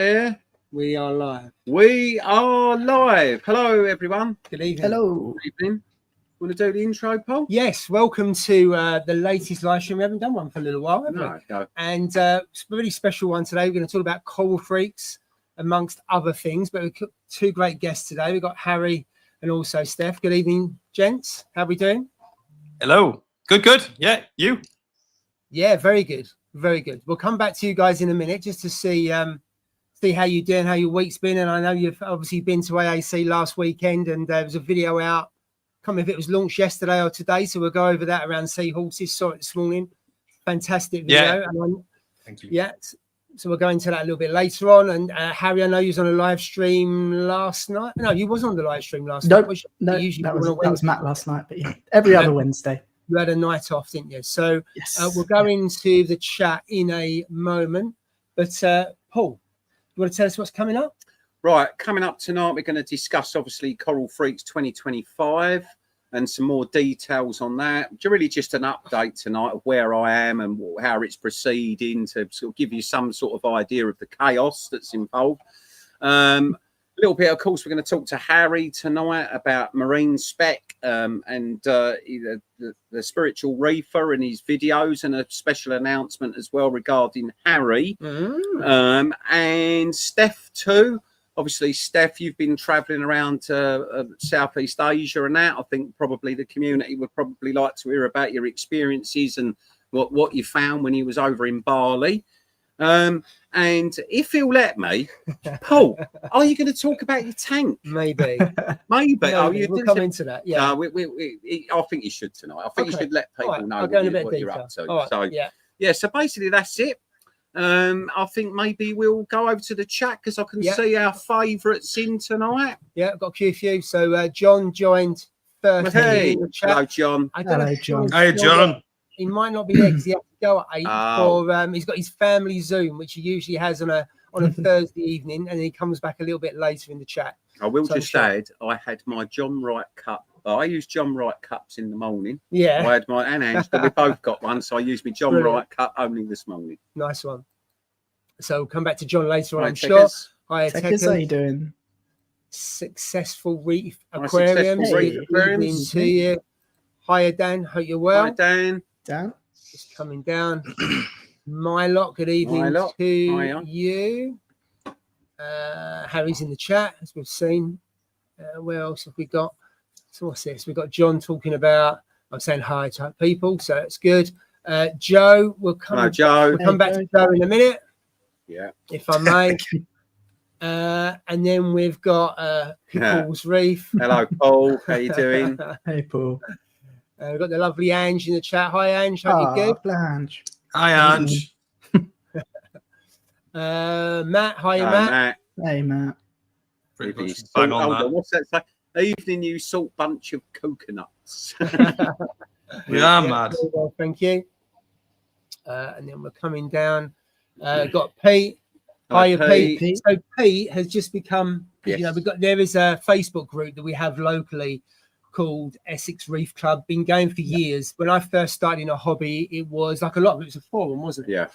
Yeah, we are live. We are live. Hello, everyone. Good evening. Hello. Good evening. Want to do the intro, Paul? Yes, welcome to the latest live stream. We haven't done one for a little while, have we? No. And it's a really special one today. We're going to talk about coral freaks, amongst other things. But we've got two great guests today. We've got Harry and also Steph. Good evening, gents. How are we doing? Hello. Good. Yeah, you? Yeah, very good. Very good. We'll come back to you guys in a minute just to see how you're doing, how your week's been. And I know you've obviously been to AAC last weekend, and there was a video out. Can't remember if it was launched yesterday or today, so we'll go over that around seahorses. Saw it this morning. Fantastic video. Yeah. Thank you. Yeah. So we'll go into that a little bit later on. And Harry, I know you was on a live stream last night. No, you wasn't on the live stream last night. No, that was Matt last night, but yeah, every other Wednesday. You had a night off, didn't you? So yes. We'll go into the chat in a moment. But Paul, you want to tell us what's coming up? Right, coming up tonight, we're going to discuss, obviously, Coral Freaks 2025 and some more details on that. Really just an update tonight of where I am and how it's proceeding to sort of give you some sort of idea of the chaos that's involved. A little bit, of course, we're going to talk to Harry tonight about marine spec and the spiritual reefer and his videos, and a special announcement as well regarding Harry and Steph too. Obviously, Steph, you've been travelling around Southeast Asia and that. I think probably the community would probably like to hear about your experiences and what you found when you was over in Bali. And if you'll let me, Paul, are you going to talk about your tank? Maybe. We'll come into that. Yeah. I think you should tonight. I think you should let people know what you're up to. Right. So yeah. So basically, that's it. I think maybe we'll go over to the chat because I can see our favourites in tonight. Yeah, I've got a few. So John joined first. Hey, in the chat. hello, John. Hello, John. Hey, John. He might not be there because he has to go at 8. Or he's got his family Zoom, which he usually has on a Thursday evening, and he comes back a little bit later in the chat. I will just add, I had my John Wright cup. I use John Wright cups in the morning. Yeah. I had my Ange, but we both got one, so I used my John Wright cup only this morning. Nice one. So we'll come back to John later on, I'm sure. Hi, Techers, how you doing? Successful Reef Aquarium. Evening to you. Hiya, Dan. Hope you're well. Hi, Dan. Dan. Just coming down. Mylot, good evening to you. Harry's in the chat, as we've seen. Where else have we got? So what's this? We've got John talking about, I'm saying hi to people, so it's good. Joe, we'll come back to Joe in a minute. Yeah. If I may. And then we've got Pickles Reef. Hello, Paul. How you doing? Hey, Paul. We've got the lovely Ange in the chat. Hi, Ange. Hope you're good. Ange. Hi, Ange. Matt. Hi, Matt. Hey, Matt. What's that say? Evening, you salt bunch of coconuts. Yeah, mad. Well, thank you. And then we're coming down. Got Pete. Hiya, Pete. So Pete has just become. Yes. There is a Facebook group that we have locally called Essex Reef Club. Been going for years. When I first started in a hobby, it was like a lot of it was a forum, wasn't it? Yeah.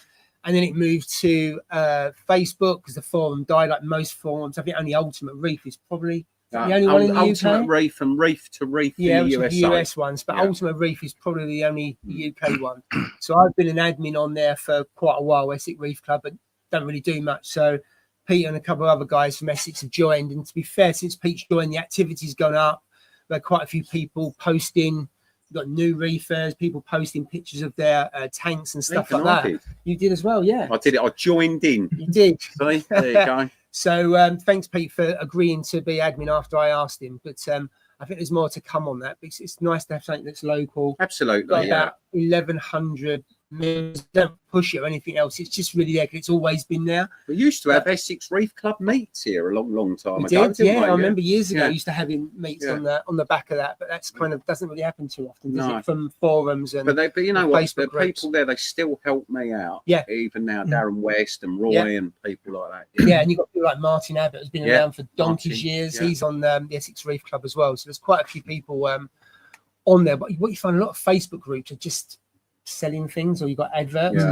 And then it moved to Facebook because the forum died, like most forums. I think only Ultimate Reef is probably the only one in the Ultimate UK. Reef and Reef to Reef in the the US ones, but Ultimate Reef is probably the only UK one. So I've been an admin on there for quite a while, Essex Reef Club, but don't really do much. So Pete and a couple of other guys from Essex have joined. And to be fair, since Pete's joined, the activity's gone up. We've had quite a few people posting. We've got new reefers, people posting pictures of their tanks and stuff like that. You did as well, yeah. I did it. I joined in. You did. See? There you go. So thanks, Pete, for agreeing to be admin after I asked him. But I think there's more to come on that because it's nice to have something that's local. Absolutely. Got about 1,100 members. Don't push it or anything else. It's just really there because it's always been there. We used to have Essex Reef Club meets here a long time ago. I remember years ago. I used to having meets on the back of that, but that's kind of doesn't really happen too often, does it? From forums and but you know what? Facebook the people there, they still help me out. Yeah, even now, Darren West and Roy and people like that. Yeah, and you've got people like Martin Abbott, who's been around for donkey's years. He's on the Essex Reef Club as well. So there's quite a few people on there. But what you find, a lot of Facebook groups are just selling things, or you've got adverts.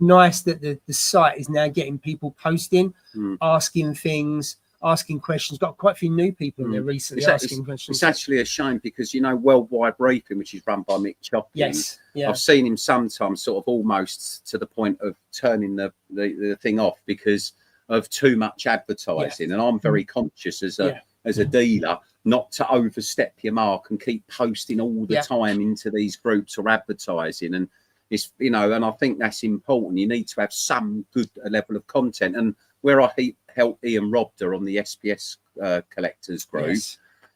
nice that the site is now getting people posting, Mm. asking things, asking questions. Got quite a few new people in there recently asking questions. It's actually a shame because, you know, Worldwide Reefing, which is run by Mick Chopping, Yes, yeah. I've seen him sometimes sort of almost to the point of turning the thing off because of too much advertising. And I'm very conscious as a dealer not to overstep your mark and keep posting all the time into these groups or advertising. And it's, you know, and I think that's important. You need to have some good level of content. And where I help Ian Robder on the SPS collectors group,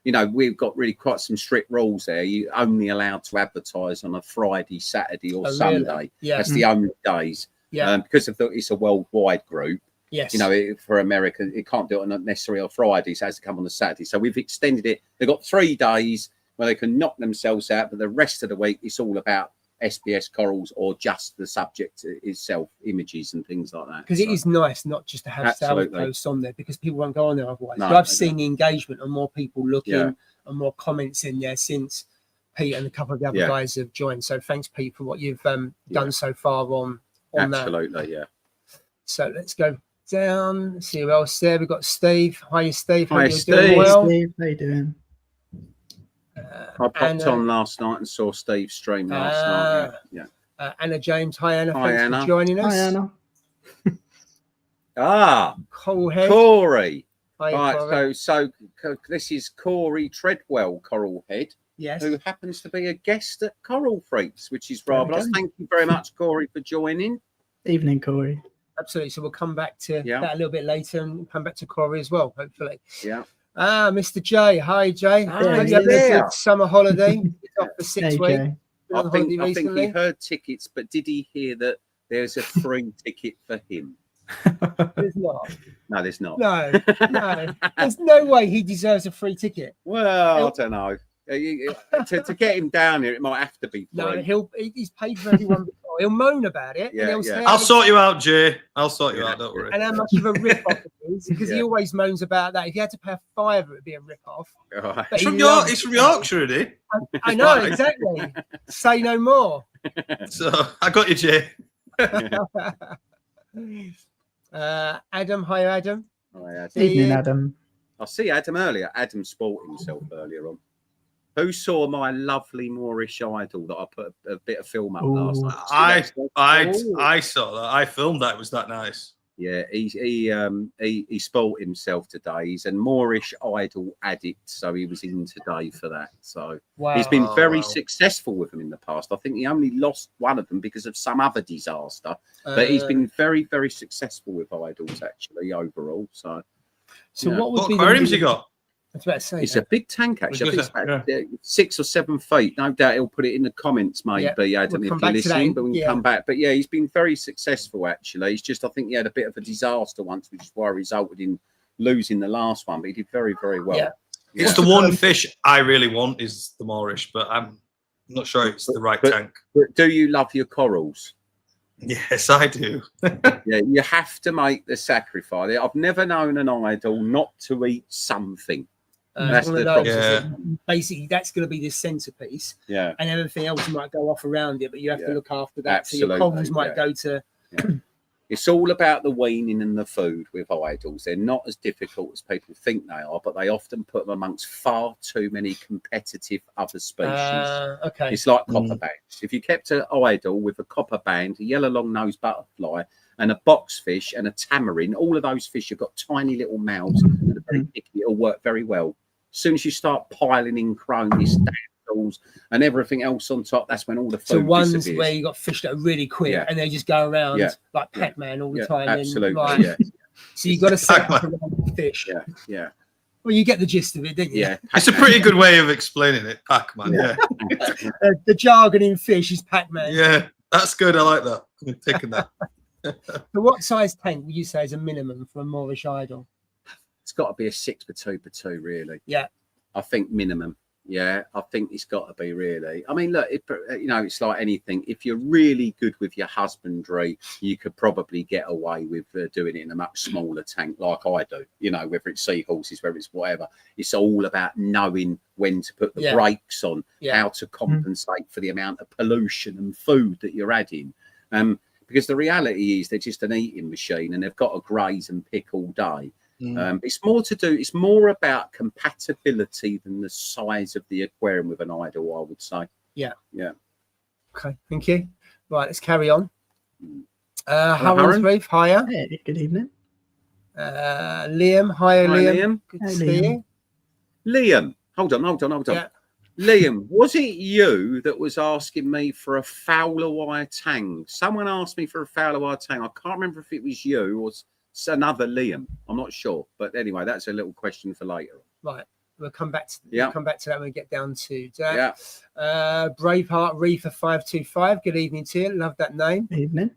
you know, we've got really quite some strict rules there. You're only allowed to advertise on a Friday, Saturday or Sunday. Really? Yeah. That's the only days. Yeah. Because it's a worldwide group. Yes. You know, for America, it can't do it on necessarily on Fridays. It has to come on a Saturday. So we've extended it. They've got 3 days where they can knock themselves out, but the rest of the week it's all about SPS corals or just the subject itself, images and things like that. Because it is nice not just to have sales posts on there because people won't go on there otherwise. No, but I've seen the engagement and more people looking and more comments in there since Pete and a couple of the other guys have joined. So thanks, Pete, for what you've done so far on that. Absolutely, yeah. So let's go down. Let's see who else there. We've got Steve. Hiya, Steve. Hi, Steve. Doing well. Steve, how you doing? I popped on last night and saw Steve stream last night. Anna James. Hi, Anna. Hi, Thanks Anna. for joining us. Hi, Anna. Coralhead. Corey. Hi, Right, Corey. so this is Corey Treadwell, Coralhead, Yes. who happens to be a guest at Coral Freaks, which is marvellous. Thank you very much, Corey, for joining. Evening, Corey. Absolutely. So we'll come back to that a little bit later and come back to Corey as well, hopefully. Yeah. Mr. J. Hi, Jay. Hi, you had a good summer holiday. Off for 6 weeks. Jay. I think he heard tickets, but did he hear that there's a free ticket for him? There's not. No, there's not. No. There's no way he deserves a free ticket. Well, I don't know. To get him down here, it might have to be free. No, he's paid for everyone before. He'll moan about it. Yeah, and yeah. I'll sort you out, Jay. I'll sort you out, don't worry. And how much of a rip-off it is, because he always moans about that. If you had to pay a £5, it would be a rip-off. Right. He's from Yorkshire, isn't he? I know, exactly. Say no more. So, I got you, Jay. Adam, hi, Adam. Hi, Adam. Evening, Adam. I see Adam earlier. Adam sport himself earlier on. Who saw my lovely Moorish idol that I put a bit of film up last night? I saw that. I filmed that. It was that nice. Yeah, he sport himself today. He's a Moorish idol addict, so he was in today for that. So he's been very successful with them in the past. I think he only lost one of them because of some other disaster, but he's been very, very successful with idols actually overall. So what would be aquariums you got? I was about to say it's a big tank actually. I think it's about 6 or 7 feet. No doubt he'll put it in the comments, maybe. Adam, if you're listening, but we can come back. But yeah, he's been very successful actually. It's just I think he had a bit of a disaster once, which is why it resulted in losing the last one. But he did very, very well. Yeah. It's the one fish I really want is the Moorish, but I'm not sure it's the right tank. But do you love your corals? Yes, I do. Yeah, you have to make the sacrifice. I've never known an idol not to eat something. That's the problem. Basically, that's going to be the centerpiece. Yeah. And everything else might go off around it, but you have to look after that. Absolutely. So your corals might go to. It's all about the weaning and the food with idols. They're not as difficult as people think they are, but they often put them amongst far too many competitive other species. Okay. It's like copper bands. If you kept an idol with a copper band, a yellow long-nosed butterfly, and a boxfish and a tamarin, all of those fish have got tiny little mouths and are very picky. It'll work very well. As soon as you start piling in chromies, dandles, and everything else on top, that's when all the food So ones disappears. where you got fish that are really quick and they just go around like Pac-Man all the time. Absolutely, and, So you've got to set up around the fish. Yeah. Well, you get the gist of it, didn't you? Yeah. It's a pretty good way of explaining it, Pac-Man. Yeah. The jargon in fish is Pac-Man. Yeah, that's good. I like that. I'm taking that. So what size tank would you say is a minimum for a Moorish idol? It's got to be a 6x2x2, really. Yeah. I think minimum. Yeah, I think it's got to be really. I mean, look, it's like anything. If you're really good with your husbandry, you could probably get away with doing it in a much smaller tank like I do. You know, whether it's seahorses, whether it's whatever. It's all about knowing when to put the brakes on, how to compensate for the amount of pollution and food that you're adding. because the reality is they're just an eating machine and they've got to graze and pick all day. It's more about compatibility than the size of the aquarium with an idol, I would say. Yeah. Okay, thank you. Right, let's carry on. Harold's Reef, hiya. Hey, good evening. Liam, hiya, Liam. Good to see you. Liam, hold on. Yeah. Liam, was it you that was asking me for a fowler wire tang? Someone asked me for a fowler wire tang. I can't remember if it was you or another Liam. I'm not sure, but anyway, that's a little question for later. Right, we'll come back to we'll come back to that when we get down to that. Yeah. Braveheart Reefer 525. Good evening to you. Love that name. Evening.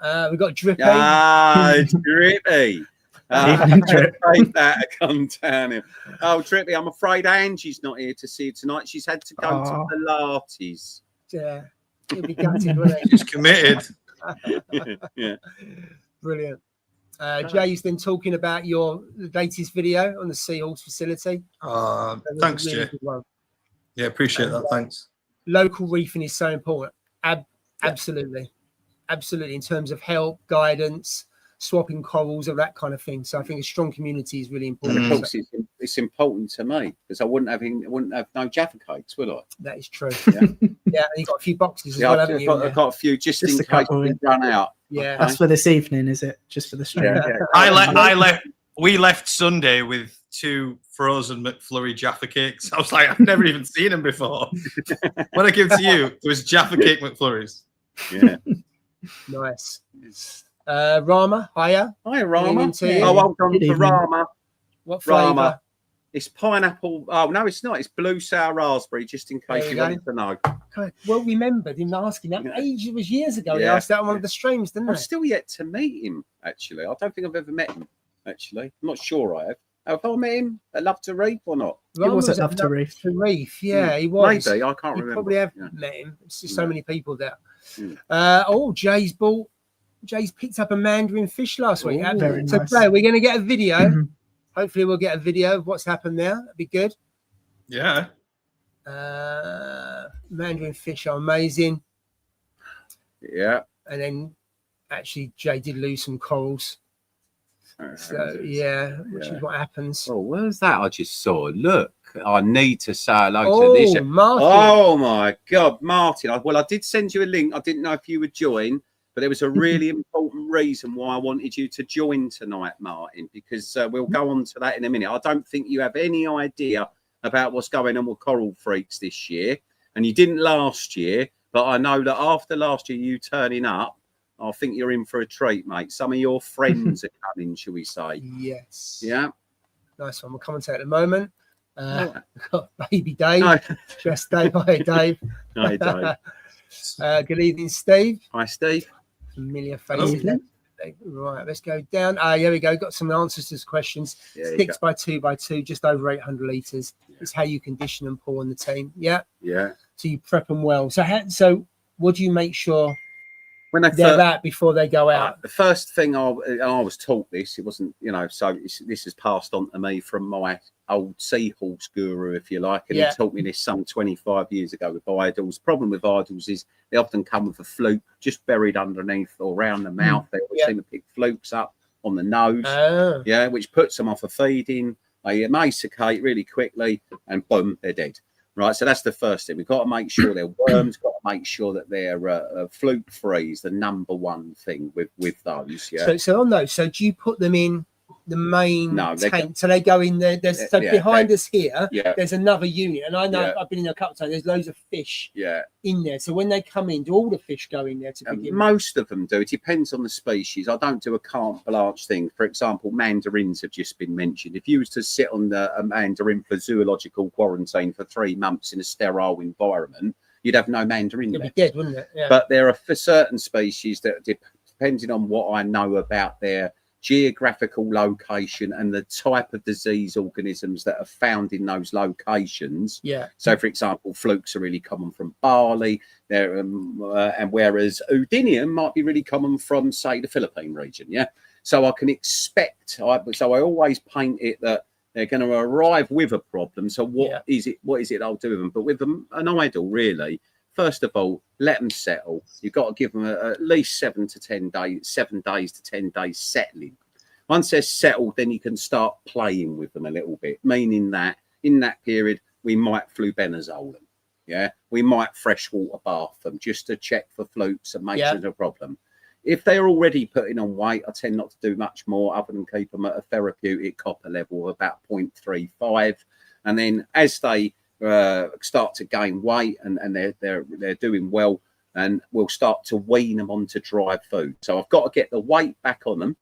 We got Drippy. Drippy. Afraid that to come down here. Oh, Drippy, I'm afraid Angie's not here to see you tonight. She's had to go to Pilates. Yeah, he'll be gutted, won't he? She's committed. Yeah. Brilliant. Jay's been talking about your latest video on the Seahorse facility. Thanks, Jay. Yeah, appreciate that. Thanks. Local reefing is so important. Absolutely. In terms of help, guidance, swapping corals, or that kind of thing. So I think a strong community is really important. And of course, it's important to me because I wouldn't have no Jaffa cakes, would I? That is true. Yeah, yeah. And you've got a few boxes as well, haven't you? I've got a few just in case we run out. Yeah, that's for this evening, is it? Just for the stream. Yeah. We left Sunday with 2 frozen McFlurry Jaffa cakes. I was like, I've never even seen them before. When I came to you, it was Jaffa cake McFlurries. Yeah. Nice. Rama, hiya. Hi, Rama. Oh, well done for Rama. What flavour? It's pineapple. Oh, no, it's not. It's blue sour raspberry, just in case you wanted to know. Okay. Well remembered him asking that. It was years ago. He asked that on one of the streams, didn't I've still yet to meet him, actually. I don't think I've ever met him, actually. I'm not sure I have. Have I met him at Love to Reef or not? He was at Love to Reef. Yeah, he was. Maybe. I can't remember. Probably have met him. It's just so many people there. Jay's picked up a mandarin fish last week. Very so nice. we're going to get a video. Hopefully we'll get a video of what's happened there. That'd be good. Yeah. Mandarin fish are amazing. Yeah. And then actually Jay did lose some corals. So which is what happens. Oh, where's that? I just saw. Look, I need to say hello to this. Martin. Oh my God, Martin. I did send you a link. I didn't know if you would join. But there was a really important reason why I wanted you to join tonight, Martin, because we'll go on to that in a minute. I don't think you have any idea about what's going on with Coral Freaks this year. And you didn't last year. But I know that after last year, you turning up, I think you're in for a treat, mate. Some of your friends are coming, shall we say. Yes. Yeah. Nice one. We'll come on to it in a moment. Got baby Dave. No. Just Dave. Hi, Dave. Hi, Dave. Good evening, Steve. Hi, Steve. Familiar faces. Right, let's go down. Here we go. Got some answers to questions. 6 by 2 by 2, just over 800 litres. It's how you condition and pour on the team. Yeah. Yeah. So you prep them well. So what do you make sure when they're out before they go out? The first thing I was taught this. It wasn't, so this is passed on to me from my old seahorse guru, if you like, and he taught me this some 25 years ago with idols. Problem with idols is they often come with a fluke just buried underneath or around the mouth. They always seem to pick flukes up on the nose, which puts them off a feeding. They emaciate really quickly, and boom, they're dead. Right, so that's the first thing. We've got to make sure they're worms. Got to make sure that they're fluke free is the number one thing with those. Yeah. So on those, do you put them in the main tank? So they go in there. There's behind us here. Yeah. There's another unit, and I know I've been in there a couple of times. There's loads of fish. In there. So when they come in, do all the fish go in there to begin? Most of them do. It depends on the species. I don't do a carte blanche thing. For example, mandarins have just been mentioned. If you was to sit on a mandarin for zoological quarantine for 3 months in a sterile environment, you'd have no mandarin left. It'd be dead, wouldn't it? Yeah. But there are for certain species that, depending on what I know about their geographical location and the type of disease organisms that are found in those locations. So, for example, flukes are really common from Bali, there, and whereas Udinium might be really common from, say, the Philippine region. So I can expect. So I always paint it that they're going to arrive with a problem. So what is it? What is it I'll do with them? But with an idol, really, first of all, let them settle. You've got to give them at least 7 to 10 days, 7 days to 10 days settling. Once they're settled, then you can start playing with them a little bit, meaning that in that period, we might flubenazole them. Yeah, we might freshwater bath them just to check for flukes and make sure there's a problem. If they're already putting on weight, I tend not to do much more other than keep them at a therapeutic copper level of about 0.35. And then as they start to gain weight and they're doing well, and we'll start to wean them onto dry food. So I've got to get the weight back on them.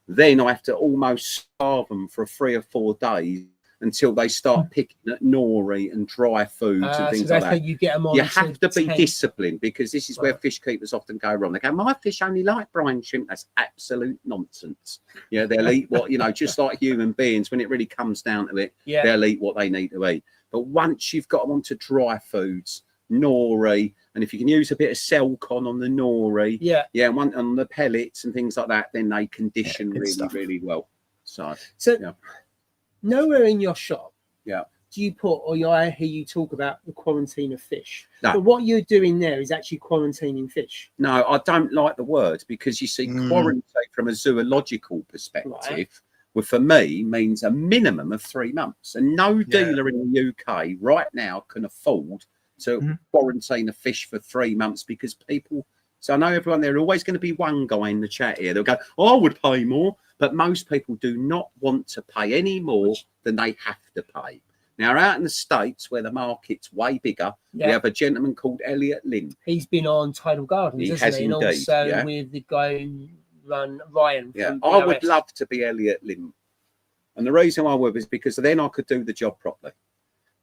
Then I have to almost starve them for 3 or 4 days until they start picking at nori and dry foods and things like that. You get them on. You have to be disciplined, because this is where fish keepers often go wrong. They go, my fish only like brine shrimp. That's absolute nonsense. Yeah, they'll eat what, just like human beings, when it really comes down to it, they'll eat what they need to eat. But once you've got them onto dry foods, nori, and if you can use a bit of Celcon on the nori, and one on the pellets and things like that, then they condition really well. So nowhere in your shop do you put, or I hear you talk about the quarantine of fish. No. But what you're doing there is actually quarantining fish. No, I don't like the word, because you see, quarantine from a zoological perspective, well, for me, means a minimum of 3 months. And no dealer in the UK right now can afford to quarantine a fish for 3 months, because people. So I know everyone, there are always going to be one guy in the chat here. They'll go, I would pay more. But most people do not want to pay any more than they have to pay. Now, out in the States, where the market's way bigger, we have a gentleman called Elliot Lynn. He's been on Tidal Gardens, He hasn't has he? indeed, And also with the guy who run Ryan. Yeah, from I would BRS. love to be Elliot Lynn. And the reason I would is because then I could do the job properly.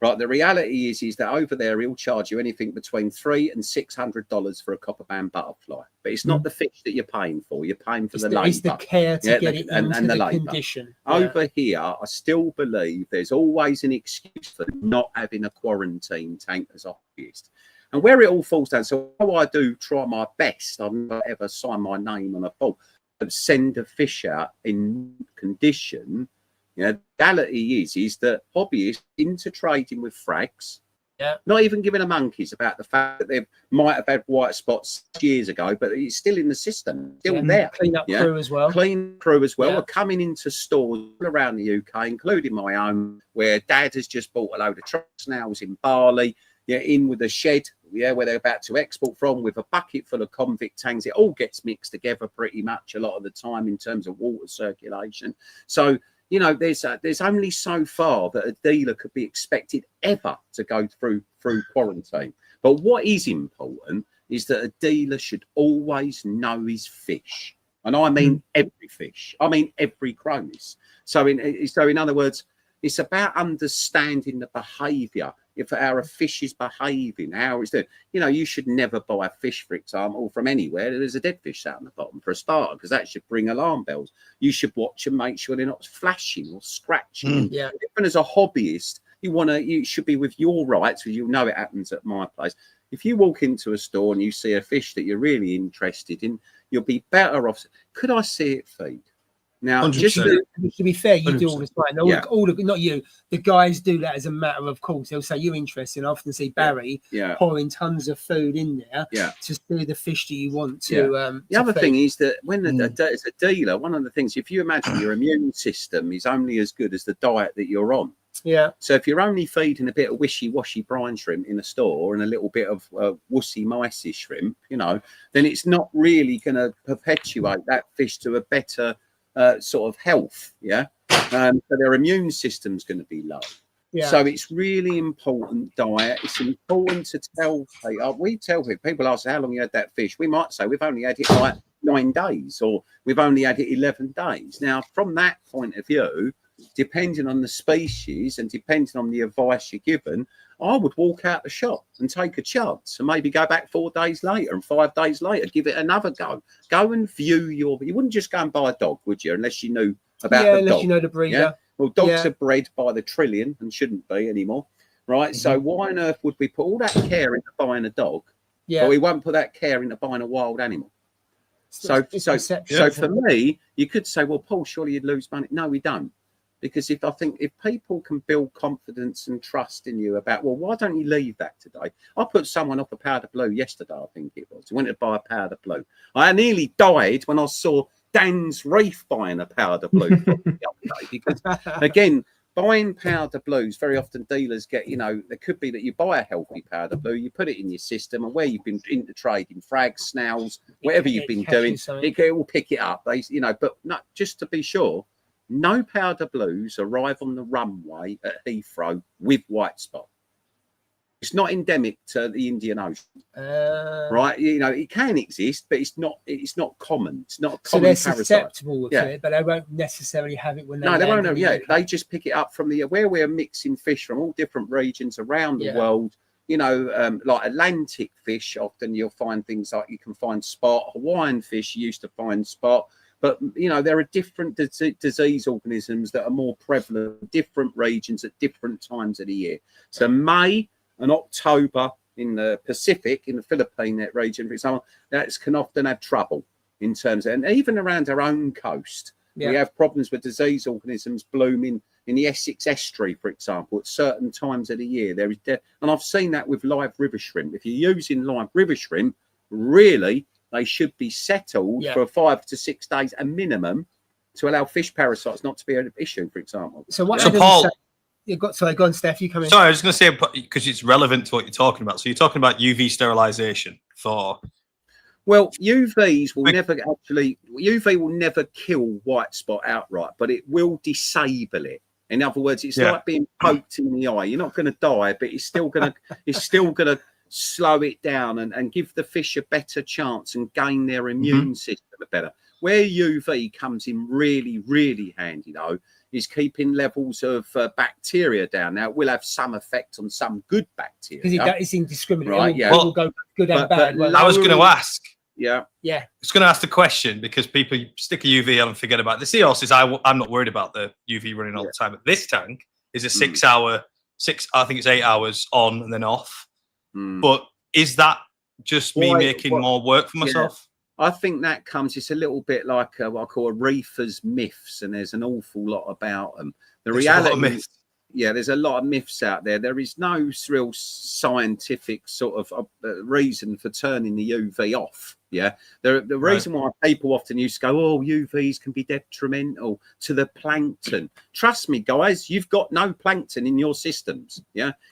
Right, the reality is that over there he'll charge you anything between $300 and $600 for a copper band butterfly, but it's not the fish that you're paying for. You're paying for the labour. It's the care to get it into the condition. Over here, I still believe there's always an excuse for not having a quarantine tank as obvious. And where it all falls down, so I do try my best. I've never ever signed my name on a form, but send a fish out in condition. The reality is that hobbyists into trading with frags, not even giving a monkeys about the fact that they might have had white spots years ago, but it's still in the system, still there. Clean up crew as well. Clean crew as well are coming into stores all around the UK, including my own, where Dad has just bought a load of truck snails in Bali. In with a shed, where they're about to export from, with a bucket full of convict tanks. It all gets mixed together pretty much a lot of the time in terms of water circulation. So, there's only so far that a dealer could be expected ever to go through quarantine. But what is important is that a dealer should always know his fish. And I mean every fish. I mean every chromis. So in other words, it's about understanding the behaviour. If how a fish is behaving, how it's doing. You should never buy a fish, for example, from anywhere there's a dead fish out on the bottom for a starter, because that should bring alarm bells. You should watch and make sure they're not flashing or scratching. Even as a hobbyist, you should be with your rights, because you'll know it happens at my place. If you walk into a store and you see a fish that you're really interested in, you'll be better off. Could I see it feed? Now, 100%. just to be fair, you 100%. do all the time. Not you. The guys do that as a matter of course. They'll say you're interested. I often see Barry pouring tons of food in there to see the fish that you want to. The other thing is that when as a dealer, one of the things, if you imagine your immune system is only as good as the diet that you're on. Yeah. So if you're only feeding a bit of wishy-washy brine shrimp in a store and a little bit of wussy micey shrimp, then it's not really going to perpetuate that fish to a better sort of health, so their immune system's going to be low. So it's really important diet. It's important to tell people. We tell people ask how long you had that fish. We might say we've only had it like 9 days, or we've only had it 11 days. Now, from that point of view, depending on the species and depending on the advice you're given, I would walk out the shop and take a chance and maybe go back 4 days later and 5 days later, give it another go. Go and view you wouldn't just go and buy a dog, would you? Unless you knew about the unless dog. you know the breeder. Well, dogs are bred by the trillion and shouldn't be anymore, right? So why on earth would we put all that care into buying a dog, but we won't put that care into buying a wild animal? So for me, you could say, well, Paul, surely you'd lose money. No, we don't. because if people can build confidence and trust in you about, well, why don't you leave that today? I put someone off a powder blue yesterday, I think it was. He went to buy a powder blue. I nearly died when I saw Dan's Reef buying a powder blue the other day, because again, buying powder blues, very often dealers get, there could be that you buy a healthy powder blue, you put it in your system, and where you've been into trading, frags, snails, whatever you've been doing, it will pick it up. But not, just to be sure, no powder blues arrive on the runway at Heathrow with white spot. It's not endemic to the Indian Ocean, right? It can exist, but it's not common. It's not a common parasite. So they're susceptible to it, but they won't necessarily have it when they they won't. Yeah, they just pick it up from where we're mixing fish from all different regions around the world. Like Atlantic fish, often you'll find things like you can find spot. Hawaiian fish, you used to find spot. But, there are different disease organisms that are more prevalent in different regions at different times of the year. So May and October in the Pacific, in the Philippine region, for example, that can often have trouble in terms of, and even around our own coast, we have problems with disease organisms blooming in the Essex estuary, for example, at certain times of the year. And I've seen that with live river shrimp. If you're using live river shrimp, really, they should be settled for 5 to 6 days a minimum to allow fish parasites not to be an issue, for example. So Paul, sorry, go on, Steph. You come in. Sorry, I was going to say, because it's relevant to what you're talking about. So you're talking about UV sterilization for. Well, UV will never kill white spot outright, but it will disable it. In other words, it's like being poked in the eye. You're not going to die, but it's still going to slow it down and give the fish a better chance and gain their immune system better. Where UV comes in really, really handy, though, is keeping levels of bacteria down. Now, it will have some effect on some good bacteria. Because it's indiscriminate. Right, It will go good and bad. I was going to ask. Yeah. I was going to ask the question because people stick a UV on and forget about it. The seahorses, I'm not worried about the UV running all the time. But this tank is a 6 hour, I think it's 8 hours on and then off. But is that just me making more work for myself? I think that it's a little bit like what I call a reefer's myths, and there's an awful lot about them. There's a lot of myths out there. There is no real scientific sort of reason for turning the UV off. The reason why people often used to go, oh, UVs can be detrimental to the plankton. Trust me, guys, you've got no plankton in your systems.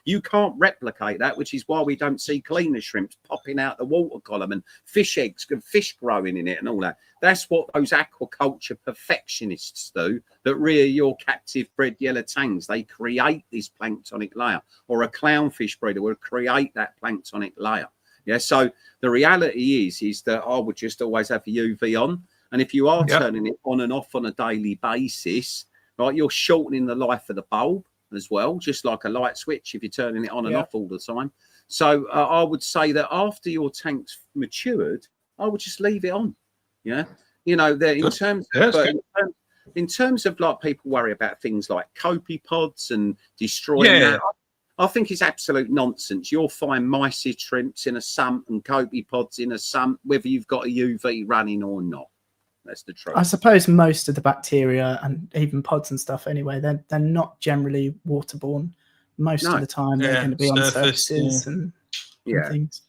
You can't replicate that, which is why we don't see cleaner shrimps popping out the water column and fish eggs and fish growing in it and all that. That's what those aquaculture perfectionists do that rear your captive bred yellow tangs. They create this planktonic layer, or a clownfish breeder will create that planktonic layer. So the reality is that I would just always have the UV on. And if you are turning it on and off on a daily basis, right, you're shortening the life of the bulb as well, just like a light switch if you're turning it on and off all the time. So I would say that after your tank's matured, I would just leave it on. In terms of like people worry about things like copepods and destroying that, I think it's absolute nonsense. You'll find mysid shrimps in a sump and copepods in a sump, whether you've got a UV running or not. That's the truth. I suppose most of the bacteria and even pods and stuff, anyway, they're not generally waterborne. Most of the time, they're going to be on surfaces and things.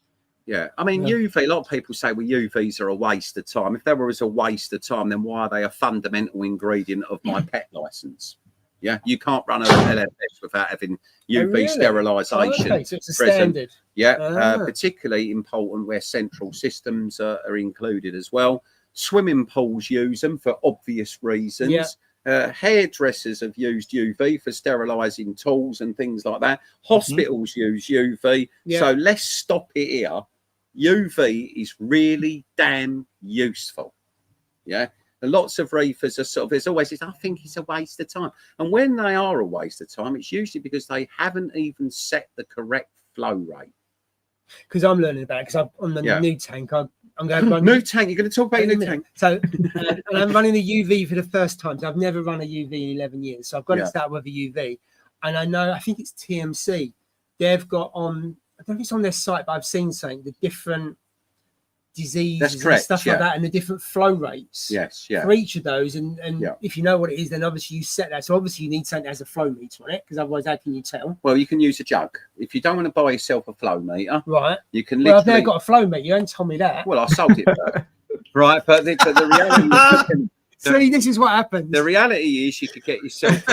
I mean, UV, a lot of people say, well, UVs are a waste of time. If there was a waste of time, then why are they a fundamental ingredient of my pet license? You can't run a LFS without having UV sterilisation. So it's a standard. Particularly important where central systems are included as well. Swimming pools use them for obvious reasons. Hairdressers have used UV for sterilising tools and things like that. Hospitals use UV. So let's stop it here. UV is really damn useful. Lots of reefers are there's always this, I think it's a waste of time. And when they are a waste of time, it's usually because they haven't even set the correct flow rate. Because I'm learning about it, because on the new tank, I'm going to run new tank. You're going to talk about your new tank. So and I'm running the UV for the first time. So I've never run a UV in 11 years. So I've got to start with a UV. And I think it's TMC. They've got on, I don't know if it's on their site, but I've seen something, the different diseases correct, and stuff yeah. like that, and the different flow rates Yes, yeah. for each of those. And Yeah. if you know what it is, then obviously you set that. So obviously you need something that has a flow meter on it, because otherwise how can you tell? Well, you can use a jug. If you don't want to buy yourself a flow meter, Right. you can Well, literally... I've now got a flow meter. You don't tell me that. Well, I sold it, right? But the reality... See, this is what happens. The reality is, you could get yourself,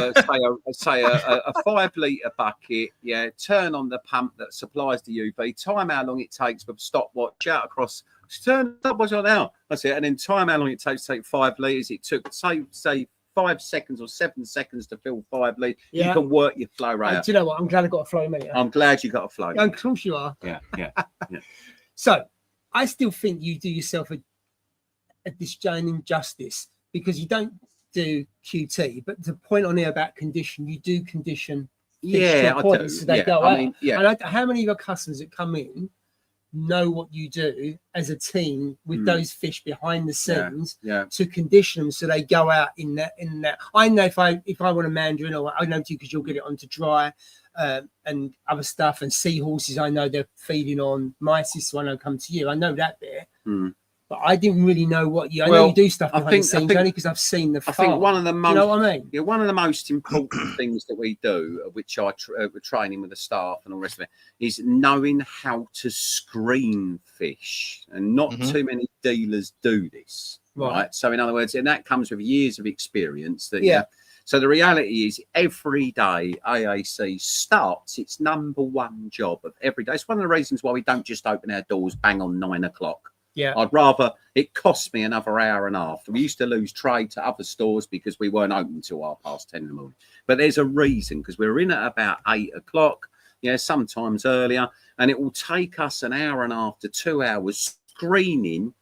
say a 5 litre bucket, yeah. Turn on the pump that supplies the UV. Time how long it takes with a stopwatch out across. Turn the stopwatch on now. That's it. And then time how long it takes to take 5 litres. It took say 5 seconds or 7 seconds to fill 5 litres. Yeah. You can work your flow rate. Do you know what? I'm glad I got a flow meter. I'm glad you got a flow meter. Of course you are. Yeah. So I still think you do yourself a disjointing justice, because you don't do QT, but the point on here about condition, you do condition. Yeah, I do. So they Yeah, go I out. mean, yeah. And how many of your customers that come in know what you do as a team with those fish behind the scenes to condition them so they go out in that. I know if I want a mandarin, or I know you because you'll get it onto dry and other stuff, and seahorses I know they're feeding on mice, so I know come to you. I know that bit. But I didn't really know what you. I know you do stuff behind the scenes only because I've seen the farm. I think one of the most, you know what I mean? Yeah, one of the most important things that we do, which I training with the staff and all the rest of it, is knowing how to screen fish, and not too many dealers do this. Right. So in other words, and that comes with years of experience. So the reality is, every day AAC starts its #1 job of every day. It's one of the reasons why we don't just open our doors bang on 9 o'clock. Yeah, I'd rather it cost me another hour and a half. We used to lose trade to other stores because we weren't open until 10:30 in the morning. But there's a reason, because we're in at about 8 o'clock, sometimes earlier, and it will take us an hour and a half to 2 hours screening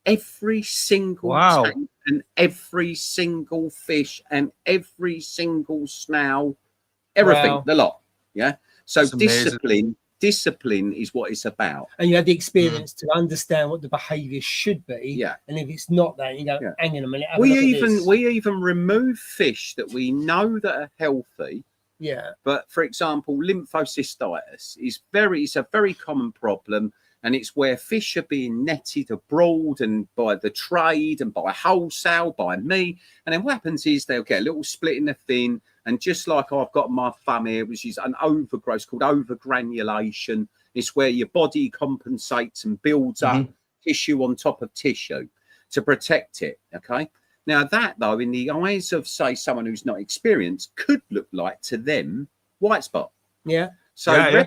every single tank and every single fish and every single snail, everything, the lot. Yeah. So discipline is what it's about. And you have the experience to understand what the behaviour should be. Yeah. And if it's not that, you go, hang on a minute. We even remove fish that we know that are healthy. Yeah. But for example, lymphocystitis is it's a very common problem. And it's where fish are being netted abroad and by the trade and by wholesale, by me. And then what happens is they'll get a little split in the fin. And just like I've got my thumb here, which is an overgrowth called overgranulation. It's where your body compensates and builds up tissue on top of tissue to protect it. Okay. Now that, though, in the eyes of, say, someone who's not experienced, could look like to them white spot. Yeah. So,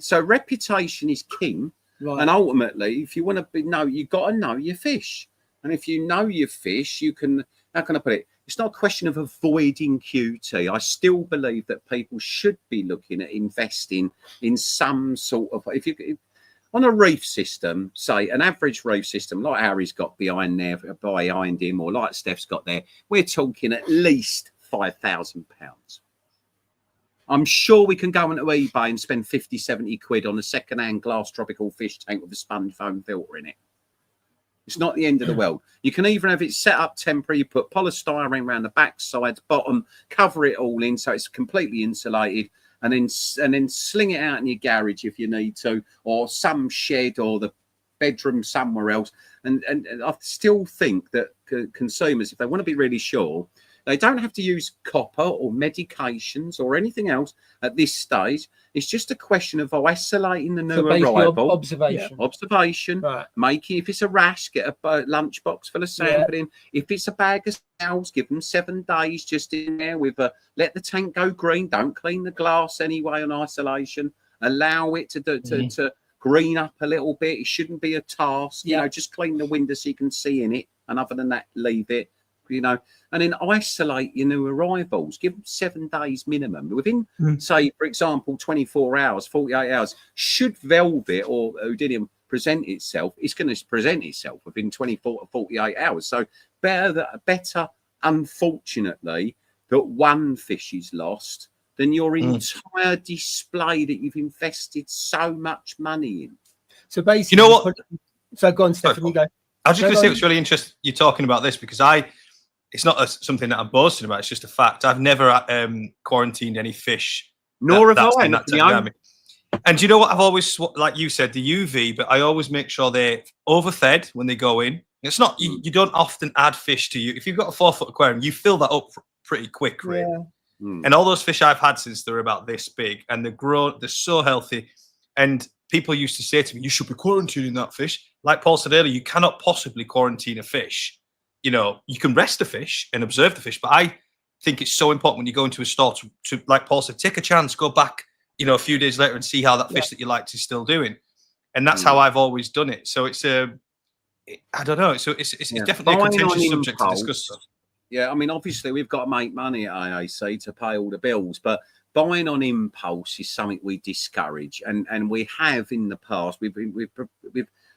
so reputation is king. Right. And ultimately, if you want to you've got to know your fish. And if you know your fish, you can, how can I put it? It's not a question of avoiding QT. I still believe that people should be looking at investing in some sort of, on a reef system, say an average reef system like Harry's got behind him, or like Steph's got there, we're talking at least £5,000. I'm sure we can go onto eBay and spend 50, 70 quid on a second-hand glass tropical fish tank with a sponge foam filter in it. It's not the end of the world. You can even have it set up temporary. You put polystyrene around the back, sides, bottom, cover it all in so it's completely insulated, and then sling it out in your garage if you need to, or some shed or the bedroom somewhere else. And I still think that consumers, if they want to be really sure, they don't have to use copper or medications or anything else at this stage. It's just a question of isolating the new arrival. Observation. Right. Making, if it's a rash, get a lunchbox full of sampling. Yeah. If it's a bag of snails, give them 7 days just in there with let the tank go green. Don't clean the glass anyway on isolation. Allow it to green up a little bit. It shouldn't be a task. You know, just clean the window so you can see in it. And other than that, leave it. And then isolate your new arrivals. Give them 7 days minimum. Within, say, for example, 24 hours, 48 hours, should velvet or oedidium present itself, it's going to present itself within 24 to 48 hours. So better, unfortunately, that one fish is lost than your entire display that you've invested so much money in. So basically, you know what? So go on, Stephanie, go. I was just going to say it's really interesting you're talking about this, because it's not something that I'm boasting about. It's just a fact. I've never quarantined any fish. Nor have I. And you know what? I've always, like you said, the UV, but I always make sure they're overfed when they go in. It's not, you don't often add fish to you. If you've got a 4-foot aquarium, you fill that up pretty quick, really. And all those fish I've had since they're about this big, and they're so healthy. And people used to say to me, you should be quarantining that fish. Like Paul said earlier, you cannot possibly quarantine a fish. You know, you can rest a fish and observe the fish, but I think it's so important when you go into a store to like Paul said, take a chance, go back, you know, a few days later and see how that fish that you liked is still doing. And that's how I've always done it. So it's I don't know. So it's definitely a contentious subject to discuss. Yeah, I mean, obviously we've got to make money at AAC to pay all the bills, but buying on impulse is something we discourage, and we have in the past.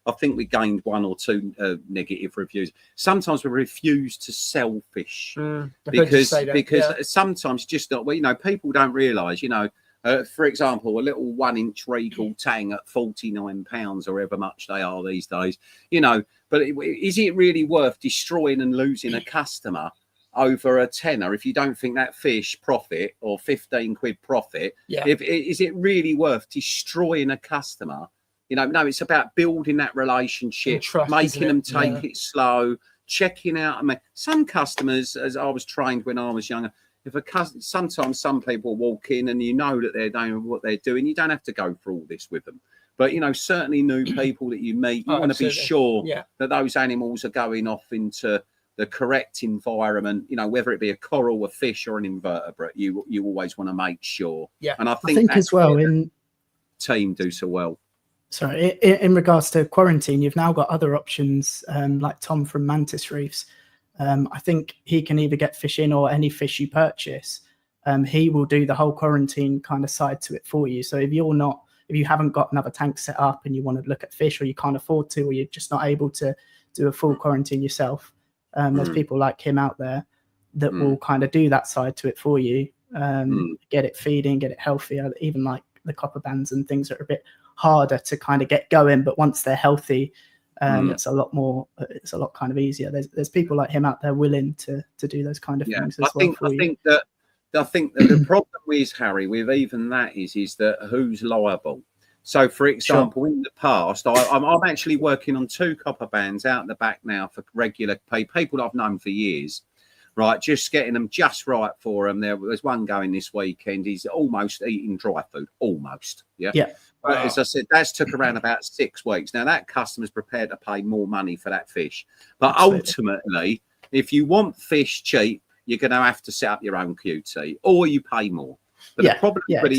I think we gained 1 or 2 negative reviews. Sometimes we refuse to sell fish because sometimes just not. Well, you know, people don't realise. You know, for example, a little 1-inch regal tang at £49 or however much they are these days. You know, but is it really worth destroying and losing a customer over a tenner if you don't think that fish profit or 15 quid profit? Is it really worth destroying a customer? You know, no, it's about building that relationship, trust, making them take it slow, checking out. I mean, some customers, as I was trained when I was younger, sometimes some people walk in and you know that they're doing what they're doing. You don't have to go through all this with them. But, you know, certainly new people that you meet, you want to be sure that those animals are going off into the correct environment, you know, whether it be a coral, a fish or an invertebrate, you always want to make sure. And I think as well in team do so well. Sorry, in regards to quarantine, you've now got other options, like Tom from Mantis Reefs. I think he can either get fish in or any fish you purchase. He will do the whole quarantine kind of side to it for you. So if you haven't got another tank set up and you want to look at fish, or you can't afford to, or you're just not able to do a full quarantine yourself, there's people like him out there that will kind of do that side to it for you, get it feeding, get it healthier, even like the copper bands and things that are a bit harder to kind of get going, but once they're healthy, it's a lot kind of easier. There's people like him out there willing to do those kind of things as well. I think that the problem is, Harry, with even that is that who's liable. So, for example, in the past, I'm actually working on 2 copper bands out the back now for regular people I've known for years. Right, just getting them just right for them. There's one going this weekend. He's almost eating dry food, almost. But as I said, that's took around about 6 weeks. Now that customer's prepared to pay more money for that fish. But ultimately, if you want fish cheap, you're going to have to set up your own QT, or you pay more. But the problem with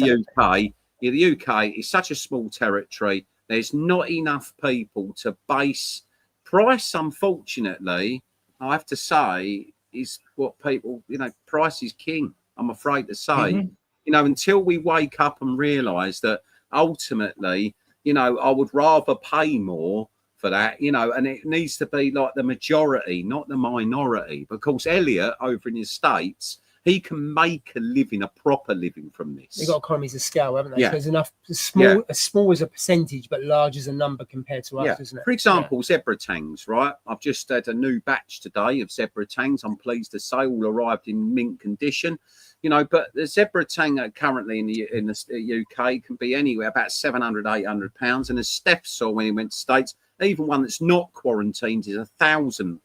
the UK is such a small territory. There's not enough people to base price. Unfortunately, I have to say, is what people, you know, price is king, I'm afraid to say. You know, until we wake up and realise that ultimately, you know, I would rather pay more for that, you know, and it needs to be like the majority, not the minority. Because Elliot over in the States, he can make a living, a proper living from this. They've got economies of scale, haven't they? So there's enough, as small as a percentage, but large as a number compared to us, isn't it? For example, zebra tangs, right? I've just had a new batch today of zebra tangs. I'm pleased to say all arrived in mint condition. You know, but the zebra tang currently in the UK can be anywhere about £700, £800. And as Steph saw when he went to States, even one that's not quarantined is £1,000,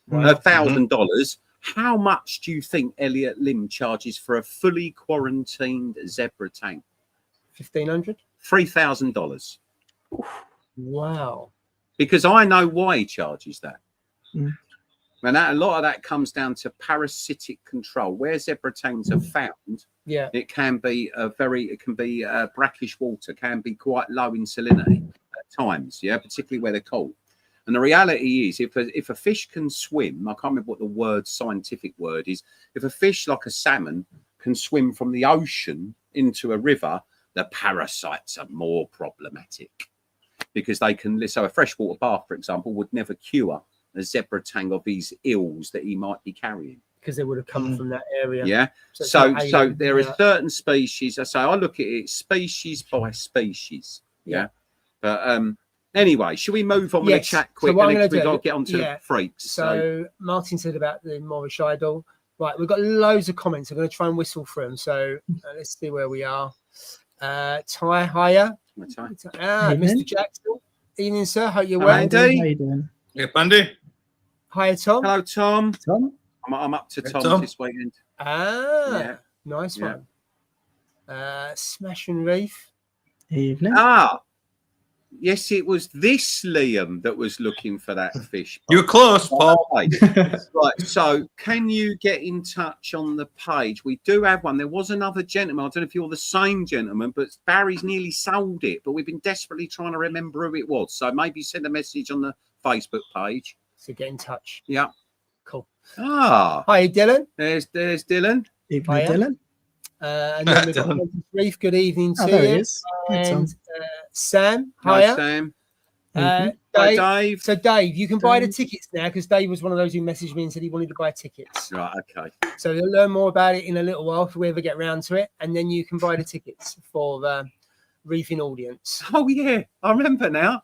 $1,000. How much do you think Elliot Lim charges for a fully quarantined zebra tank? $1,500? $3,000. Wow. Because I know why he charges that. And a lot of that comes down to parasitic control. Where zebra tangs are found, it can be brackish water, can be quite low in salinity at times, particularly where they're cold. And the reality is, if a fish can swim, I can't remember what the scientific word is. If a fish like a salmon can swim from the ocean into a river, the parasites are more problematic because they can. So a freshwater bath, for example, would never cure a zebra tang of these ills that he might be carrying because they would have come from that area. So there are certain species. So I look at it species by species. But anyway, should we move on with the chat quick? So we've got to get on to the freaks. So Martin said about the Moorish idol. Right, we've got loads of comments. I'm going to try and whistle through them. So let's see where we are. Ty, hiya. What's that? Mr. Jackson. Evening, sir. Hope you're Hello, well. Andy. How you doing? Yeah, Bandy. Hiya, Tom. Hello, Tom. Tom? I'm up to Hey, Tom's Tom. this weekend. Ah, nice Yeah. one. Smash and Reef. Evening. Ah, yes, it was this Liam that was looking for that fish. You were close, Paul. Right. Right. So, can you get in touch on the page? We do have one. There was another gentleman. I don't know if you're the same gentleman, but Barry's nearly sold it. But we've been desperately trying to remember who it was. So maybe send a message on the Facebook page. So get in touch. Yeah. Cool. Ah, Hiya, Dylan. there's Dylan. Evening, Hiya. Dylan. And then we've got Dylan. Mrs. Reef. Good evening to Oh, there he you. is. Hi, Tom. And Sam. Hi, Hiya. Sam. Uh, Hi, Dave. Dave. So, Dave, you can buy the Dave. tickets now because Dave was one of those who messaged me and said he wanted to buy tickets. Right. Okay. So, you'll learn more about it in a little while if we ever get round to it. And then you can buy the tickets for the Reefing audience. Oh yeah, I remember now.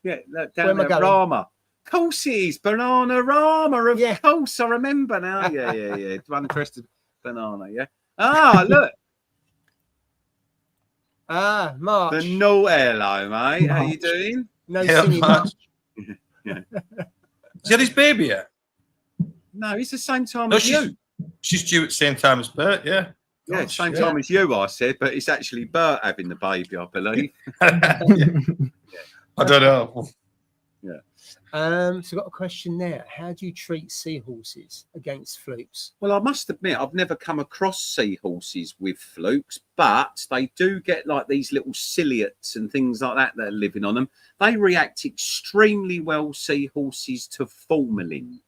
Yeah, that Where down am I there, going? Rama. Of course it is Banana Rama. Of Yeah. course, I remember now. Yeah. One dressed as banana. Yeah. Ah, look. Ah, March. The no hello, mate. How you March. doing? No Yeah, singing. March. Yeah. Is that his baby yet? No, it's the same time No, as you. she's due at the same time as Bert, yeah. Yeah, Gosh, same yeah. time as you, I said, but it's actually Bert having the baby, I believe. I don't know. So I've got a question there. How do you treat seahorses against flukes? Well, I must admit, I've never come across seahorses with flukes, but they do get like these little ciliates and things like that that are living on them. They react extremely well, seahorses, to formalin.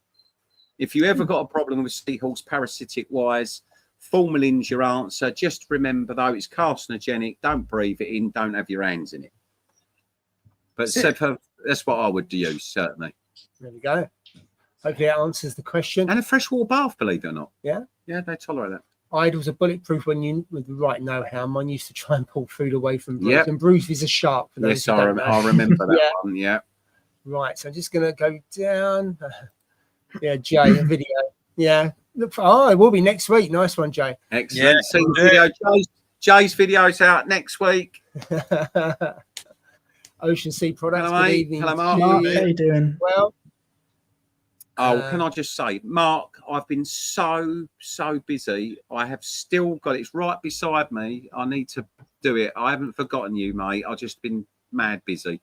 If you ever got a problem with seahorse parasitic wise, formalin's your answer. Just remember, though, it's carcinogenic. Don't breathe it in. Don't have your hands in it. But that's what I would use, certainly. There we go. Hopefully that answers the question. And a freshwater bath, believe it or not. Yeah? Yeah, they tolerate that. Idols are bulletproof when you with the right know-how. Mine used to try and pull food away from Bruce. Yep. And Bruce is a shark. For those Yes, who don't know. I remember that Yeah. one. Yeah. Right, so I'm just going to go down. Yeah, Jay, a video. Yeah. Look for, oh, it will be next week. Nice one, Jay. Excellent. Yeah. See the video. Jay's video's out next week. Ocean Sea Products. Hello, Good mate. evening. Hello, to Mark. Mark, you. how you doing? Well, Oh, can I just say, Mark, I've been so busy. I have still got it. It's right beside me. I need to do it. I haven't forgotten you, mate. I've just been mad busy.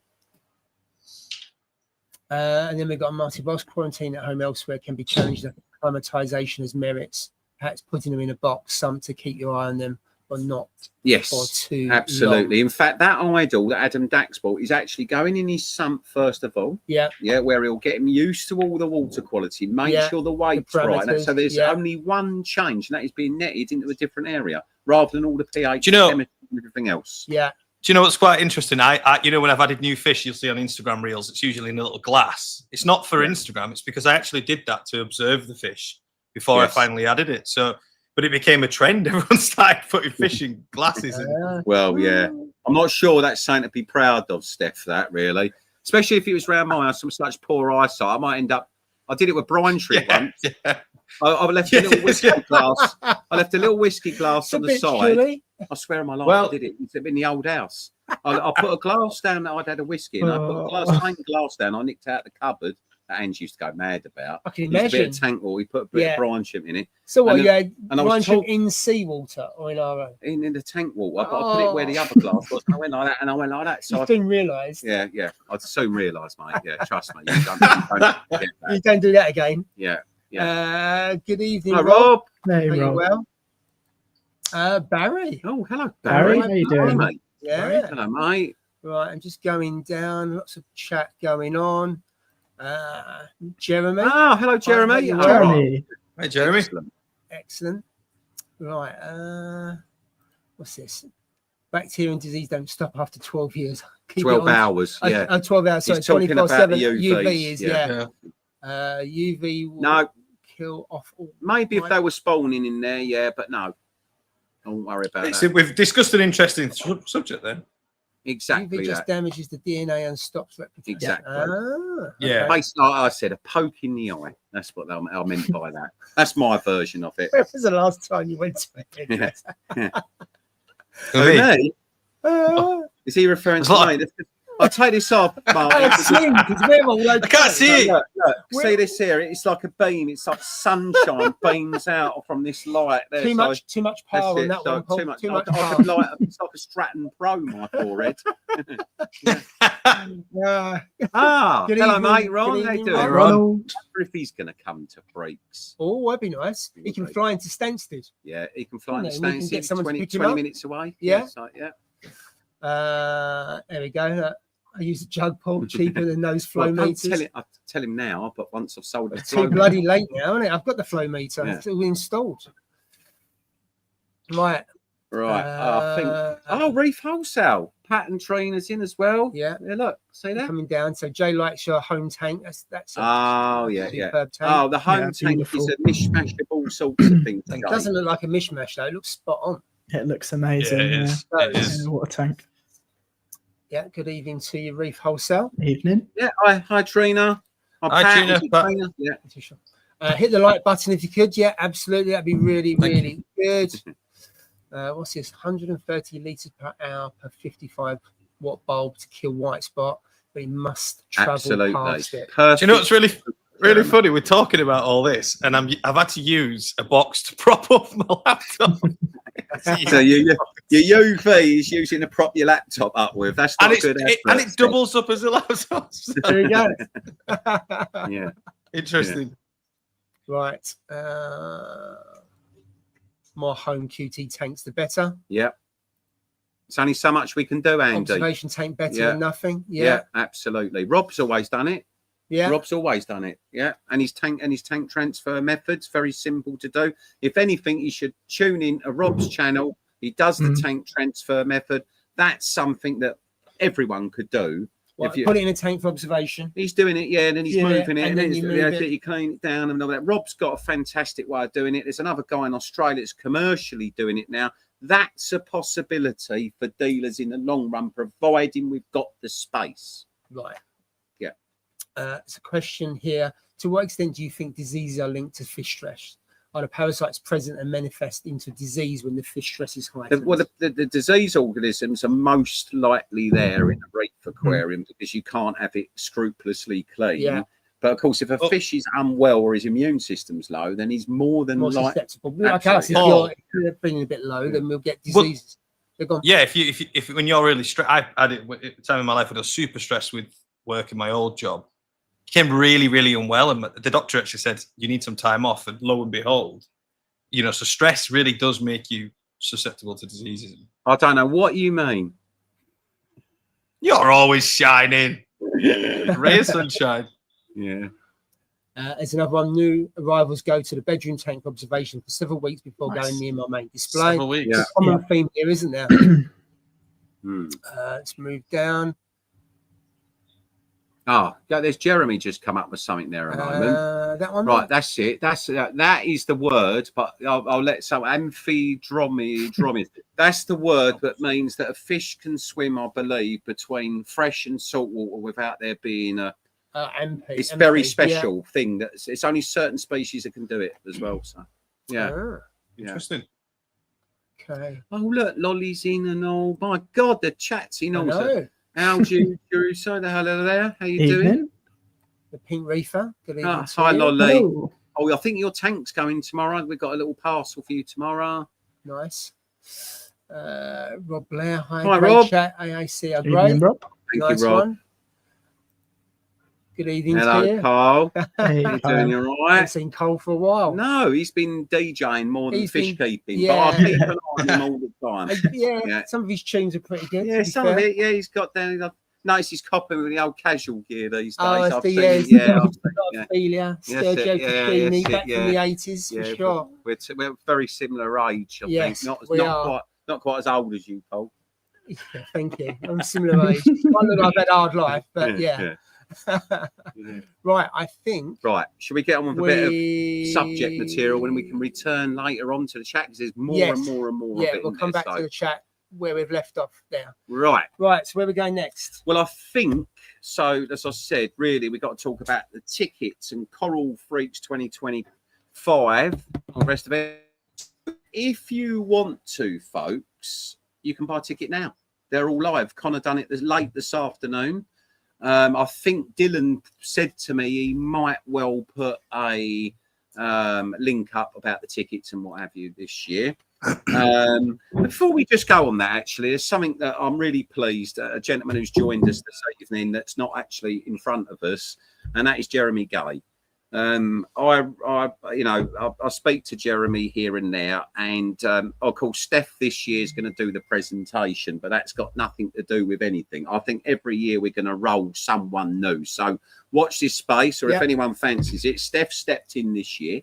and then we've got Marty Boss. Quarantine at home elsewhere can be challenged. Acclimatization as merits. Perhaps putting them in a box, some to keep your eye on them, or not for Yes, too absolutely. long. In fact, that idol that Adam Dax bought is actually going in his sump first of all. Yeah. Yeah, where he'll get him used to all the water quality, make Yeah, sure the weight's right. And so parameters, there's yeah. only one change, and that is being netted into a different area rather than all the pH, Do you know- chemistry and everything else. Yeah. Do you know what's quite interesting? I you know, when I've added new fish, you'll see on Instagram reels, it's usually in a little glass. It's not for Instagram. It's because I actually did that to observe the fish before Yes. I finally added it. So, but it became a trend. Everyone started putting fish in glasses. And, Well, yeah. I'm not sure that's something to be proud of, Steph, that really. Especially if it was round my house, some such poor eyesight. I might end up. I did it with brine shrimp once. yeah. I left a little whiskey glass. I left a little whiskey glass It's a on the bit side. chilly. I swear on my life, Well- I did it. It's in the old house. I put a glass down that I'd had a whiskey and I put a glass, plain glass down. I nicked out the cupboard that Ange used to go mad about. I can Used a bit imagine. of tank water. We put a bit Yeah. of brine shrimp in it. So what, and you had and I was brine shrimp told- in seawater or in our own? In the tank water, but I put it where the other glass was. And I went like that and I went like that. So You I, didn't realise. yeah. I'd soon realise, mate. Yeah, trust me. You don't get You that. don't do that again. Yeah. Good evening, Hi, Rob. Rob. Hey, Are you Rob. well? Barry. Oh, hello, Barry, Barry. how you Hello, doing? mate. Yeah. Hello, mate. Right. I'm just going down. Lots of chat going on. Jeremy. Ah, hello, Jeremy. Hi, Oh, Jeremy. Hey, Jeremy. excellent. Excellent. Right. What's this? Bacteria and disease don't stop after 12 years. Keep it 12 on. hours. Yeah. 12 hours. Sorry, He's talking about 24/7. the UVs, UV is, yeah. yeah. UV will No, kill off all. maybe if Right. they were spawning in there, yeah, but no. Don't worry about It's, that. we've discussed an interesting subject then. Exactly UV just that. damages the DNA and stops replication. Exactly. Yeah. Okay. Basically, like I said, a poke in the eye. That's what I meant by that. That's my version of it. When was the last time you went to it? Yeah. For me, Me? Is he referring There's to a lot me? I'll take this off, Mark. I can't see it. Look, see this here? It's like a beam. It's like sunshine beams out from this light. There. Too much power on that one, Paul. Too much power. It's like a Stratton Pro, my forehead. Hello, evening, mate. Ron, good how you evening, doing? Ron. Ron. I Ronald. wonder if he's going to come to Freaks. Oh, that'd be nice. He can fly into Stansted. Yeah, he can fly into And we can get Stansted. someone to 20 pick him up. minutes away. Yeah. So, yeah. There we go. I use a jug, Paul, cheaper than those flow Well, meters. I'll tell him now, but once I've sold the It's flow too bloody late now, isn't it? I've got the flow meter. Yeah. It's all installed. Right. I think. Reef Wholesale. Pattern trainers in as well. Yeah. Look, see that? Coming down. So Jay likes your home tank. That's Oh, yeah. superb tank. Oh, the home Yeah, tank beautiful. is a mishmash of all sorts of things. It doesn't look like a mishmash though. It looks spot on. It looks amazing. Yeah, it is. It is. Yeah, what a tank. Yeah. Good evening to you, Reef Wholesale. Evening. Yeah. Hi, Trina. Hi, Trina. Yeah. Hit the like button if you could. Yeah, absolutely. That'd be really, really good. What's this? 130 litres per hour per 55 watt bulb to kill white spot, but it must travel past it. Perfect. Do you know what's really funny? We're talking about all this, and I've had to use a box to prop up my laptop. So your UV is using to prop your laptop up with. That's not good. And it doubles up as a laptop. So. There you go. Yeah. Interesting. Right. More home QT tanks, the better. Yeah. It's only so much we can do, Andy. Observation tank better Yeah. than nothing. Yeah, Yeah. absolutely. Rob's always done it. Yeah. Rob's always done it. Yeah. And his tank transfer method's very simple to do. If anything, you should tune in to Rob's channel. He does the tank transfer method. That's something that everyone could do. Well, If you, put it in a tank for observation. he's doing it, yeah, and then he's Yeah, moving it, and and then then you move it. you clean it down and all that. Rob's got a fantastic way of doing it. There's another guy in Australia that's commercially doing it now. That's a possibility for dealers in the long run, providing we've got the space. Right. Yeah. It's a question here. To what extent do you think diseases are linked to fish stress? Are the parasites present and manifest into disease when the fish stress is high? The disease organisms are most likely there in a reef aquarium because you can't have it scrupulously clean. Yeah. But of course, if a fish is unwell or his immune system's low, then he's more than More likely. susceptible. Like us, if you're feeling a bit low, then we'll get diseases. They're gone. Yeah, if when you're really stressed, I had it at a time in my life when I was super stressed with work in my old job. Became really, really unwell, and the doctor actually said you need some time off. And lo and behold, so stress really does make you susceptible to diseases. I don't know what you mean. You're always shining, ray of sunshine. Yeah. As another one, new arrivals go to the bedroom tank observation for several weeks before going near my main display. Several weeks. Yeah. Common theme here, isn't there? Hmm. Let's move down. There's Jeremy just come up with something there a moment. That one, Right, that's it. That is the word, but I'll let some amphidromy. That's the word that means that a fish can swim, I believe, between fresh and salt water without there being a. It's very special thing that it's only certain species that can do it as well. So, yeah. Interesting. Okay. Oh look, Lolly's in and all. My God, the chat's in also. Hello. Al Jeruso, the hello there. How you Evening. doing? The pink reefer. Good evening. to Hi, you. Lolly. Hello. Oh, I think your tank's going tomorrow. We've got a little parcel for you tomorrow. Nice. Rob Blair. Hi, Hi, great Rob. chat. AAC are Evening, great. Rob. Thank Nice you, Rob. one. Good evening to Hello, you. Carl. Hey, How you doing? You all right? I've seen Cole for a while. No, he's been DJing more than He's fish been- keeping. yeah. But I keep an eye on him all the time. Yeah, Yeah. some of his tunes are pretty good. Yeah, to be some of fair. it. Yeah, he's got down. I've noticed he's copping with the old casual gear these days. Oh, it's I've the seen, years. yeah, Yeah. Ophelia, Yes, Sergio yeah, Caccini, yes, back yeah. from the 80s, yeah, for sure. we're very similar age. I Yes, think we are. not quite as old as you, Paul. Yeah, thank you. I'm similar age. I look like I've had a hard life, but yeah. Yeah. Right, I think Right, should we get on with a bit of subject material when we can return later on to the chat because there's more Yes. and more and more Yeah, of it. we'll in come there, back so. to the chat where we've left off there. Right. Right, so where we going next? Well, I think so. As I said, really, we got to talk about the tickets and Coral Freaks 2025 and the rest of it. If you want to, folks, you can buy a ticket now. They're all live. Connor done it late this afternoon. I think Dylan said to me he might well put a link up about the tickets and what have you this year. Before we just go on that, actually, there's something that I'm really pleased. A gentleman who's joined us this evening that's not actually in front of us, and that is Jeremy Gay. I speak to Jeremy here and there, and of course Steph this year is going to do the presentation, but that's got nothing to do with anything. I think every year we're going to roll someone new, so watch this space, or if anyone fancies it. Steph stepped in this year.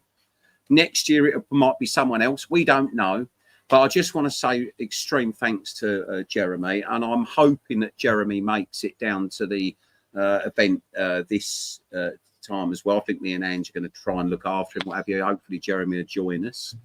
Next year it might be someone else, we don't know, but I just want to say extreme thanks to Jeremy, and I'm hoping that Jeremy makes it down to the event this time as well. I think me and Ange are going to try and look after him, what have you. Hopefully Jeremy will join us.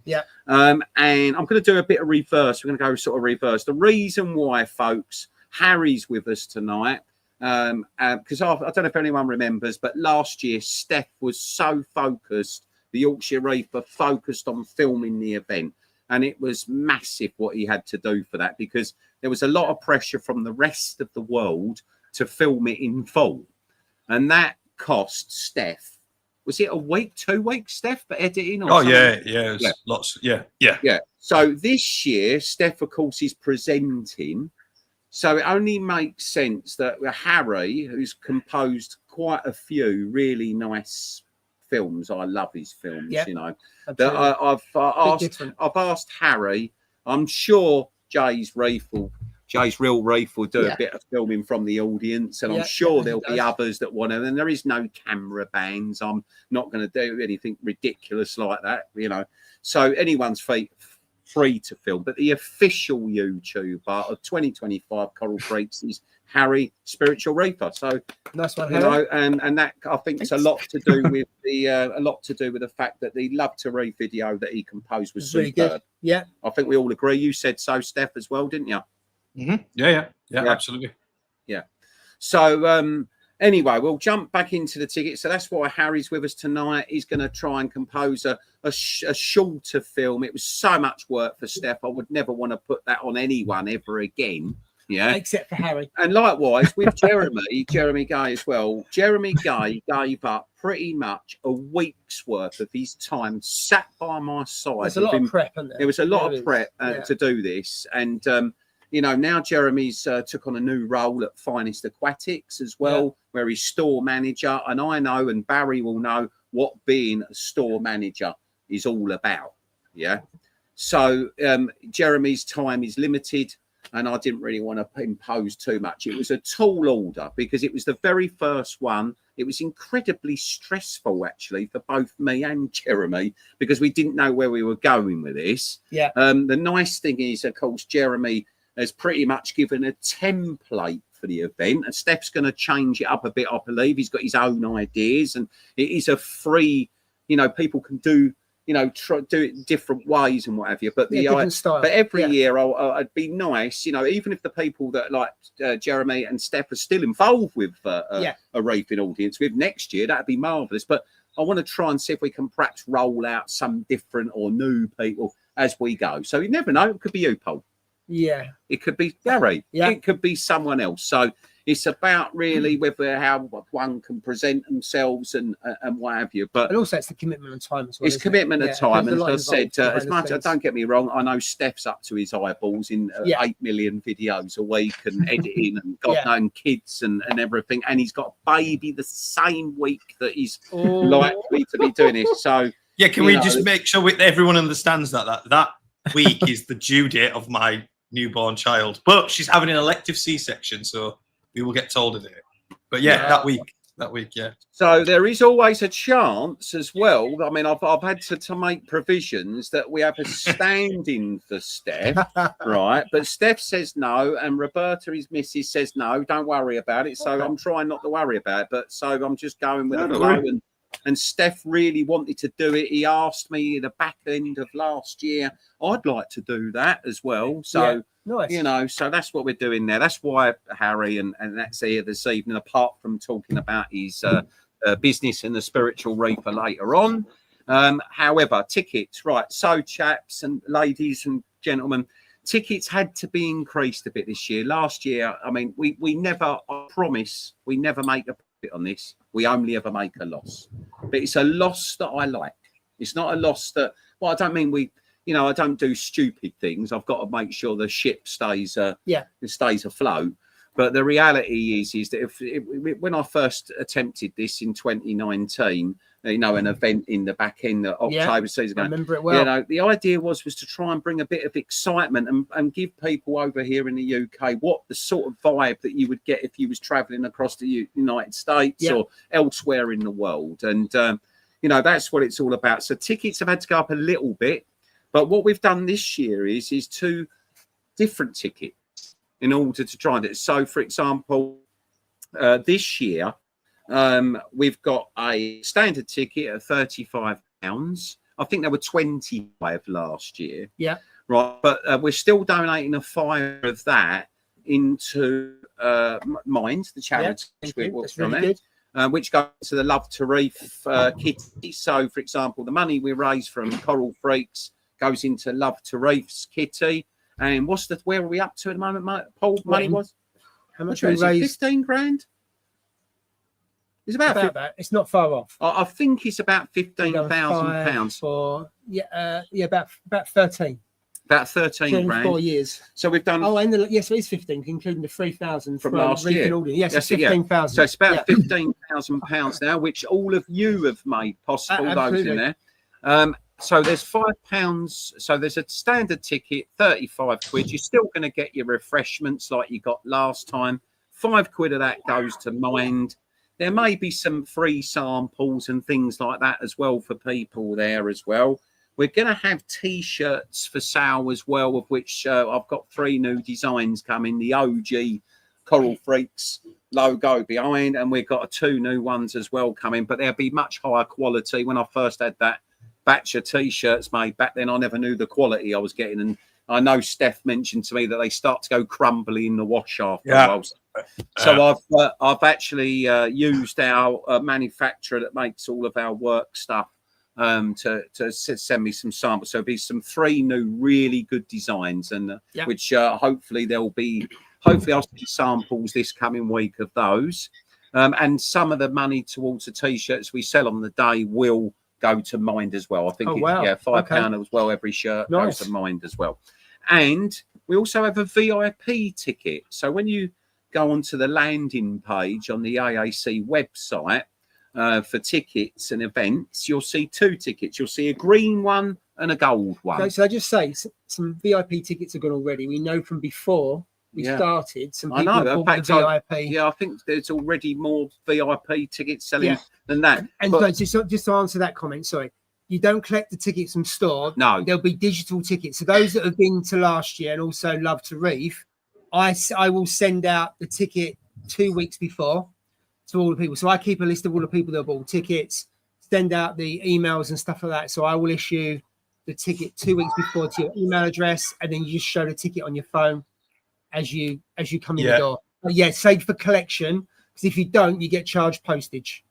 And I'm going to do a bit of reverse. We're going to go sort of reverse. The reason why, folks, Harry's with us tonight, because I don't know if anyone remembers, but last year Steph was so focused, the Yorkshire Reefer focused on filming the event, and it was massive what he had to do for that, because there was a lot of pressure from the rest of the world to film it in full, and that cost Steph, was it a week, 2 weeks, Steph, for editing? Or something? Lots. So this year Steph, of course, is presenting, so it only makes sense that Harry, who's composed quite a few really nice films, I love his films, you know, that I've asked Harry. I'm sure Jay's Real Reef will do a bit of filming from the audience, and I'm sure there'll be others that want to, and there is no camera bans. I'm not going to do anything ridiculous like that, you know, so anyone's free to film, but the official YouTuber of 2025 Coral Freaks is Harry Spiritual Reefer. So nice one, you know, and that I think it's a lot to do with the fact that the Love to Read video that he composed was really superb. good. I think we all agree. You said so, Steph, as well, didn't you? Yeah, absolutely. So anyway, we'll jump back into the ticket. So that's why Harry's with us tonight. He's going to try and compose a shorter film. It was so much work for Steph. I would never want to put that on anyone ever again. Yeah, except for Harry. And likewise with Jeremy Gay as well. Jeremy Gay gave up pretty much a week's worth of his time, sat by my side. There's a lot of prep, isn't there? There was a lot of prep to do this, and you know, now Jeremy's took on a new role at Finest Aquatics as well, where he's store manager, and I know, and Barry will know, what being a store manager is all about. So Jeremy's time is limited, and I didn't really want to impose too much. It was a tall order because it was the very first one. It was incredibly stressful, actually, for both me and Jeremy, because we didn't know where we were going with this. The nice thing is, of course, Jeremy has pretty much given a template for the event, and Steph's going to change it up a bit, I believe. He's got his own ideas, and it is a free, you know, people can do, you know, do it in different ways and what have you. But but every year I'd be nice, you know, even if the people that like Jeremy and Steph are still involved with a reefing audience with next year, that'd be marvelous. But I want to try and see if we can perhaps roll out some different or new people as we go. So you never know, it could be you, Paul. It could be Gary. It could be someone else. So it's about really whether how one can present themselves and what have you. But and also it's the commitment of time as well. It's commitment of time. And as I said, as much, don't get me wrong, I know Steph's up to his eyeballs in 8 million videos a week and editing and God known kids and everything. And he's got a baby the same week that he's likely to be doing it. So can we just make sure everyone understands that week is the due date of my newborn child, but she's having an elective C-section, so we will get told of it. But that week, So there is always a chance as well. I mean, I've had to make provisions that we have a stand-in for Steph, right? But Steph says no, and Roberta, his missus, says no. Don't worry about it. So I'm trying not to worry about it. But so I'm just going with the flow. And Steph really wanted to do it. He asked me at the back end of last year, I'd like to do that as well. So, you know, so that's what we're doing there. That's why Harry and that's here this evening, apart from talking about his business and the Spiritual Reefer later on. However, tickets, right. So chaps and ladies and gentlemen, tickets had to be increased a bit this year. Last year, I mean, we never, I promise, we never make a profit on this. We only ever make a loss. But it's a loss that I like. It's not a loss that, well, I don't mean I don't do stupid things. I've got to make sure the ship stays afloat. But the reality is that when I first attempted this in 2019, an event in the back end of October season, I remember it well. The idea was to try and bring a bit of excitement and give people over here in the UK what the sort of vibe that you would get if you was traveling across the United States or elsewhere in the world. And, that's what it's all about. So tickets have had to go up a little bit. But what we've done this year is 2 different tickets in order to try and do it. So, for example, this year, we've got a standard ticket at £35. I think there were 25 last year. Yeah. Right. But we're still donating a five of that into Mind, the charity. Which goes to the Love to Reef kitty. So, for example, the money we raise from Coral Freaks goes into Love to Reef's kitty. And where are we up to at the moment, Paul? Money was how much we raised? 15 grand. It's about that. It's not far off. I think it's about £15,000 for about 13. About 13 grand. 4 years. So we've done. Oh, and yes, it is 15, including the 3,000 from last year. Yes, it's 15,000. So it's about £15,000 now, which all of you have made possible. Those in there. So there's £5. So there's a standard ticket, 35 quid. You're still going to get your refreshments like you got last time. £5 of that goes to Mind. There may be some free samples and things like that as well for people there as well. We're going to have T-shirts for sale as well, of which I've got 3 new designs coming. The OG Coral Freaks logo behind, and we've got 2 new ones as well coming. But they'll be much higher quality. When I first had that batch of T-shirts made back then, I never knew the quality I was getting. And I know Steph mentioned to me that they start to go crumbly in the wash after a while. So I've actually used our manufacturer that makes all of our work stuff to send me some samples. So there'll be some 3 new really good designs, and which hopefully I'll see samples this coming week of those. And some of the money towards the T-shirts we sell on the day will go to Mind as well. I think £5 as well. Every shirt goes to Mind as well. And we also have a VIP ticket. So when you go onto the landing page on the AAC website for tickets and events, you'll see 2 tickets. You'll see a green one and a gold one. Okay, so I just say some VIP tickets are gone already. We know from before we started, some people bought the VIP. I think there's already more VIP tickets selling than that. And just to answer that comment, sorry, you don't collect the tickets from store. No, there'll be digital tickets. So those that have been to last year and also Love to Reef, I will send out the ticket 2 weeks before to all the people. So I keep a list of all the people that bought tickets, send out the emails and stuff like that. So I will issue the ticket 2 weeks before to your email address, and then you just show the ticket on your phone as you come in the door. But save for collection, because if you don't, you get charged postage,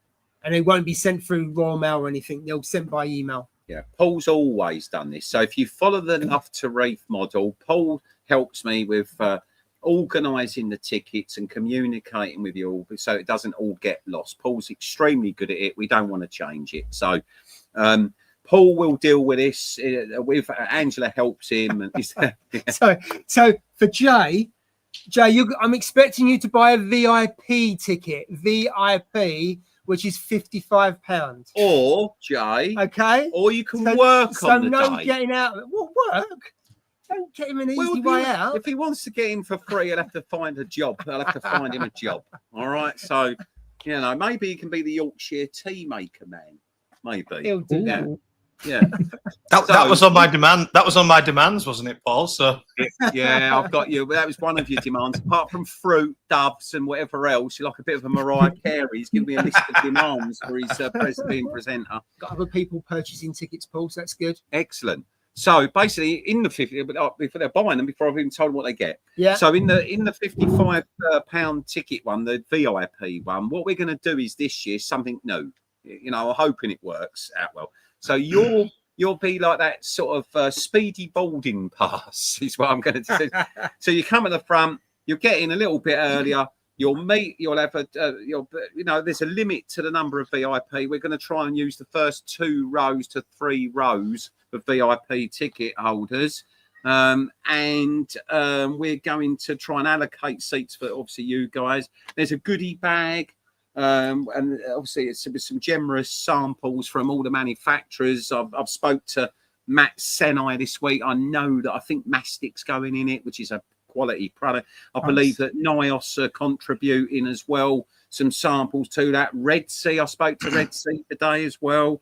and they won't be sent through Royal Mail or anything. They'll be sent by email. Yeah, Paul's always done this. So if you follow the Love to Reef model, Paul helps me with organising the tickets and communicating with you all so it doesn't all get lost. Paul's extremely good at it. We don't want to change it. So Paul will deal with this. With Angela helps him. And so for Jay, I'm expecting you to buy a VIP ticket. VIP, which is £55. Or Jay, okay. Or you can work on the no day. Getting out. What work? Don't get him an easy way out. If he wants to get in for free, he'll have to find a job. I'll have to find him a job. All right. So, maybe he can be the Yorkshire tea maker man. Maybe. He'll do that. Yeah. That was on my demand. That was on my demands, wasn't it, Paul? So I've got you. That was one of your demands. Apart from fruit, doves, and whatever else, you're like a bit of a Mariah Carey. He's giving me a list of demands for his being presenter. Got other people purchasing tickets, Paul. So that's good. Excellent. So basically, in the 50, before they're buying them, before I've even told them what they get. Yeah. So in the £55 ticket one, the VIP one, what we're going to do is this year something new. I'm hoping it works out well. So your you'll be like that sort of speedy boarding pass is what I'm going to say. So you come at the front, you'll get in a little bit earlier. You'll have there's a limit to the number of VIP. We're going to try and use the first 2 rows to 3 rows of VIP ticket holders. We're going to try and allocate seats for obviously you guys. There's a goodie bag. And obviously it's with some generous samples from all the manufacturers. I've spoke to Matt Senai this week. I know that I think Mastic's going in it, which is a quality product. I believe that NIOS are contributing as well, some samples to that. Red Sea, I spoke to Red Sea today as well.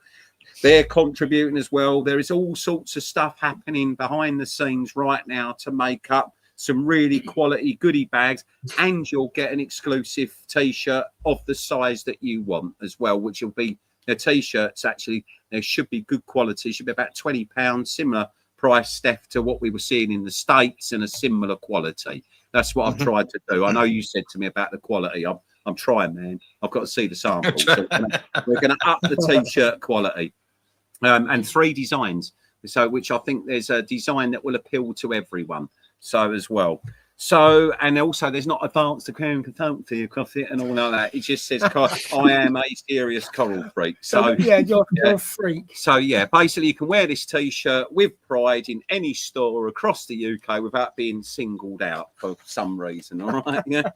They're contributing as well. There is all sorts of stuff happening behind the scenes right now to make up some really quality goodie bags, and you'll get an exclusive t-shirt of the size that you want as well, which will be the t-shirts. Actually, they should be good quality, should be about £20, similar price, Steph, to what we were seeing in the States, and a similar quality. That's what I've tried to do. I know you said to me about the quality. I'm trying, man. I've got to see the sample. So we're going to up the t-shirt quality, and 3 designs. So, which I think there's a design that will appeal to everyone. So as well. So, and also there's not advanced aquarium consultancy across it and all like that. It just says I am a serious coral freak. So yeah, you're a freak. So yeah, basically you can wear this t-shirt with pride in any store across the UK without being singled out for some reason. All right. Yeah.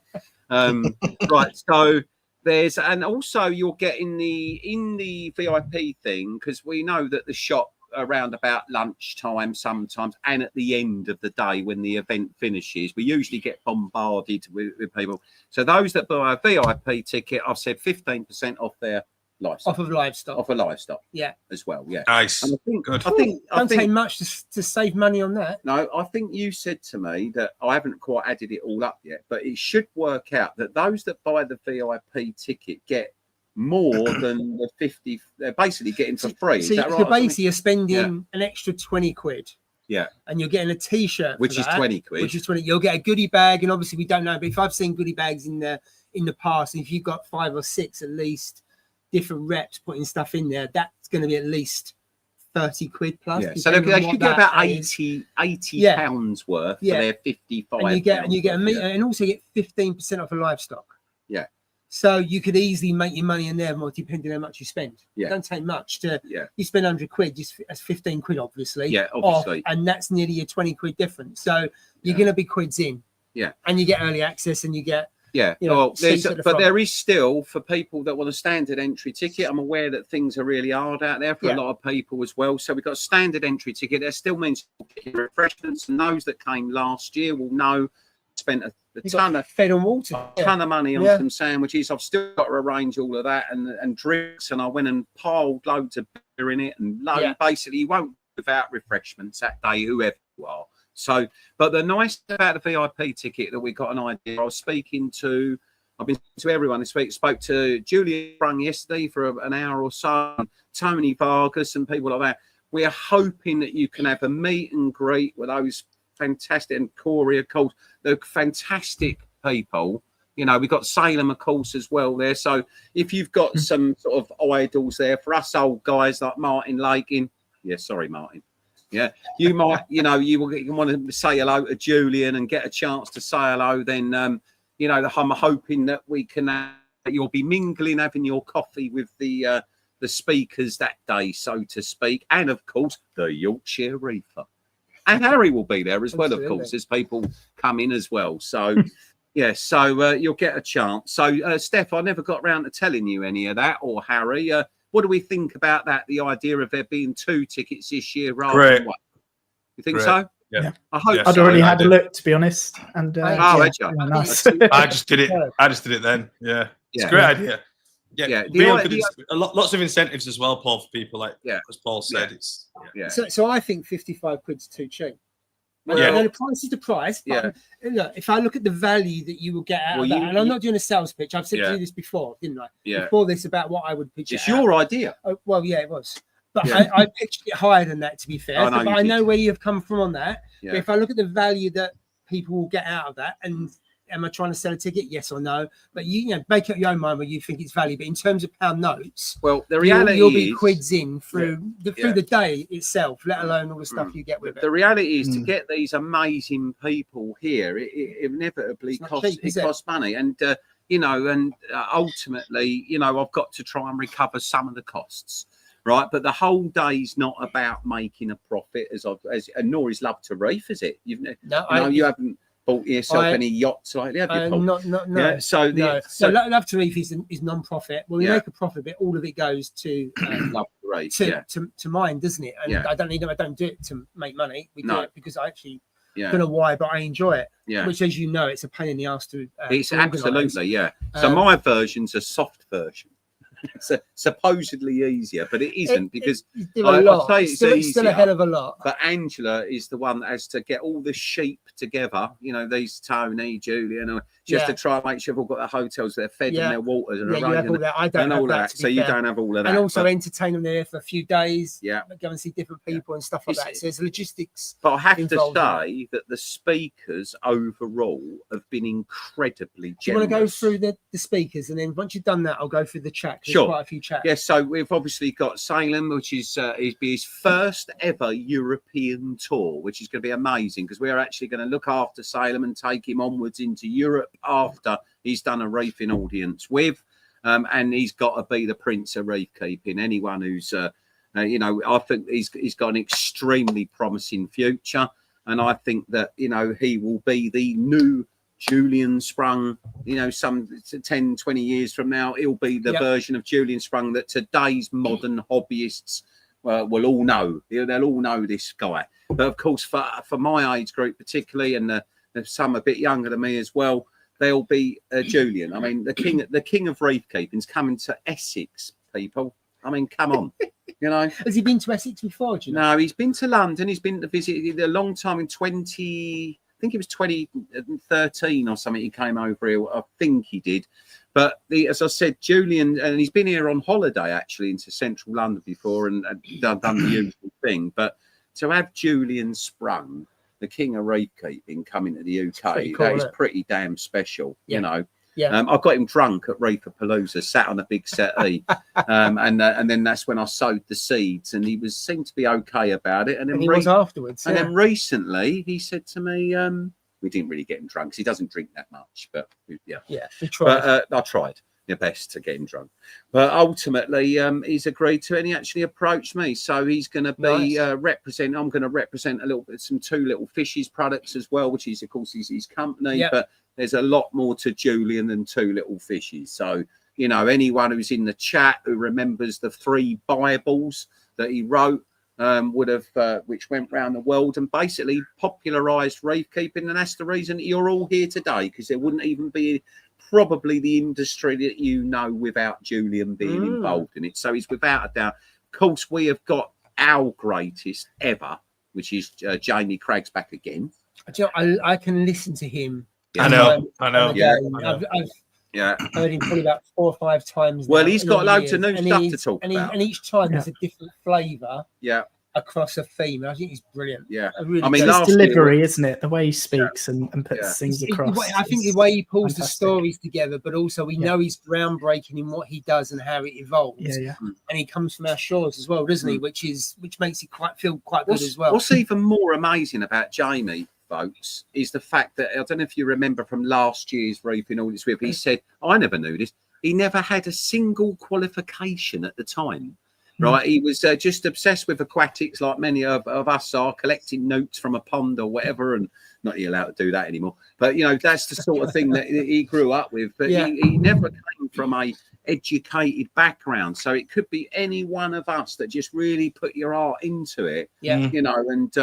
Right. So there's, and also you're getting in the VIP thing, because we know that the shop around about lunchtime sometimes, and at the end of the day when the event finishes, we usually get bombarded with people. So those that buy a VIP ticket, I've said 15% off their livestock. Off of livestock. Off of livestock. Yeah. As well. Yeah. Nice. And Good. I think don't take much to save money on that. No, I think you said to me that I haven't quite added it all up yet, but it should work out that those that buy the VIP ticket get more than the 50 they're basically getting for free. So right? basically you're spending an extra 20 quid. Yeah. And you're getting a t-shirt, which is 20 quid. Which is 20. You'll get a goodie bag, and obviously we don't know, but if I've seen goodie bags in the past, if you've got 5 or 6 at least different reps putting stuff in there, that's going to be at least 30 quid plus. Yeah. So they should get about 80 pounds worth for their 55. And you get a meter, and also get 15% off of livestock. Yeah. So you could easily make your money in there, more depending on how much you spend. Yeah. Don't take much to. Yeah. You spend 100 quid, that's 15 quid, obviously. Yeah, obviously. And that's nearly a 20 quid difference. So you're going to be quids in. Yeah. And you get early access, and you get. Yeah. Well, there is still, for people that want a standard entry ticket. I'm aware that things are really hard out there for a lot of people as well. So we've got a standard entry ticket. There still means refreshments, and those that came last year will know spent a ton of fed on water, ton of money on some sandwiches. I've still got to arrange all of that and drinks, and I went and piled loads of beer in it, and basically you won't without refreshments that day, whoever you are. So, but the nice about the VIP ticket that we got an idea. I've been to everyone this week. Spoke to Julia Brung yesterday for an hour or so, and Tony Vargas and people like that. We're hoping that you can have a meet and greet with those fantastic, and Corey, of course, they're fantastic people. You know, we've got Salem, of course, as well there. So if you've got some sort of idols there, for us old guys like Martin Lakin, sorry, Martin. Yeah, you might, you want to say hello to Julian and get a chance to say hello. Then, I'm hoping that we can, that you'll be mingling, having your coffee with the speakers that day, so to speak, and of course the Yorkshire Reefer. And Harry will be there as well, of course, as people come in as well. So, you'll get a chance. So, Steph, I never got round to telling you any of that, or Harry. What do we think about that? The idea of there being 2 tickets this year rather than one? You think so? Yeah. I hope I'd already had a look, to be honest. And nice. I just did it then. Yeah. It's a great idea. Yeah, lots of incentives as well, Paul, for people as Paul said. So I think 55 quid's too cheap. Well, the price is the price. But look, if I look at the value that you will get out of that, and I'm not doing a sales pitch. I've said to you this before, didn't I? Yeah. Before this, about what I would pitch. It's your idea. Oh, well, yeah, it was. But I pitched it higher than that, to be fair. I know where you have come from on that. Yeah. But if I look at the value that people will get out of that, and am I trying to sell a ticket? Yes or no? But you know, make up your own mind where you think it's value. But in terms of pound notes, well, the reality you'll be is, quids in through yeah. the day itself, let alone all the stuff you get with it. The reality is to get these amazing people here, it inevitably costs money, and you know, and ultimately, you know, I've got to try and recover some of the costs, right? But the whole day's not about making a profit, and nor is Love to Reef, is it? You haven't bought yourself any yachts lately, have you, Paul? No. Yeah, so Love to Reef is non-profit. Well, we make a profit, but all of it goes to Love to Reef, to mine, doesn't it? And I don't do it to make money. We do it because I actually don't know why, but I enjoy it. Yeah. Which, as you know, it's a pain in the ass to. It's absolutely So my version's a soft version. It's supposedly easier, but it isn't, because I say it's still a hell of a lot. But Angela is the one that has to get all the sheep together. You know, these Tony, Julian, just to try and make sure they've all got their hotels, they're fed and their waters, and you have all that. I don't have that. So you don't have all of that, and also entertain them there for a few days. Yeah, go and see different people and stuff like that. So there's logistics. But I have to say that the speakers overall have been incredibly generous. Do you want to go through the speakers, and then once you've done that, I'll go through the chat. Sure. Quite a few chats. Yes, so we've obviously got Salem, which is his first ever European tour, which is going to be amazing, because we're actually going to look after Salem and take him onwards into Europe after he's done a reefing audience with, and he's got to be the Prince of Reef Keeping. Anyone who's, you know, I think he's got an extremely promising future, and I think that, you know, he will be the new Julian Sprung. You know, some 10, 20 years from now, he'll be the version of Julian Sprung that today's modern hobbyists will all know. They'll all know this guy. But of course, for my age group particularly, and some a bit younger than me as well, they'll be Julian. I mean, the king of reef keeping's coming to Essex, people. I mean, come on. You know, has he been to Essex before? Do you know? No, he's been to London. He's been to visit a long time in 20. I think it was 2013 or something. He came over here. I think he did. But as I said, Julian, and he's been here on holiday actually into central London before, and done the usual thing. But to have Julian Sprung, the king of reef keeping, coming to the UK, that is pretty damn special. You know. Yeah. I got him drunk at Reefer Palooza, sat on a big settee, and then that's when I sowed the seeds, and he seemed to be okay about it. And then he was afterwards. And then recently, he said to me, we didn't really get him drunk because he doesn't drink that much, but we tried. But I tried my best to get him drunk. But ultimately, he's agreed to it, and he actually approached me. So he's going to be I'm going to represent a little bit, some Two Little Fishes products as well, which is, of course, his company. But there's a lot more to Julian than Two Little Fishes. So, you know, anyone who's in the chat who remembers the 3 Bibles that he wrote would have, which went round the world and basically popularised reef keeping. And that's the reason you're all here today, because there wouldn't even be probably the industry that you know without Julian being involved in it. So he's without a doubt. Of course, we have got our greatest ever, which is Jamie Craig's back again. I can listen to him. I know. Yeah. I've heard him probably about 4 or 5 times. Well, he's got loads of new stuff to talk about. And each time there's a different flavour. Yeah. Across a theme. I think he's brilliant. Yeah. I mean, it's delivery, isn't it? The way he speaks and puts things across. I think the way he pulls the stories together, but also we know he's groundbreaking in what he does and how it evolves. Yeah. And he comes from our shores as well, doesn't he? Which makes it feel quite good as well. What's even more amazing about Jamie, folks, is the fact that, I don't know if you remember from last year's Reefing All This With, he said, I never knew this, he never had a single qualification at the time. Right, he was just obsessed with aquatics, like many of us are, collecting notes from a pond or whatever, and not really allowed to do that anymore. But you know, that's the sort of thing that he grew up with. But he never came from a educated background, so it could be any one of us that just really put your heart into it. Yeah, you know, and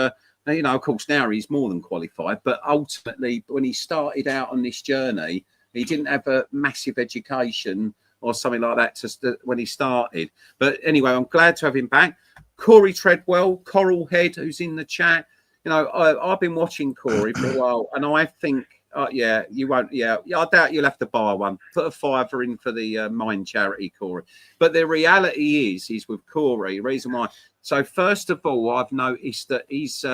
you know, of course, now he's more than qualified. But ultimately, when he started out on this journey, he didn't have a massive education or something like that when he started. But anyway, I'm glad to have him back. Corey Treadwell, Coral Head, who's in the chat. You know, I've been watching Corey for a while, and I think, you won't. I doubt you'll have to buy one. Put a $5 in for the Mind charity, Corey. But the reality is with Corey, reason why. So first of all, I've noticed that he's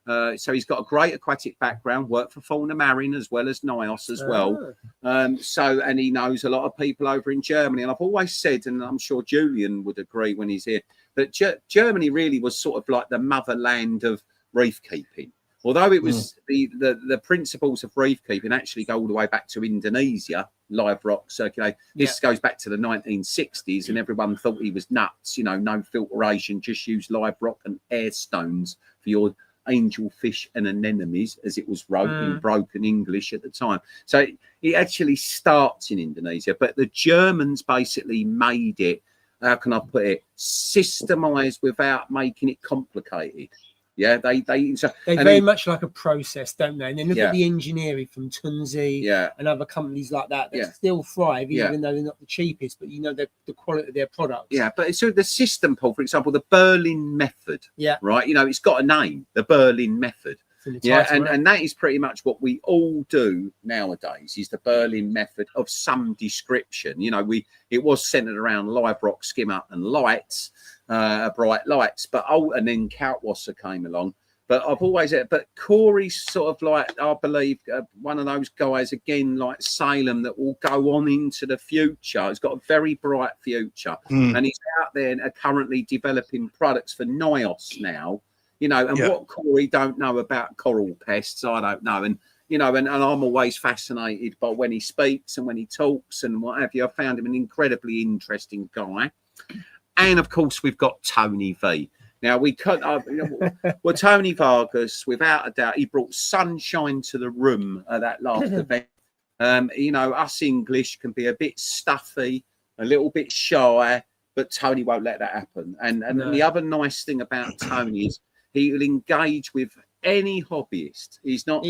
So he's got a great aquatic background, worked for Fauna Marin as well as NIOS as well. And he knows a lot of people over in Germany. And I've always said, and I'm sure Julian would agree when he's here, that Germany really was sort of like the motherland of reef keeping. Although it was the principles of reef keeping actually go all the way back to Indonesia, live rock circulate. This goes back to the 1960s, and everyone thought he was nuts. You know, no filtration, just use live rock and air stones for your angelfish and anemones, as it was wrote in broken English at the time. So it actually starts in Indonesia, but the Germans basically made it, how can I put it, systemized without making it complicated. Yeah, they very much like a process, don't they? And then look at the engineering from Tunzi and other companies like that still thrive, even though they're not the cheapest, but you know the quality of their products. Yeah, but so the system, Paul, for example, the Berlin method, right? You know, it's got a name, the Berlin method. And that is pretty much what we all do nowadays, is the Berlin method of some description. You know, it was centered around live rock, skimmer and lights, bright lights, but and then Kaltwasser came along. But I've always but Corey's sort of like, I believe, one of those guys again like Salem that will go on into the future. He's got a very bright future, and he's out there and currently developing products for NIOS now. You know, and what Corey don't know about coral pests, I don't know. And, you know, and I'm always fascinated by when he speaks and when he talks and what have you. I found him an incredibly interesting guy. And, of course, we've got Tony V. Now, well, Tony Vargas, without a doubt, he brought sunshine to the room at that last event. You know, us English can be a bit stuffy, a little bit shy, but Tony won't let that happen. And the other nice thing about Tony is, he will engage with any hobbyist. He's not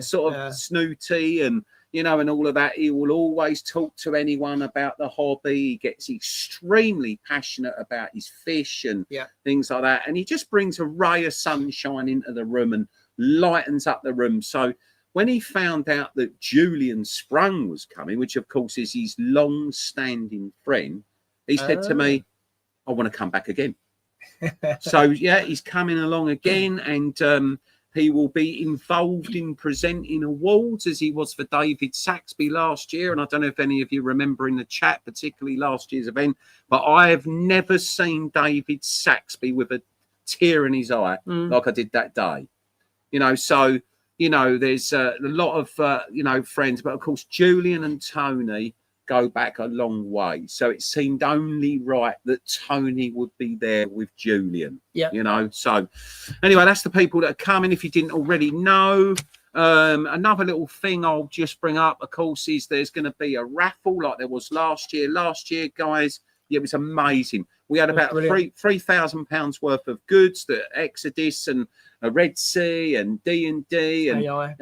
sort of snooty and, you know, and all of that. He will always talk to anyone about the hobby. He gets extremely passionate about his fish and things like that. And he just brings a ray of sunshine into the room and lightens up the room. So when he found out that Julian Sprung was coming, which of course is his long-standing friend, he said to me, I want to come back again. So he's coming along again, and he will be involved in presenting awards as he was for David Saxby last year. And I don't know if any of you remember in the chat, particularly last year's event, but I have never seen David Saxby with a tear in his eye like I did that day. You know, so you know, there's a lot of you know, friends, but of course Julian and Tony go back a long way, so it seemed only right that Tony would be there with Julian. You know, so anyway, that's the people that are coming. If you didn't already know, another little thing I'll just bring up, of course, is there's going to be a raffle like there was last year. Guys, it was amazing. We had about £3,000 worth of goods, the Exodus and a Red Sea and D&D and AI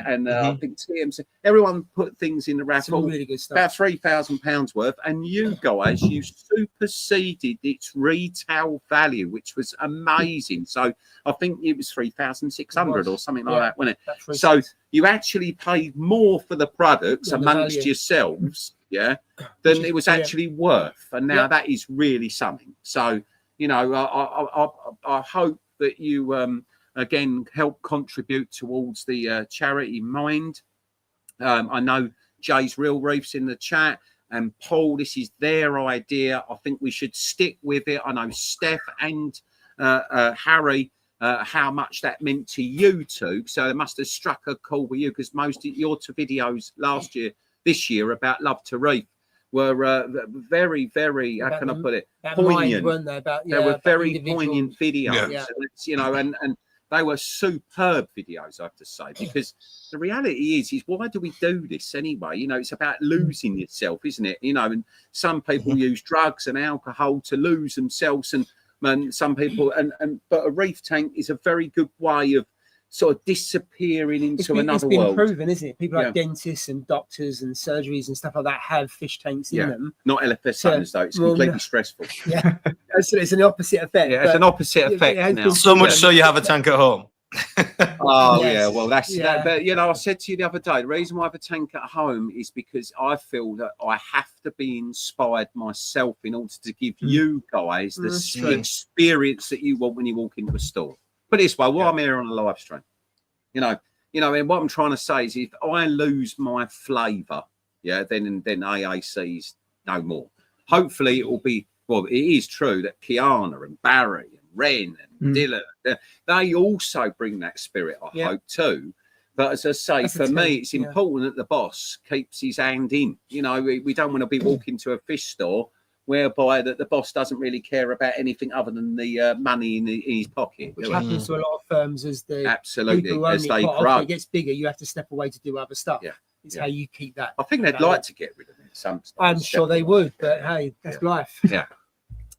and I think TMC. Everyone put things in the raffle. Some really good stuff. About £3,000 worth, and you guys, you superseded its retail value, which was amazing. So I think it was 3,600 or something like that, wasn't it? So you actually paid more for the products amongst yourselves, than it was actually worth, and now that is really something. So you know, I hope that you again help contribute towards the charity Mind. I know Jay's Real Reefs in the chat, and Paul, this is their idea. I think we should stick with it. I know Steph and Harry, how much that meant to you two. So it must have struck a chord with you, because most of your two videos this year about Love to Reef were very, very, how can I put it, poignant. Weren't they? They were very poignant videos, you know, and they were superb videos, I have to say, because the reality is why do we do this anyway? You know, it's about losing yourself, isn't it? You know, and some people use drugs and alcohol to lose themselves, and some people, but a reef tank is a very good way of sort of disappearing into another world. It's been proven, isn't it? People like dentists and doctors and surgeries and stuff like that have fish tanks in them. Not LFS though. It's completely stressful. It's an opposite effect. It's an opposite effect now. So much so you have a tank at home. Well, that's that. But you know, I said to you the other day, the reason why I have a tank at home is because I feel that I have to be inspired myself in order to give you guys the experience that you want when you walk into a store. Put it this way, while I'm here on a live stream, you know, and what I'm trying to say is, if I lose my flavour, then AAC's no more. Hopefully, it will be. Well, it is true that Kiana and Barry and Ren and Dylan, they also bring that spirit. I hope too. But as I say, for me, it's important that the boss keeps his hand in. You know, we don't want to be walking to a fish store whereby that the boss doesn't really care about anything other than the money in his pocket. Which happens to a lot of firms as the as they grow. It gets bigger, you have to step away to do other stuff. It's how you keep that. I think they'd like to get rid of it. I'm sure they would, but hey, that's life. Yeah.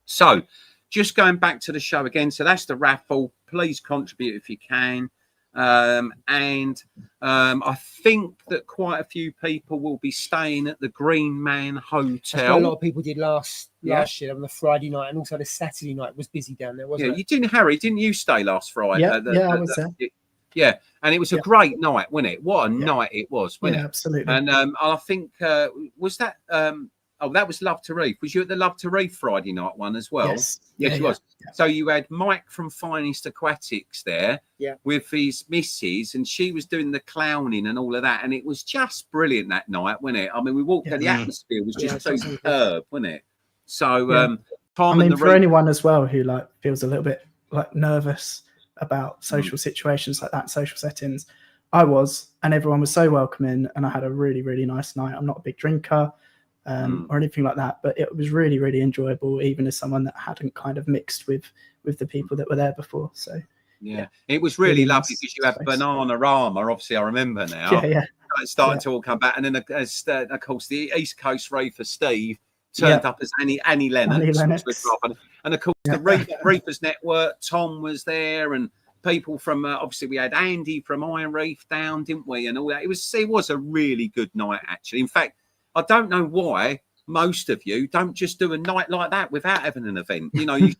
So, just going back to the show again. So that's the raffle. Please contribute if you can. I think that quite a few people will be staying at the Green Man Hotel. A lot of people did last year on the Friday night, and also the Saturday night was busy down there, wasn't it? You didn't, Harry? Didn't you stay last Friday? I was there. Yeah, and it was a great night, wasn't it? What a night it was, wasn't it? Absolutely. And I think was that that was Love to Reef. Was you at the Love to Reef Friday night one as well? Yes, you was. Yeah. So you had Mike from Finest Aquatics there, with his missus, and she was doing the clowning and all of that, and it was just brilliant that night, wasn't it? I mean, we walked there, the atmosphere was just so superb, wasn't it? So, Tom, I mean, for anyone as well who like feels a little bit like nervous about social situations like that, social settings, I was, and everyone was so welcoming, and I had a really, really nice night. I'm not a big drinker or anything like that, but it was really, really enjoyable, even as someone that hadn't kind of mixed with the people that were there before. So it was really lovely because you had Banana Rama, obviously I remember now. It's starting to all come back, and then of course the East Coast Reefer Steve turned up as Annie Lennox. And of course the Reefers Network, Tom was there, and people from obviously we had Andy from Iron Reef down, didn't we, and all that. It was a really good night actually. In fact, I don't know why most of you don't just do a night like that without having an event. You know, you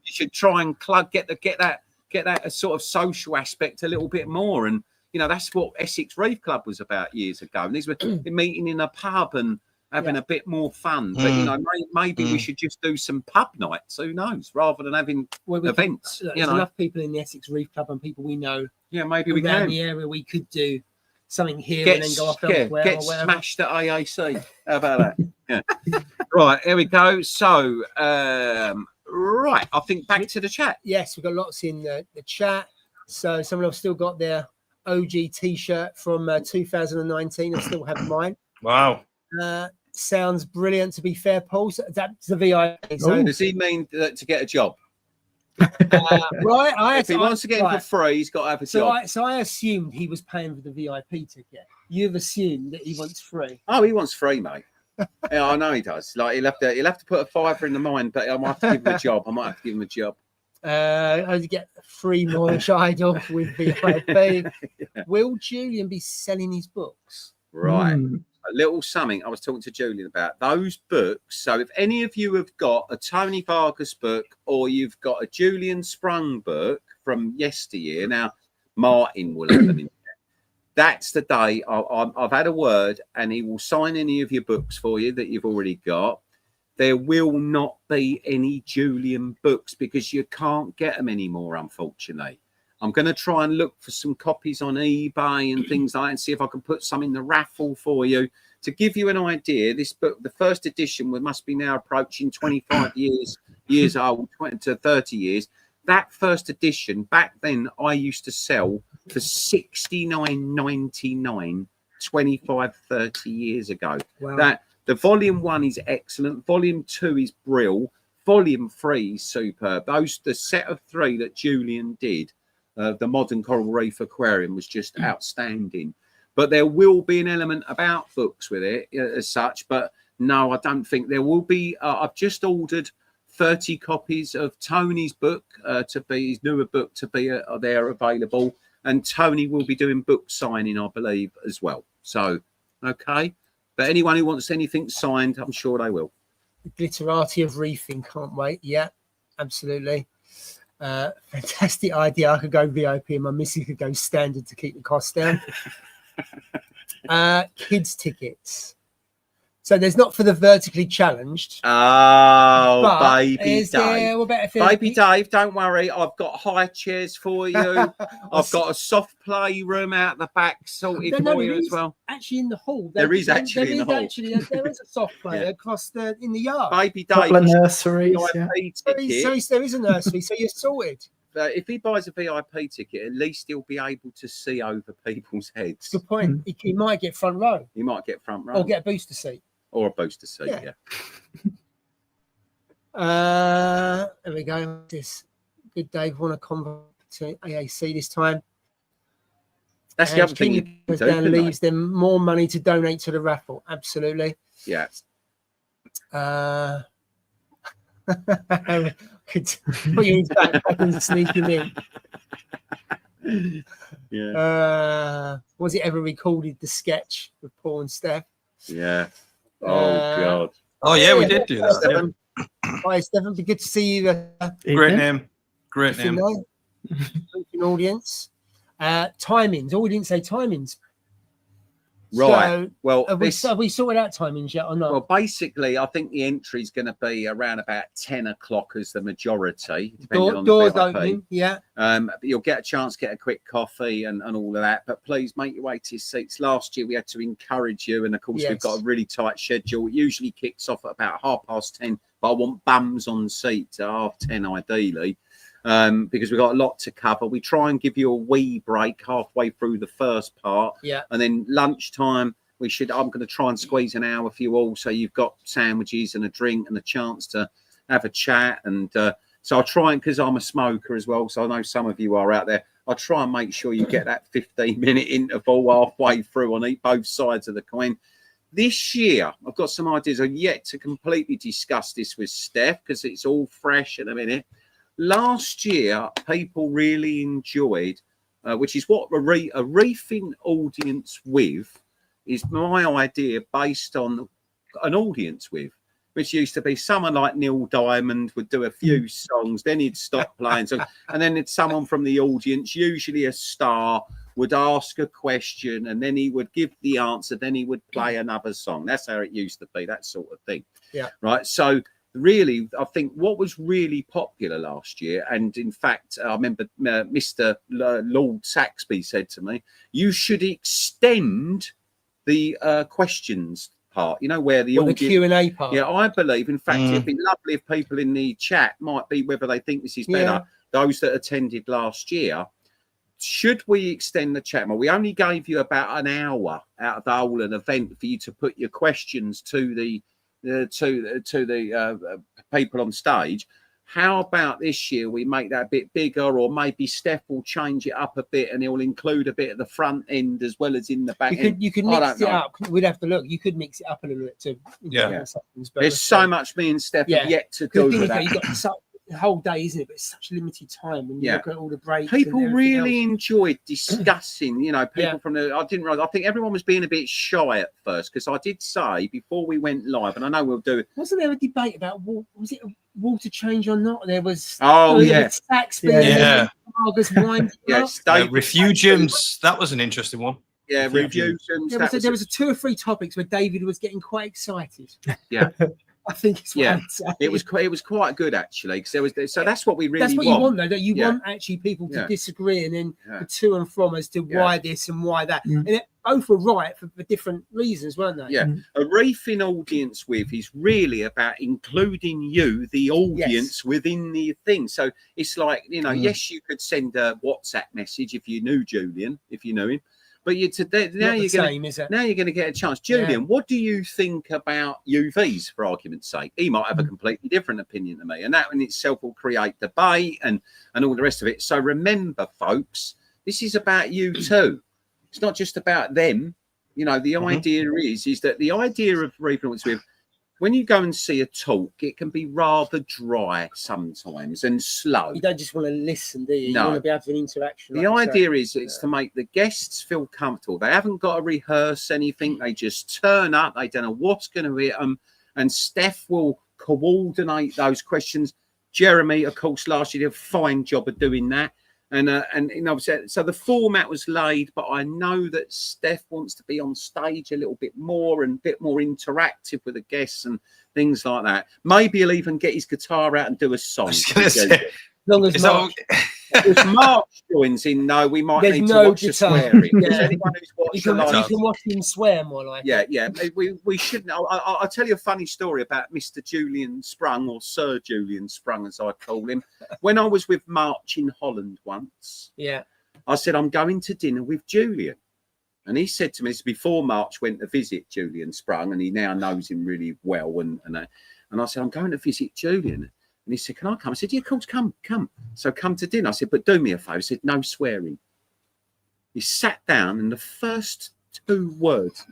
should try and get that sort of social aspect a little bit more. And you know, that's what Essex Reef Club was about years ago. And these were meeting in a pub and having a bit more fun. But you know, maybe we should just do some pub nights. Who knows? Rather than having events. There's enough people in the Essex Reef Club and people we know. Yeah, maybe we can. In the area we could do something here and then go off elsewhere. Get smashed at AAC. How about that? Right, here we go. So, right, I think back to the chat. Yes, we've got lots in the chat. So someone else still got their OG T-shirt from 2019. I still have mine. Wow. Sounds brilliant, to be fair, Paul. So that's the VIP. So does he mean to get a job? Right, if he wants to get him for free, he's got to have a job. So I assumed he was paying for the VIP ticket. You've assumed that he wants free. Oh, he wants free, mate. Yeah, I know he does. Like he'll have to put a fiver in the mind, but I might have to give him a job. I get free Moorish Idol with VIP. Will Julian be selling his books? Right. A little something I was talking to Julian about those books. So if any of you have got a Tony Vargas book or you've got a Julian Sprung book from yesteryear, now Martin will have them in there. That's the day I've had a word, and he will sign any of your books for you that you've already got. There will not be any Julian books because you can't get them anymore, unfortunately. I'm going to try and look for some copies on eBay and things like that and see if I can put some in the raffle for you. To give you an idea, this book, the first edition, must be now approaching 25 years old, 20 to 30 years. That first edition, back then, I used to sell for $69.99 25, 30 years ago. Wow. The volume 1 is excellent. Volume 2 is brilliant. Volume 3 is superb. The set of 3 that Julian did, the Modern Coral Reef Aquarium, was just outstanding. But there will be an element about books with it as such. But no, I don't think there will be. I've just ordered 30 copies of Tony's book his newer book to be there available. And Tony will be doing book signing, I believe, as well. So, okay. But anyone who wants anything signed, I'm sure they will. The Glitterati of Reefing, can't wait. Yeah, absolutely. Fantastic idea. I could go VIP and my missus could go standard to keep the cost down. Kids tickets. So there's not for the vertically challenged. Oh, But baby is there, Dave. what about if Baby Dave, don't worry. I've got high chairs for you. I've I've got a soft play room out the back sorted No, for you there as is well. actually in the hall. There is actually in the hall. There is a soft play Yeah. across in the yard. Baby Couple Dave, of you nurseries, yeah. VIP So ticket. there is a nursery, so you're sorted. If he buys a VIP ticket, at least he'll be able to see over people's heads. Good point. He might get front row. He might get front row. Or get a booster seat. Or a booster seat, yeah. There we go. This good Dave won a convert to AAC this time. That's the other thing. You do, down leaves them more money to donate to the raffle. Absolutely. Yeah. Could put you in back and sneak him in. Yeah. Was it ever recorded the sketch with Paul and Steph? Yeah. Oh God. Oh yeah, we did do that. Stephen. Hi, Stephen. Be good to see you. Great name. Great name. Audience. Timings. Oh, we didn't say timings. Right. So, well, have we sorted out timings yet or not? Well, basically, I think the entry is going to be around about 10 o'clock as the majority, depending on doors the VIP. opening. Yeah. You'll get a chance to get a quick coffee and all of that. But please make your way to your seats. Last year, we had to encourage you. And of course, we've got a really tight schedule. It usually kicks off at about 10:30. But I want bums on seats at 10:30, ideally. Because we've got a lot to cover. We try and give you a wee break halfway through the first part. Yeah. And then lunchtime, I'm going to try and squeeze an hour for you all. So you've got sandwiches and a drink and a chance to have a chat. And so I'll try, and because I'm a smoker as well, so I know some of you are out there, I'll try and make sure you get that 15-minute interval halfway through on both sides of the coin. This year, I've got some ideas. I've yet to completely discuss this with Steph because it's all fresh in a minute. Last year, people really enjoyed, which is what a reefing audience with is my idea based on an audience with, which used to be someone like Neil Diamond would do a few songs, then he'd stop playing songs, and then it's someone from the audience, usually a star, would ask a question, and then he would give the answer, then he would play another song. That's how it used to be, that sort of thing. Yeah. Right. So really, I think what was really popular last year, and in fact, I remember Mr. Lord Saxby said to me, you should extend the questions part, you know, where the Q&A part. Yeah, I believe, in fact, it'd be lovely if people in the chat might be whether they think this is better, those that attended last year. Should we extend the chat more? We only gave you about an hour out of the whole event for you to put your questions to the people on stage. How about this year we make that a bit bigger, or maybe Steph will change it up a bit and he'll include a bit at the front end as well as in the back end. You could mix it up. We'd have to look. You could mix it up a little bit too. There's so much me and Steph have yet to do with that. You've got the whole day, isn't it? But it's such limited time when you look at all the breaks. People really enjoyed discussing, you know, people from the, I didn't realize, I think everyone was being a bit shy at first, because I did say before we went live, and I know we'll do it. Wasn't there a debate about, was it a water change or not? There was. Saxby. Refugiums. That was an interesting one. Yeah, refugiums. There was 2 or 3 topics where David was getting quite excited. Yeah. I think it's it was quite good actually, because there was that's what we really that's what want. You want though, that you want actually people to disagree and then the to and from as to why this and why that, and both were right for different reasons, weren't they? A reefing audience with is really about including you, the audience, within the thing. So it's like, you know, yes, you could send a WhatsApp message if you knew Julian, if you know him. But now you're going to get a chance. Julian, what do you think about UVs, for argument's sake? He might have a completely different opinion than me, and that in itself will create debate and all the rest of it. So remember, folks, this is about you too. It's not just about them. You know, the idea is that the idea of Reefer with, when you go and see a talk, it can be rather dry sometimes and slow. You don't just want to listen, do you? No. You want to be able to have an interaction. The idea is it's to make the guests feel comfortable. They haven't got to rehearse anything. They just turn up. They don't know what's going to hit them. And Steph will coordinate those questions. Jeremy, of course, last year did a fine job of doing that. And you know, so the format was laid, but I know that Steph wants to be on stage a little bit more and a bit more interactive with the guests and things like that. Maybe he'll even get his guitar out and do a song. As long as Mark, if Mark joins in, no, we might There's need no to watch the guitar. swearing. Yeah. Anyone who's watched you the last, can watch him swear more like. yeah. We shouldn't. I'll tell you a funny story about Mr. Julian Sprung, or Sir Julian Sprung, as I call him. When I was with March in Holland once, Yeah, I said, I'm going to dinner with Julian. And he said to me, this is before March went to visit Julian Sprung, and he now knows him really well. And I said, I'm going to visit Julian. And he said, can I come? I said, yeah, of course, come. So come to dinner. I said, but do me a favour. He said, no swearing. He sat down, and the first 2 words,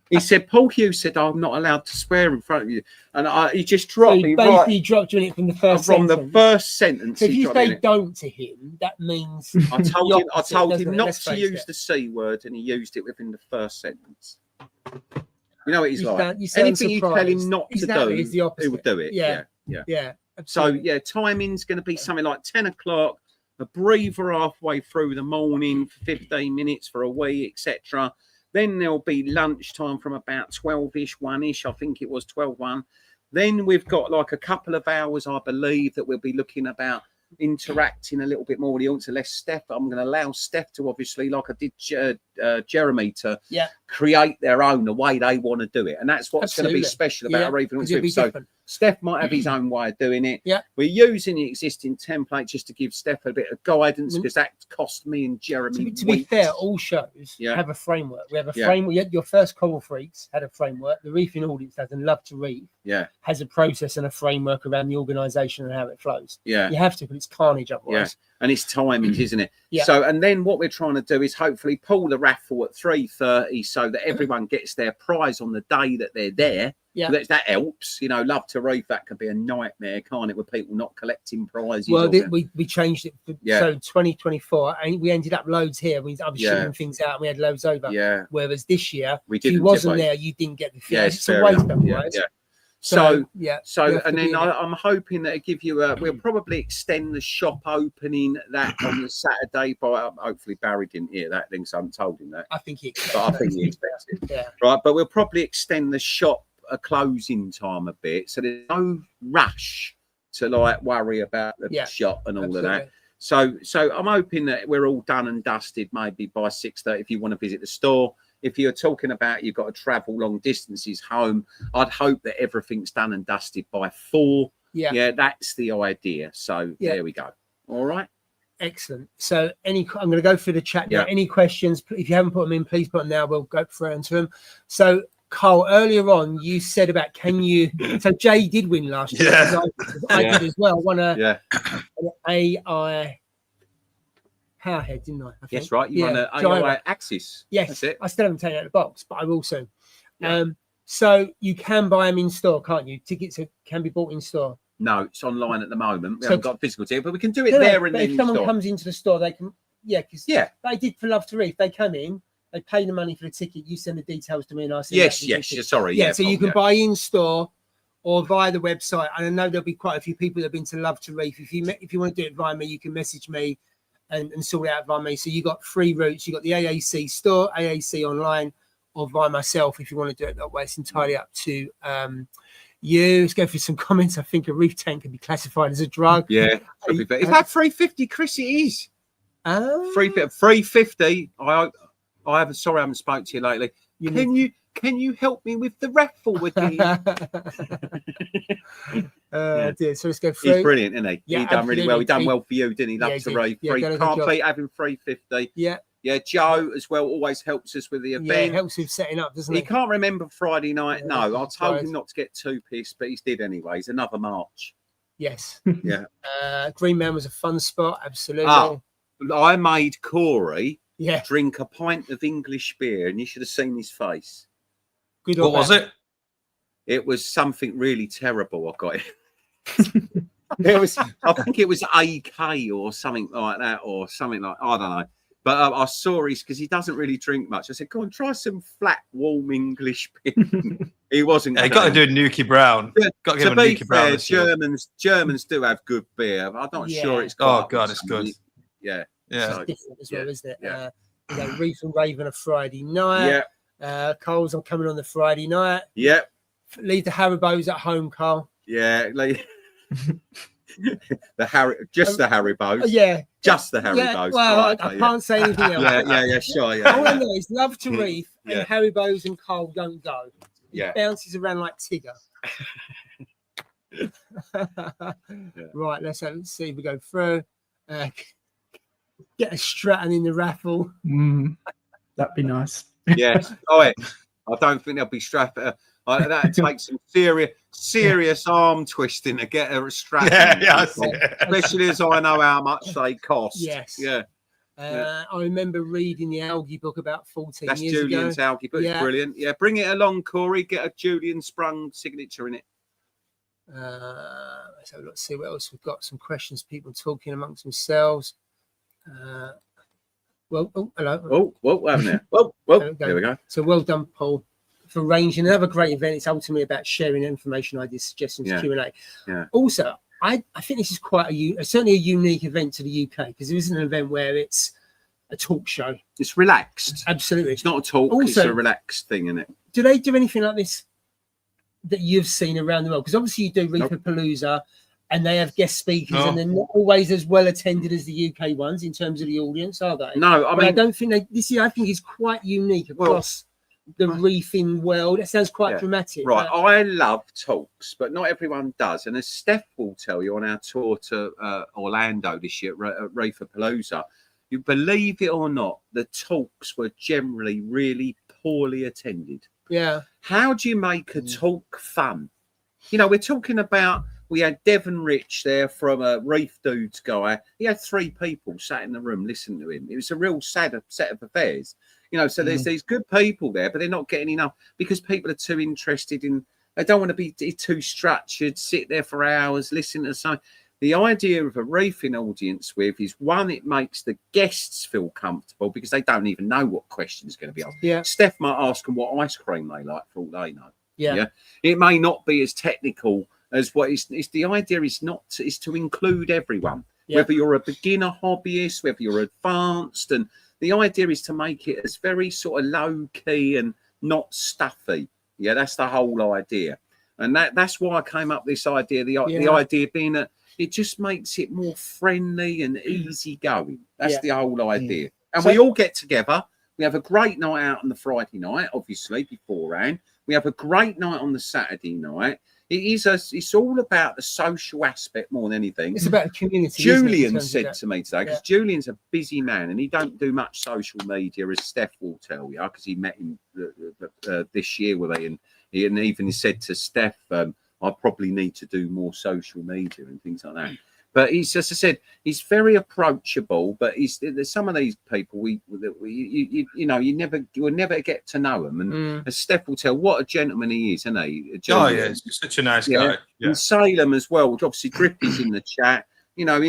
he said, Paul Hughes said, I'm not allowed to swear in front of you. And he just dropped me basically dropped you in it from the first sentence. the first sentence. So if you say don't to him, that means I told him not Let's to face use it. the C word, and he used it within the first sentence. You know what he's You like. sound- you sound Anything you tell him surprised. not Exactly, to it's the do, opposite. he would do it. Yeah. So absolutely. yeah, timing's going to be something like 10 o'clock, a breather halfway through the morning for 15 minutes for a wee, etc. Then there'll be lunchtime from about 12ish, 1ish. I think it was 12:1. Then we've got like a couple of hours, I believe, that we'll be looking about interacting a little bit more with the audience. Less Steph. I'm going to allow Steph to, obviously, like I did Jeremy, to create their own, the way they want to do it. And that's what's going to be special about Reefing. So Steph might have his own way of doing it. Yeah. We're using the existing template just to give Steph a bit of guidance, because that cost me and Jeremy. To be fair, all shows have a framework. We have a framework. Your first Coral Freaks had a framework. The Reefing audience does, and Love to Reef has a process and a framework around the organisation and how it flows. Yeah. You have to, but it's carnage otherwise. And it's timings, isn't it? Yeah. So, and then what we're trying to do is hopefully pull the raffle at 3:30 so that everyone gets their prize on the day that they're there. Yeah. That helps. You know, Love to Reef, that can be a nightmare, can't it, with people not collecting prizes? Well, we changed it. So 2024, and we ended up loads here. I was shooting things out, and we had loads over. Yeah. Whereas this year, if you wasn't there, you didn't get the fee. It's a waste otherwise. So and then I'm hoping that it give you we'll probably extend the shop opening that on the Saturday by hopefully Barry didn't hear that thing, so I haven't told him that. I think he expects but I think he expects it. Yeah. Right, but we'll probably extend the shop closing time a bit, so there's no rush to like worry about the shop and all of that. So I'm hoping that we're all done and dusted maybe by 6:30 if you want to visit the store. If you're talking about you've got to travel long distances home, I'd hope that everything's done and dusted by 4. Yeah, that's the idea. So there we go. All right. Excellent. So I'm going to go through the chat now. Any questions? If you haven't put them in, please put them now. We'll go through into them. So Carl, earlier on, you said about so Jay did win last year. I did as well. Won an AI Powerhead, didn't I? Yes, right. You won an AI Axis. Yes, that's it. I still haven't taken it out of the box, but I will soon. So you can buy them in store, can't you? Tickets can be bought in store. No, it's online at the moment. We haven't got physical ticket, but we can do it there and then. If someone comes into the store, they can. Because they did for Love to Reef. They come in, they pay the money for the ticket. You send the details to me, and I send. Sorry. So you can buy in store or via the website. And I know there'll be quite a few people that have been to Love to Reef. If you want to do it via me, you can message me and sort it out via me. So you got 3 routes. You got the AAC store, AAC online, or via myself. If you want to do it that way, it's entirely up to you. Let's go through some comments. I think a reef tank can be classified as a drug. Yeah, is that 350, Chris? It is. 350. I haven't. Sorry, I haven't spoke to you lately. Can you help me with the raffle with me? Dear. So let's go through. He's brilliant, isn't he? He done really well. He done well for you, didn't he? Loves to reef. Can't beat having 350. Yeah, Joe as well always helps us with the event. Yeah, it helps with setting up, doesn't it? He can't remember Friday night. No, I told him not to get too pissed, but he did anyways. Another March. Yes. Yeah. Green Man was a fun spot. Absolutely. I made Corey Yeah. drink a pint of English beer, and you should have seen his face. Good. What was it? It was something really terrible. I got it. I think it was AK or something like that, or something like, I don't know. But I saw because he doesn't really drink much. I said, "Go on, try some flat, warm English beer." He wasn't. Yeah, got to do a Nuki Brown. Yeah, Got to give to him a be Nuki Brown fair, this year. Germans do have good beer. I'm not sure it's. Oh God, it's good. Yeah, yeah. So, It's different as well, isn't it? Yeah. You know, Reef and Rave on a Friday night. Yeah, Carl's on coming on the Friday night. yeah, Leave the Haribos at home, Carl. yeah. Like, the Haribos. Yeah, Just the Haribos. Yeah, well, I can't say anything else. Yeah, sure. Yeah, All I know is Love to Reef Yeah. and Haribos and Carl don't go. Yeah. It bounces around like Tigger. Right, let's see if we go through. Get a Stratton in the raffle. That'd be nice. Yes. Oh, I don't think they'll be strapped. That takes some serious arm twisting to get a strap. Especially as I know how much they cost. Yes. Yeah. I remember reading the algae book about 14 That's years Julian's ago. algae book. Yeah. Brilliant. Yeah. Bring it along, Corey. Get a Julian Sprung signature in it. So let's see what else we've got. Some questions, people talking amongst themselves. Well, oh, hello. Oh, what happened there? There we go. So well done, Paul, for arranging another great event. It's ultimately about sharing information, ideas, suggestions, Q&A. Yeah. Also, I think this is quite certainly a unique event to the UK, because there isn't an event where it's a talk show. It's relaxed. Absolutely. It's not a talk. Also, it's a relaxed thing, isn't it? Do they do anything like this that you've seen around the world? Because obviously you do Reefer Palooza, and they have guest speakers, and they're not always as well attended as the UK ones in terms of the audience, are they? No, I don't think I think is quite unique across the reefing world. It sounds quite dramatic. Right. I love talks, but not everyone does. And as Steph will tell you on our tour to Orlando this year at Reefer Palooza, you believe it or not, the talks were generally really poorly attended. Yeah. How do you make a talk fun? You know, we're talking about. We had Devon Rich there from a Reef Dudes guy. He had 3 people sat in the room listening to him. It was a real sad set of affairs. You know, so there's these good people there, but they're not getting enough because people are too interested in, they don't want to be too structured, sit there for hours, listen to something. The idea of a reefing audience is one, it makes the guests feel comfortable because they don't even know what questions are going to be asked. Yeah. Steph might ask them what ice cream they like for all they know. Yeah. It may not be as technical as what is the idea is to include everyone, whether you're a beginner hobbyist, whether you're advanced, and the idea is to make it as very sort of low key and not stuffy. Yeah, that's the whole idea, and that's why I came up with this idea. The idea being that it just makes it more friendly and easy going. That's the whole idea, and we all get together. We have a great night out on the Friday night, obviously beforehand. We have a great night on the Saturday night. It's all about the social aspect more than anything. It's about the community. Julian said to me today, because Julian's a busy man and he don't do much social media, as Steph will tell you, because he met him this year with me, and he even said to Steph, I probably need to do more social media and things like that. But he's, as I said, he's very approachable. But there's some of these people you will never get to know them. And as Steph will tell, what a gentleman he is, isn't he? He's such a nice guy. Yeah. And Salem as well. Obviously, Drippy's in the chat. You know,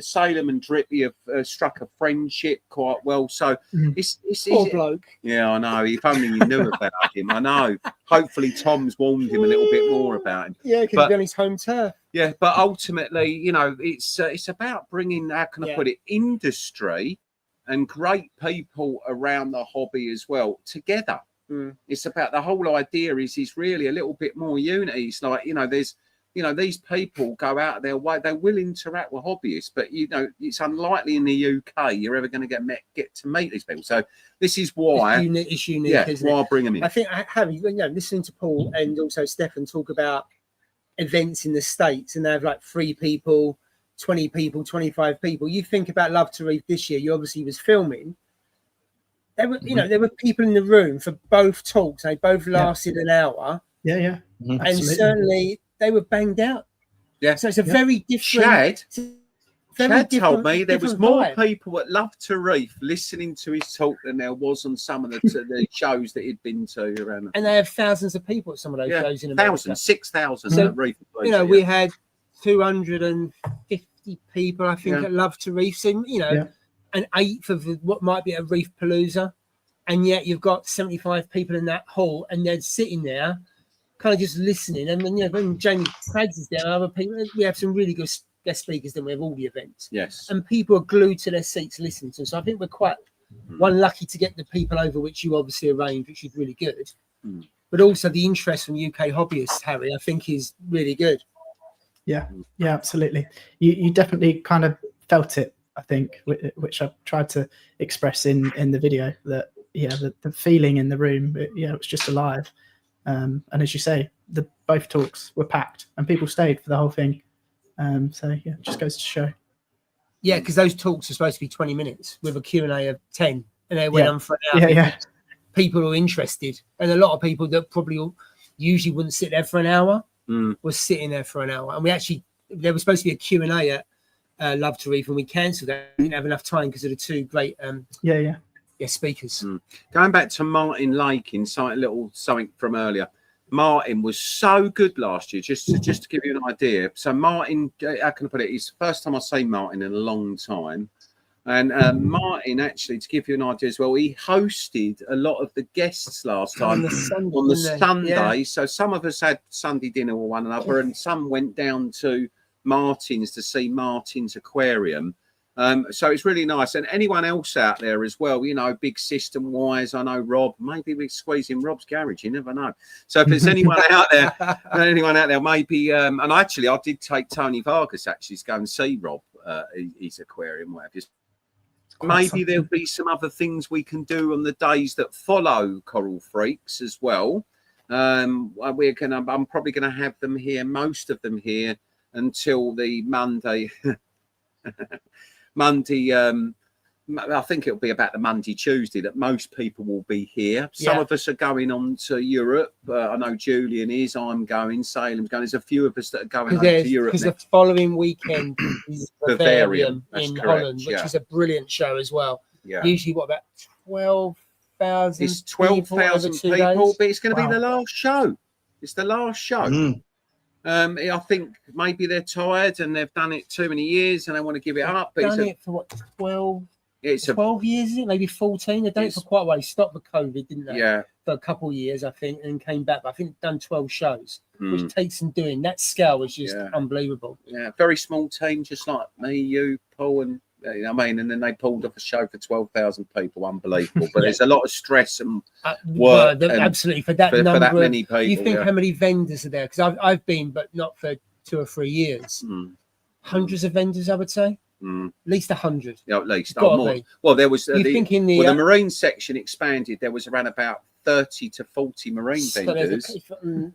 Salem and Drippy have struck a friendship quite well. So it's poor bloke. Yeah, I know. If only you knew about him. I know. Hopefully, Tom's warned him a little bit more about him. Yeah, because he's on his home turf. Yeah, but ultimately, you know, it's about bringing, how can I put it, industry and great people around the hobby as well together. It's about the whole idea is really a little bit more unity. It's like, these people go out of their way. They will interact with hobbyists, but it's unlikely in the UK you're ever going to get to meet these people. So this is why it's unique. Isn't why it? I bring them in. I think Harry, listening to Paul and also Stefan talk about events in the States, and they have like 3 people, 20 people, 25 people. You think about Love to Reef this year. You obviously was filming. There were, there were people in the room for both talks. They both lasted an hour. Yeah. And certainly they were banged out. Yeah. So it's a very different. Chad told me there was more people at Love to Reef listening to his talk than there was on some of the shows that he'd been to around. And they have thousands of people at some of those shows in America. 6,000 at Reef. We had 250 people, I think, at Love to Reef. So, an eighth of what might be a Reef Palooza, and yet you've got 75 people in that hall, and they're sitting there, kind of just listening. And then, when Jamie Craggs is there, and other people, we have some really good guest speakers. Then we have all the events. Yes. And people are glued to their seats listening to them. So I think we're quite lucky to get the people over, which you obviously arranged, which is really good. But also the interest from UK hobbyists, Harry, I think is really good. Yeah, absolutely. You definitely kind of felt it, I think, which I tried to express in the video, that the feeling in the room, it was just alive. And as you say, both talks were packed and people stayed for the whole thing. So yeah, it just goes to show. Yeah, because those talks are supposed to be 20 minutes with a Q&A of 10, and they went on for an hour. Yeah. People were interested, and a lot of people that probably usually wouldn't sit there for an hour was sitting there for an hour. And there was supposed to be a Q&A at Love to Reef, and we cancelled that. We didn't have enough time because of the two great speakers. Going back to Martin Lake in something from earlier. Martin was so good last year, just to give you an idea. So Martin, how can I put it? It's the first time I say Martin in a long time. And Martin, actually, to give you an idea as well, he hosted a lot of the guests last time on the Sunday. Yeah. So some of us had Sunday dinner with one another, and some went down to Martin's to see Martin's aquarium. So it's really nice. And anyone else out there as well, big system wise, I know Rob, maybe we squeeze in Rob's garage, you never know. So if there's anyone out there, maybe, and actually I did take Tony Vargas actually to go and see Rob, his aquarium, whatever. Maybe there'll be some other things we can do on the days that follow Coral Freaks as well. I'm probably gonna have them here, most of them here, until the Monday. I think it'll be about the Monday, Tuesday that most people will be here. Some of us are going on to Europe. I know Julian is. I'm going. Salem's going. There's a few of us that are going over to Europe. Because the following weekend is Bavarium in Holland, which is a brilliant show as well. Yeah. Usually, about 12,000? It's 12,000 people, but it's going to be the last show. It's the last show. I think maybe they're tired and they've done it too many years and they want to give it up. But done it for what, 12 years, is it? Maybe 14. They've done it for quite a while. Stopped with COVID, didn't they? Yeah. For a couple of years, I think, and came back. But I think they've done 12 shows, which takes some doing. That scale was just unbelievable. Yeah, very small team, just like me, you, Paul, and and then they pulled off a show for 12,000 people. Unbelievable. But there's a lot of stress and work. Absolutely. For that number, for that many people. You think how many vendors are there? Because I've been, but not for 2 or 3 years. Hundreds of vendors, I would say. At least 100. Yeah, at least. More. Well, there was the marine section expanded. There was around about 30 to 40 marine vendors,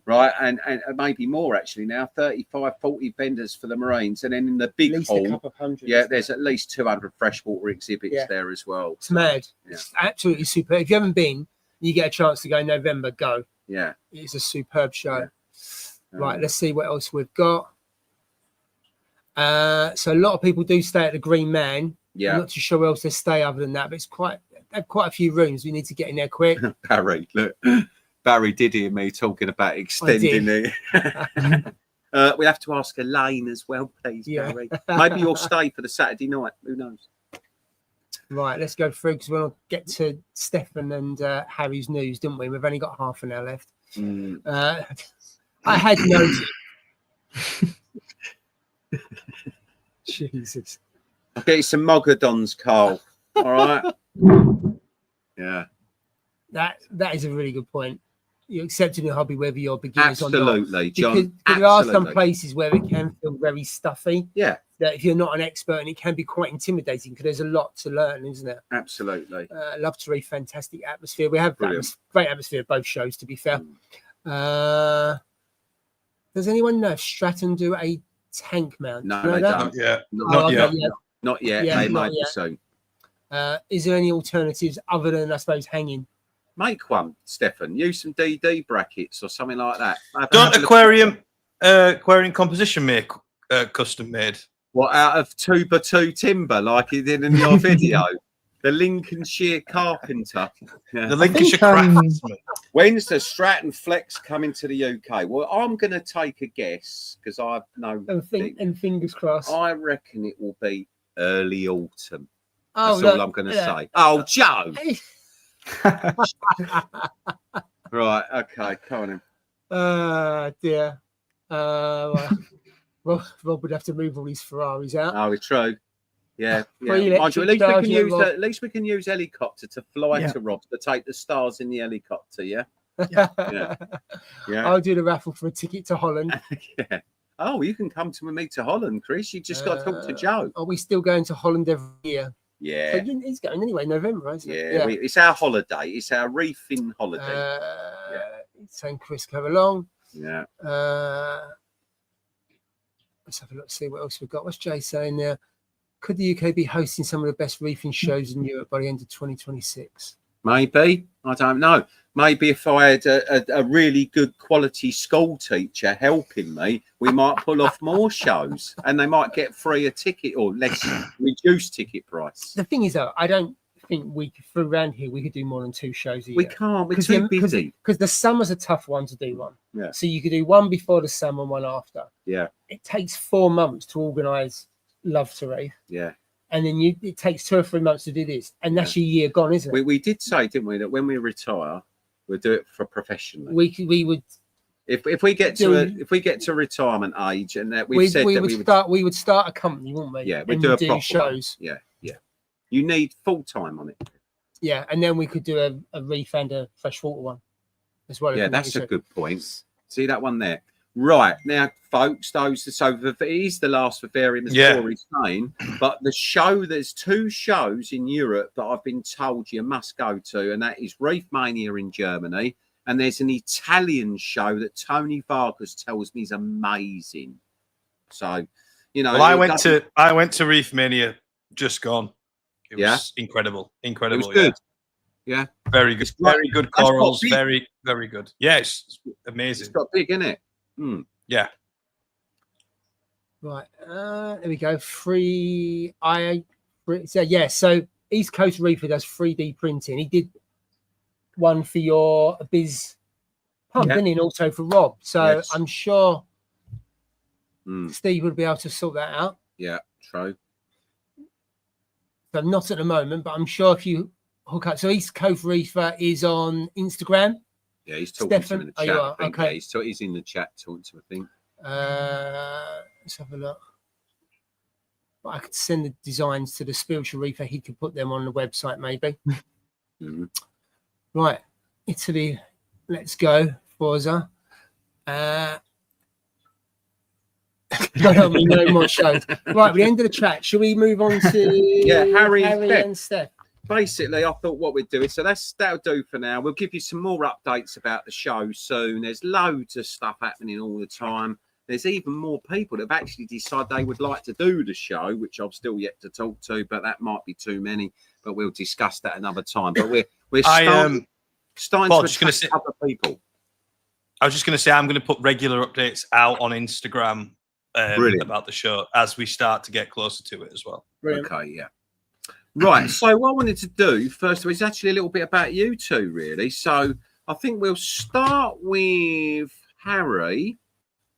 right? And maybe more actually now, 35, 40 vendors for the marines. And then in the big hall, there's at least 200 freshwater exhibits there as well. It's mad. Yeah. It's absolutely superb. If you haven't been, you get a chance to go in November, go. Yeah. It's a superb show. Yeah. Right, let's see what else we've got. So a lot of people do stay at the Green Man. Yeah. I'm not too sure where else they stay other than that, but it's quite a few rooms. We need to get in there quick. Barry did hear me talking about extending it. We have to ask Elaine as well, please, Barry. Maybe you'll stay for the Saturday night. Who knows? Right, let's go through because we'll get to Stefan and Harry's news, didn't we? We've only got half an hour left. I had noticed. Jesus. I'll get you some Mogadons, Carl. All right. Yeah. That is a really good point. You're accepting a hobby whether you're beginners or not. Absolutely, John. There are some places where it can feel very stuffy. Yeah. That if you're not an expert, and it can be quite intimidating because there's a lot to learn, isn't there? Absolutely. Love to read, fantastic atmosphere. We have great atmosphere at both shows, to be fair. Does anyone know if Stratton do a tank mount? No, they don't. Not yet. They might be soon. Is there any alternatives other than, I suppose, hanging? Make one, Stefan. Use some DD brackets or something like that. Don't aquarium composition make custom made? What, out of 2x2 timber like you did in your video? The Lincolnshire carpenter. The Lincolnshire craftsman. When's the Stratton Flex coming to the UK? Well, I'm going to take a guess because I've no... And fingers crossed. I reckon it will be early autumn. That's look, all I'm going to yeah. say. Oh, Joe. Hey. Right. Okay. Come on. Dear. Rob would have to move all his Ferraris out. Oh, it's true. Yeah. Free Mind you, electric stars, at least we can use helicopter to fly to Rob to take the stars in the helicopter. Yeah. Yeah. I'll do the raffle for a ticket to Holland. Yeah. Oh, you can come to me to Holland, Chris. You just got to talk to Joe. Are we still going to Holland every year? Yeah. So he's going anyway, November, isn't it? Yeah. It's our holiday. It's our reefing holiday. Saying Chris go along. Yeah. Let's have a look, see what else we've got. What's Jay saying there? Could the UK be hosting some of the best reefing shows in Europe by the end of 2026? Maybe. I don't know. Maybe if I had a really good quality school teacher helping me, we might pull off more shows and they might get free a ticket or less reduced ticket price. The thing is, though, I don't think around here we could do more than 2 shows a year. We can't. We're too busy. Because the summer's a tough one to do one. Yeah. So you could do one before the summer and one after. Yeah. It takes 4 months to organise Love to Reef. Yeah. And then it takes 2 or 3 months to do this. And that's your year gone, isn't it? We did say, didn't we, that when we retire, we'll do it for professionally. We would if we get to retirement age and that we would start a company, wouldn't we? Yeah, we'd do shows. Yeah, yeah. You need full time on it. Yeah, and then we could do a reef and a freshwater one as well. Yeah, that's a good point. See that one there. Right now, folks, it is the last for Varying the Story saying, but there's 2 shows in Europe that I've been told you must go to, and that is Reef Mania in Germany, and there's an Italian show that Tony Vargas tells me is amazing. So, well, I went to Reef Mania just gone. It was incredible. It was good. Yeah, very good. Very good corals. Very, very good. Yes, it's amazing. It's got big, isn't it? Yeah. Right. There we go. So East Coast Reefer does 3D printing. He did one for your Biz pump, didn't he? And also for Rob. So I'm sure Steve would be able to sort that out. Yeah, true. So not at the moment, but I'm sure if you hook up. So East Coast Reefer is on Instagram. Yeah, he's talking to him in the chat. Okay. Yeah, he's in the chat talking to him, I think. Let's have a look. But I could send the designs to the Spiritual Reefer. He could put them on the website, maybe. Right. Italy. Let's go. Forza. No more shows. Right, the end of the chat. Shall we move on to Harry and Steph? Basically, I thought what we'd do is that'll do for now. We'll give you some more updates about the show soon. There's loads of stuff happening all the time. There's even more people that have actually decided they would like to do the show, which I've still yet to talk to, but that might be too many. But we'll discuss that another time. But we're starting to attract other people. I was just going to say I'm going to put regular updates out on Instagram about the show as we start to get closer to it as well. Brilliant. Okay, yeah. Right, so what I wanted to do first of all is actually a little bit about you two, really. So I think we'll start with Harry.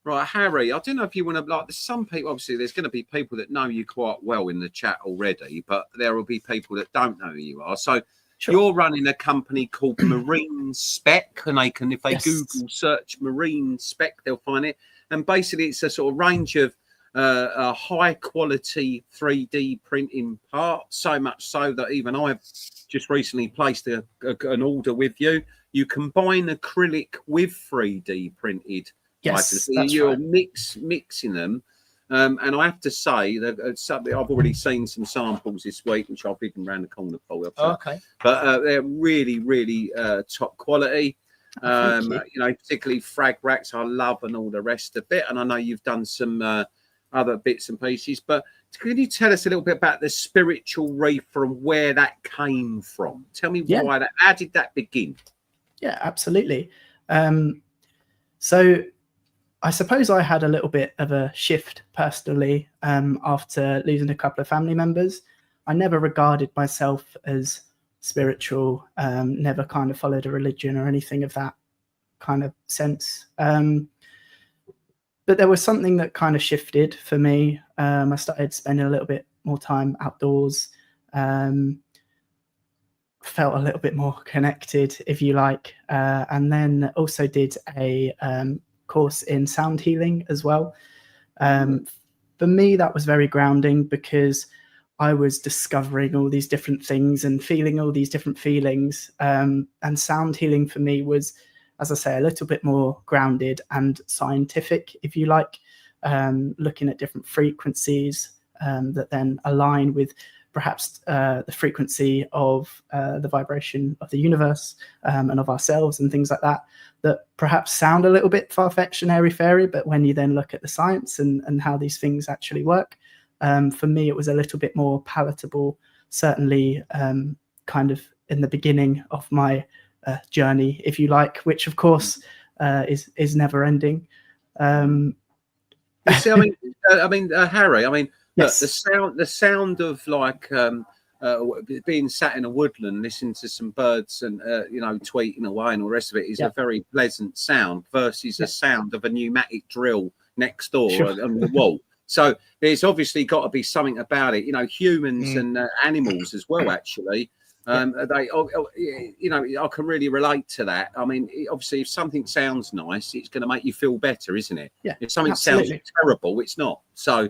Right, Harry, I don't know if you want to, there's some people, obviously there's going to be people that know you quite well in the chat already, but there will be people that don't know who you are. So you're running a company called Marine Spec, and if they Google search Marine Spec, they'll find it. And basically it's a sort of range of a high quality 3D printing parts, so much so that even I've just recently placed an order with you. You combine acrylic with 3D printed items. You're mixing them. And I have to say that I've already seen some samples this week, which I've even around the corner for. Okay. But they're really, really top quality. Particularly frag racks I love and all the rest of it. And I know you've done some other bits and pieces, but can you tell us a little bit about the Spiritual Reefer and where that came from? Tell me how did that begin? Yeah, absolutely. So I suppose I had a little bit of a shift personally after losing a couple of family members. I never regarded myself as spiritual, never kind of followed a religion or anything of that kind of sense. But there was something that kind of shifted for me. I started spending a little bit more time outdoors, felt a little bit more connected, if you like, and then also did a course in sound healing as well. For me, that was very grounding because I was discovering all these different things and feeling all these different feelings. And sound healing for me was, as I say, a little bit more grounded and scientific, if you like, looking at different frequencies that then align with perhaps the frequency of the vibration of the universe and of ourselves and things like that, that perhaps sound a little bit far-fetched and airy-fairy, but when you then look at the science and how these things actually work, for me, it was a little bit more palatable, certainly kind of in the beginning of my journey, if you like, which of course is never ending. You see, Harry, Yes. the sound of like being sat in a woodland, listening to some birds and tweeting away and all the rest of it is a very pleasant sound versus the sound of a pneumatic drill next door on the wall. So there's obviously got to be something about it. Humans and animals as well, actually. I can really relate to that. Obviously, if something sounds nice, it's going to make you feel better, isn't it? Yeah. If something Absolutely. sounds terrible, it's not. So,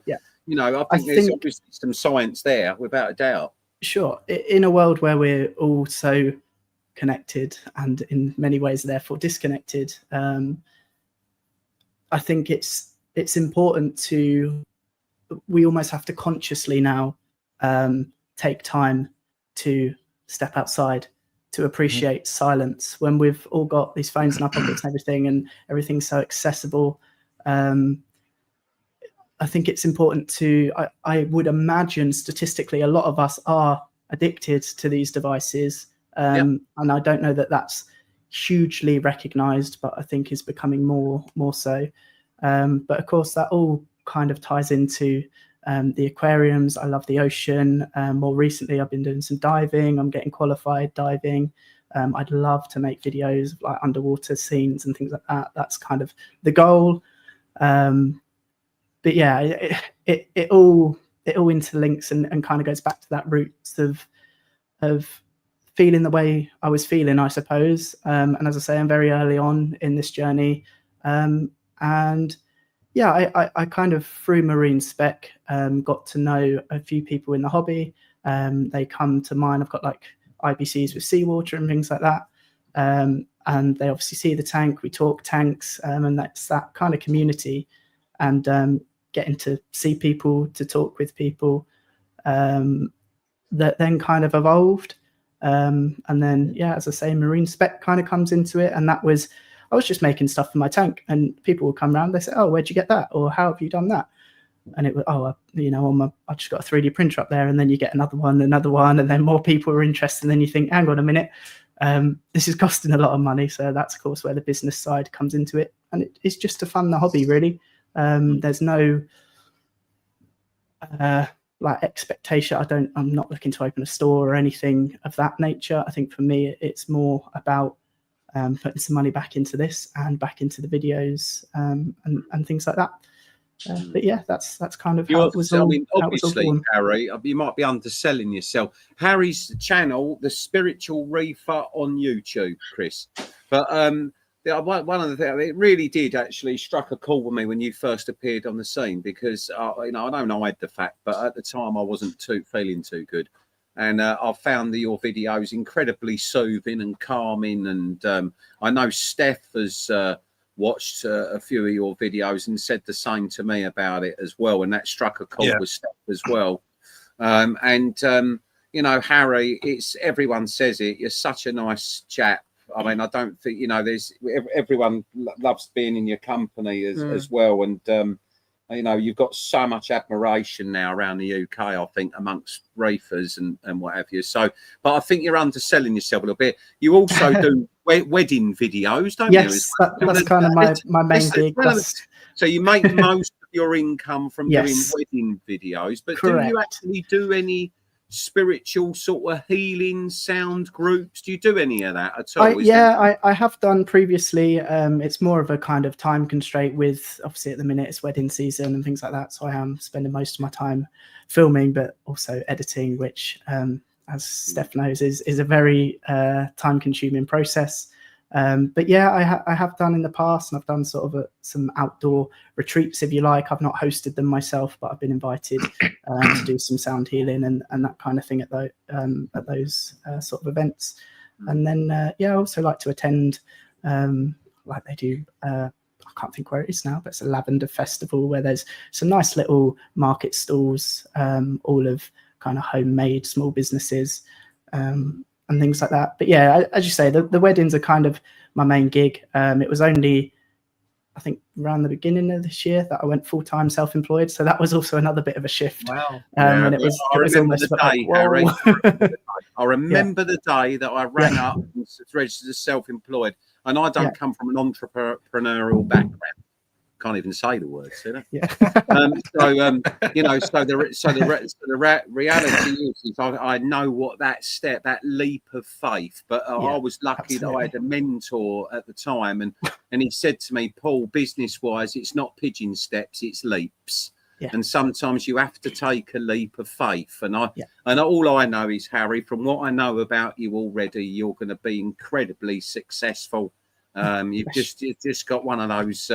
I think there's obviously some science there, without a doubt. Sure. In a world where we're all so connected and in many ways, therefore, disconnected, I think it's important we almost have to consciously now take time to step outside, to appreciate silence when we've all got these phones in our pockets and everything, and everything's so accessible. I think it's important I would imagine statistically a lot of us are addicted to these devices. And I don't know that that's hugely recognized, but I think is becoming more so. But of course, that all kind of ties into the aquariums. I love the ocean. More recently, I've been doing some diving. I'm getting qualified diving. I'd love to make videos of like underwater scenes and things like that. That's kind of the goal. But yeah, it all interlinks and kind of goes back to that roots of feeling the way I was feeling, I suppose. And as I say, I'm very early on in this journey. And yeah, I kind of through Marine Spec got to know a few people in the hobby. They come to mine. I've got like IBCs with seawater and things like that. And they obviously see the tank. We talk tanks, and that's that kind of community. And getting to see people, to talk with people, that then kind of evolved. And then, yeah, as I say, Marine Spec kind of comes into it. And I was just making stuff for my tank, and people would come around. They say, "Oh, where'd you get that?" Or "How have you done that?" And it was, I just got a 3D printer up there. And then you get another one, and then more people are interested. And then you think, hang on a minute, this is costing a lot of money. So that's, of course, where the business side comes into it. And it's just to fund the hobby, really. There's no like expectation. I'm not looking to open a store or anything of that nature. I think for me, it's more about putting some money back into this and back into the videos and things like that. But yeah, that's kind of how it was all. Obviously, Harry, you might be underselling yourself. Harry's channel, The Spiritual Reefer on YouTube, Chris. But one of the things, it really did actually struck a chord with me when you first appeared on the scene, because I don't hide the fact, but at the time I wasn't feeling too good. And I found your videos incredibly soothing and calming. And I know Steph has watched a few of your videos and said the same to me about it as well. And that struck a chord with Steph as well. Harry, everyone says it. You're such a nice chap. I mean, I don't think, everyone loves being in your company as well. And, you've got so much admiration now around the UK, I think, amongst reefers and what have you. So, but I think you're underselling yourself a little bit. You also do wedding videos, don't you? Yes, that's kind of my main gig. So you make most of your income from doing Yes. wedding videos, but Correct. do you actually do any spiritual sort of healing sound groups? Do you do any of that at all? I have done previously. It's more of a kind of time constraint with, obviously at the minute it's wedding season and things like that, so I am spending most of my time filming, but also editing, which, as Steph knows, is a very time-consuming process. But yeah, I have done in the past, and I've done sort of some outdoor retreats, if you like. I've not hosted them myself, but I've been invited to do some sound healing and that kind of thing at those sort of events. And then I also like to attend, like they do. I can't think where it is now, but it's a lavender festival where there's some nice little market stalls, all of kind of homemade small businesses. And things like that. But yeah, as you say, the weddings are kind of my main gig. It was only, I think, around the beginning of this year that I went full-time self-employed. So that was also another bit of a shift. Wow. And it was almost the day, Harry. I remember the day that I rang up and registered as self-employed, and I don't come from an entrepreneurial background. Can't even say the words, see that? Yeah. The reality is I know what that leap of faith. But I was lucky that I had a mentor at the time, and he said to me, Paul, business-wise, it's not pigeon steps, it's leaps. Yeah. And sometimes you have to take a leap of faith. And all I know is, Harry, from what I know about you already, you're going to be incredibly successful. You've just got one of those.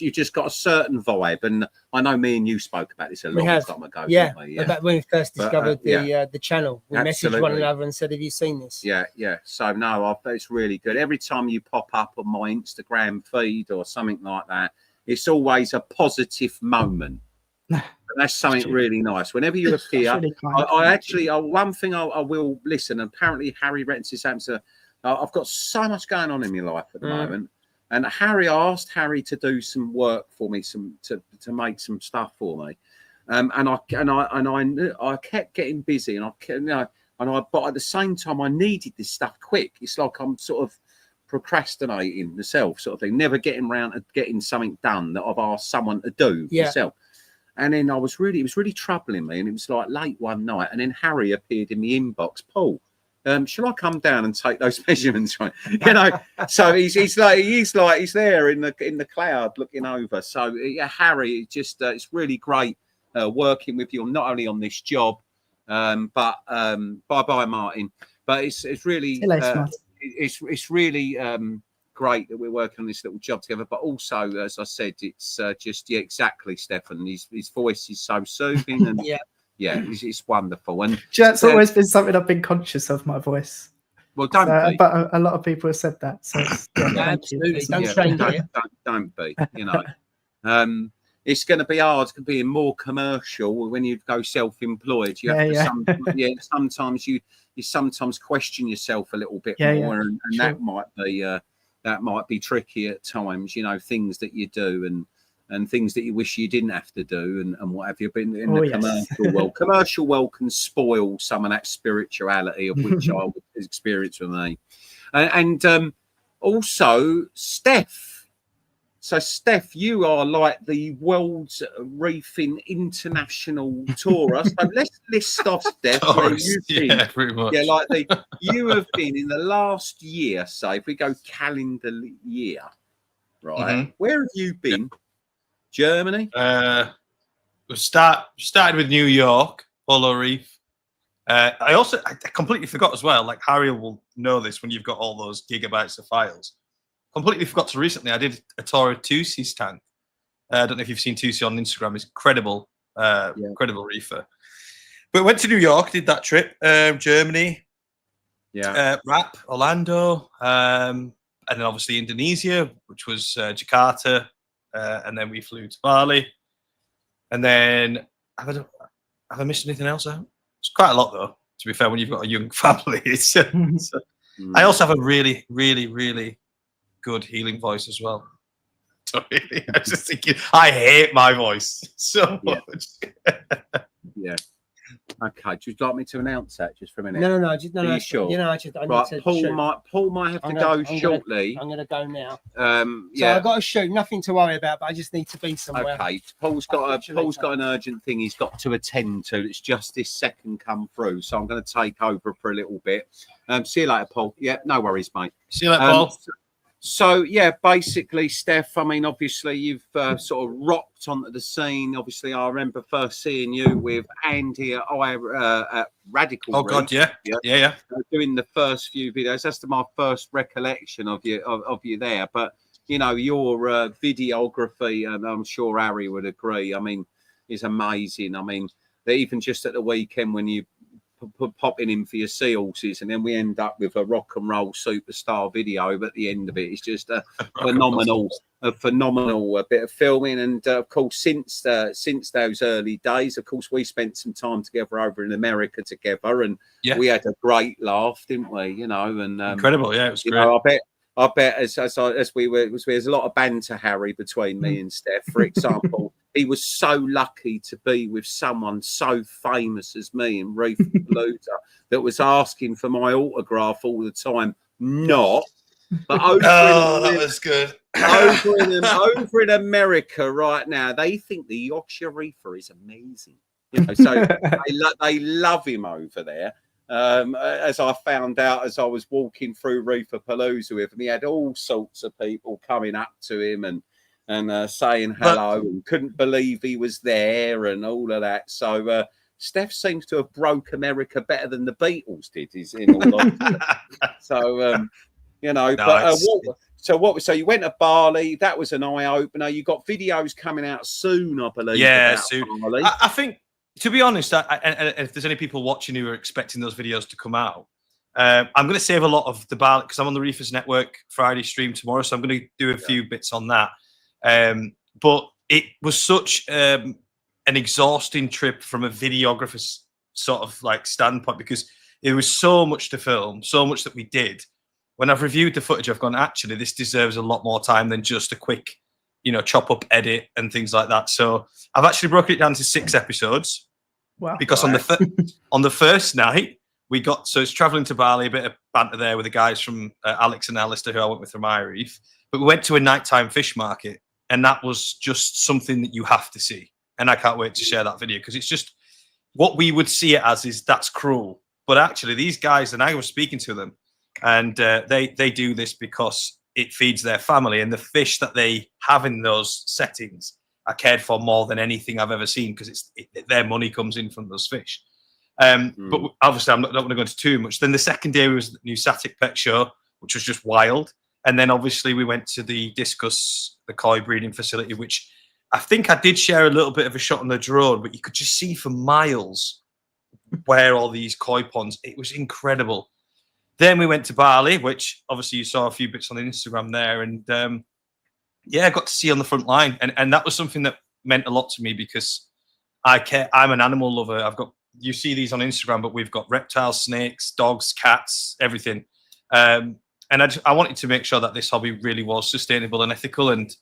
You've just got a certain vibe, and I know me and you spoke about this a long time ago. Yeah, about when we first discovered the channel, we messaged one another and said, "Have you seen this?" Yeah. So no, it's really good. Every time you pop up on my Instagram feed or something like that, it's always a positive moment. And that's something really nice. Whenever you appear, really one thing I will listen. Apparently, Harry Rentis answer. I've got so much going on in my life at the moment, and I asked Harry to do some work for me, to make some stuff for me, and I kept getting busy, but at the same time I needed this stuff quick. It's like I'm sort of procrastinating myself, sort of thing, never getting around to getting something done that I've asked someone to do myself. And then it was really troubling me, and it was like late one night, and then Harry appeared in the inbox, Paul. Shall I come down and take those measurements? Right, So he's there in the cloud looking over. So Harry, it's really great working with you, not only on this job, but bye Martin. But it's really it's really great that we're working on this little job together. But also, as I said, it's exactly, Stefan. His voice is so soothing and it's wonderful. And that's always been something I've been conscious of, my voice. Well, don't be. But a lot of people have said that. So absolutely, don't be. It's going to be hard. It's going to be more commercial when you go self-employed. You have to sometimes you sometimes question yourself a little bit more, and that might be tricky at times. Things that you do and things that you wish you didn't have to do, and what have you. Been in the commercial world. Commercial world can spoil some of that spirituality of which I would experience with me. And also, Steph. So, Steph, you are like the world's reefing international tourer. So let's list off, Steph. Pretty much. You have been in the last year, say, if we go calendar year, right? Where have you been? Germany. We started with New York, Polo Reef. I completely forgot as well. Like Harry will know this when you've got all those gigabytes of files. Completely forgot to recently. I did a tour of Tusi's tank. I don't know if you've seen Tusi on Instagram. It's incredible, incredible reefer. But went to New York, did that trip. Germany, Rap, Orlando, and then obviously Indonesia, which was Jakarta. And then we flew to Bali, and then have I missed anything else out? It's quite a lot, though. To be fair, when you've got a young family, I also have a really, really, really good healing voice as well. So really, I was just thinking, I hate my voice so much. Okay, would you like me to announce that just for a minute? No. Are you sure? Paul might have to go shortly. I'm going to go now. So I've got to shoot. Nothing to worry about, but I just need to be somewhere. Okay, Paul's got an urgent thing he's got to attend to. It's just this second come through, so I'm going to take over for a little bit. See you later, Paul. Yeah, no worries, mate. See you later, Paul. So yeah, basically, Steph. I mean, obviously, you've sort of rocked onto the scene. Obviously, I remember first seeing you with Andy at Radical. Oh God, Reef, yeah. Doing the first few videos. That's my first recollection of you of you there. But you know, your videography, and I'm sure Harry would agree. I mean, is amazing. I mean, even just at the weekend when you popping in for your seahorses, and then we end up with a rock and roll superstar video. But at the end of it, it's just a phenomenal bit of filming. And of course, since those early days, of course, we spent some time together over in America together, and we had a great laugh, didn't we? You know, and incredible. Yeah, it was great. Know, I bet as we were, there's a lot of banter, Harry, between me and Steph. For example, he was so lucky to be with someone so famous as me in Reefer that was asking for my autograph all the time. Not, but over that was good. over in America right now, they think the Yorkshire Reefer is amazing. You know, so they love him over there. As I found out as I was walking through Reefer Palooza with him, he had all sorts of people coming up to him and saying hello, and couldn't believe he was there and all of that. So Steph seems to have broke America better than the Beatles did. Is in all honesty. So you know, so you went to Bali. That was an eye opener. You got videos coming out soon, I believe. Yeah, soon. I think. To be honest, and if there's any people watching who are expecting those videos to come out, I'm going to save a lot of the Bali because I'm on the Reefers Network Friday stream tomorrow, so I'm going to do a few bits on that. But it was such an exhausting trip from a videographer's sort of like standpoint because there was so much to film, so much that we did. When I've reviewed the footage, I've gone, actually, this deserves a lot more time than just a quick, you know, chop up edit and things like that. So I've actually broken it down to 6 episodes. Wow. Because on the first night we got, so it's traveling to Bali, a bit of banter there with the guys from Alex and Alistair, who I went with from iReef. But we went to a nighttime fish market, and that was just something that you have to see. And I can't wait to share that video because it's just what we would see it as is that's cruel. But actually, these guys, and I was speaking to them, and they do this because it feeds their family, and the fish that they have in those settings are cared for more than anything I've ever seen because their money comes in from those fish. But obviously, I'm not going to go into too much. Then the second day was the new Satic Pet Show, which was just wild. And then obviously we went to the Discus, the koi breeding facility, which I think I did share a little bit of a shot on the drone, but you could just see for miles where all these koi ponds. It was incredible. Then we went to Bali, which obviously you saw a few bits on Instagram there, and I got to see on the front line, and that was something that meant a lot to me because I care. I'm an animal lover. You see these on Instagram, but we've got reptiles, snakes, dogs, cats, everything. And I wanted to make sure that this hobby really was sustainable and ethical. And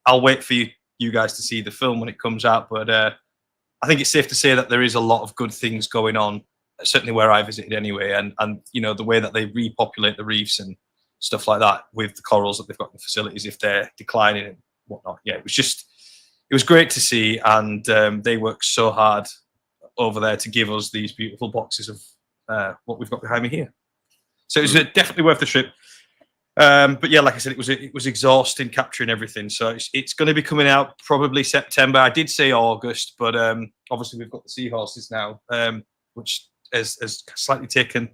I'll wait for you guys to see the film when it comes out. But I think it's safe to say that there is a lot of good things going on, certainly where I visited anyway. And you know, the way that they repopulate the reefs and stuff like that with the corals that they've got in the facilities if they're declining and whatnot. Yeah, it was great to see. And they work so hard over there to give us these beautiful boxes of what we've got behind me here. So it was definitely worth the trip. But yeah, like I said, it was exhausting capturing everything. So it's going to be coming out probably September. I did say August, but obviously we've got the seahorses now, which has slightly taken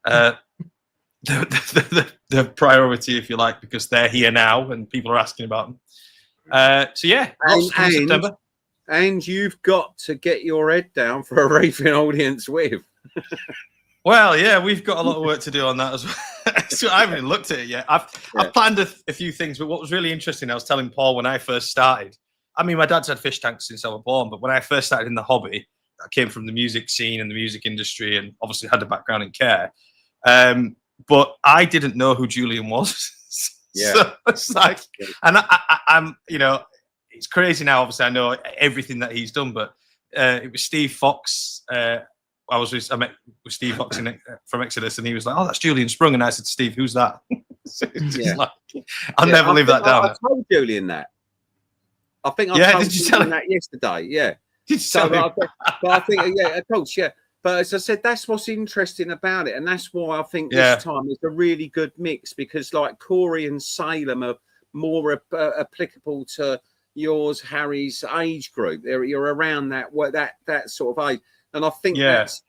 the priority, if you like, because they're here now and people are asking about them. So yeah, September. And you've got to get your head down for a reefing audience with. Well, yeah, we've got a lot of work to do on that as well. So I haven't looked at it yet. I've planned a few things, but what was really interesting, I was telling Paul when I first started. I mean, my dad's had fish tanks since I was born, but when I first started in the hobby, I came from the music scene and the music industry, and obviously had a background in care. But I didn't know who Julian was. Yeah, so it's like, and I'm, you know, it's crazy now. Obviously, I know everything that he's done, but it was Steve Fox. I met with Steve Fox from Exodus, and he was like, "Oh, that's Julian Sprung," and I said, "Steve, who's that?" So like, I'll never leave that down. I told Julian that. I think I told did you tell him that yesterday? Yeah. Did you tell him? But I think, yeah, of course, yeah. But as I said, that's what's interesting about it, and that's why I think Yeah. this time is a really good mix, because like Corey and Salem are more applicable to yours, Harry's age group. You're around that sort of age, and I think that's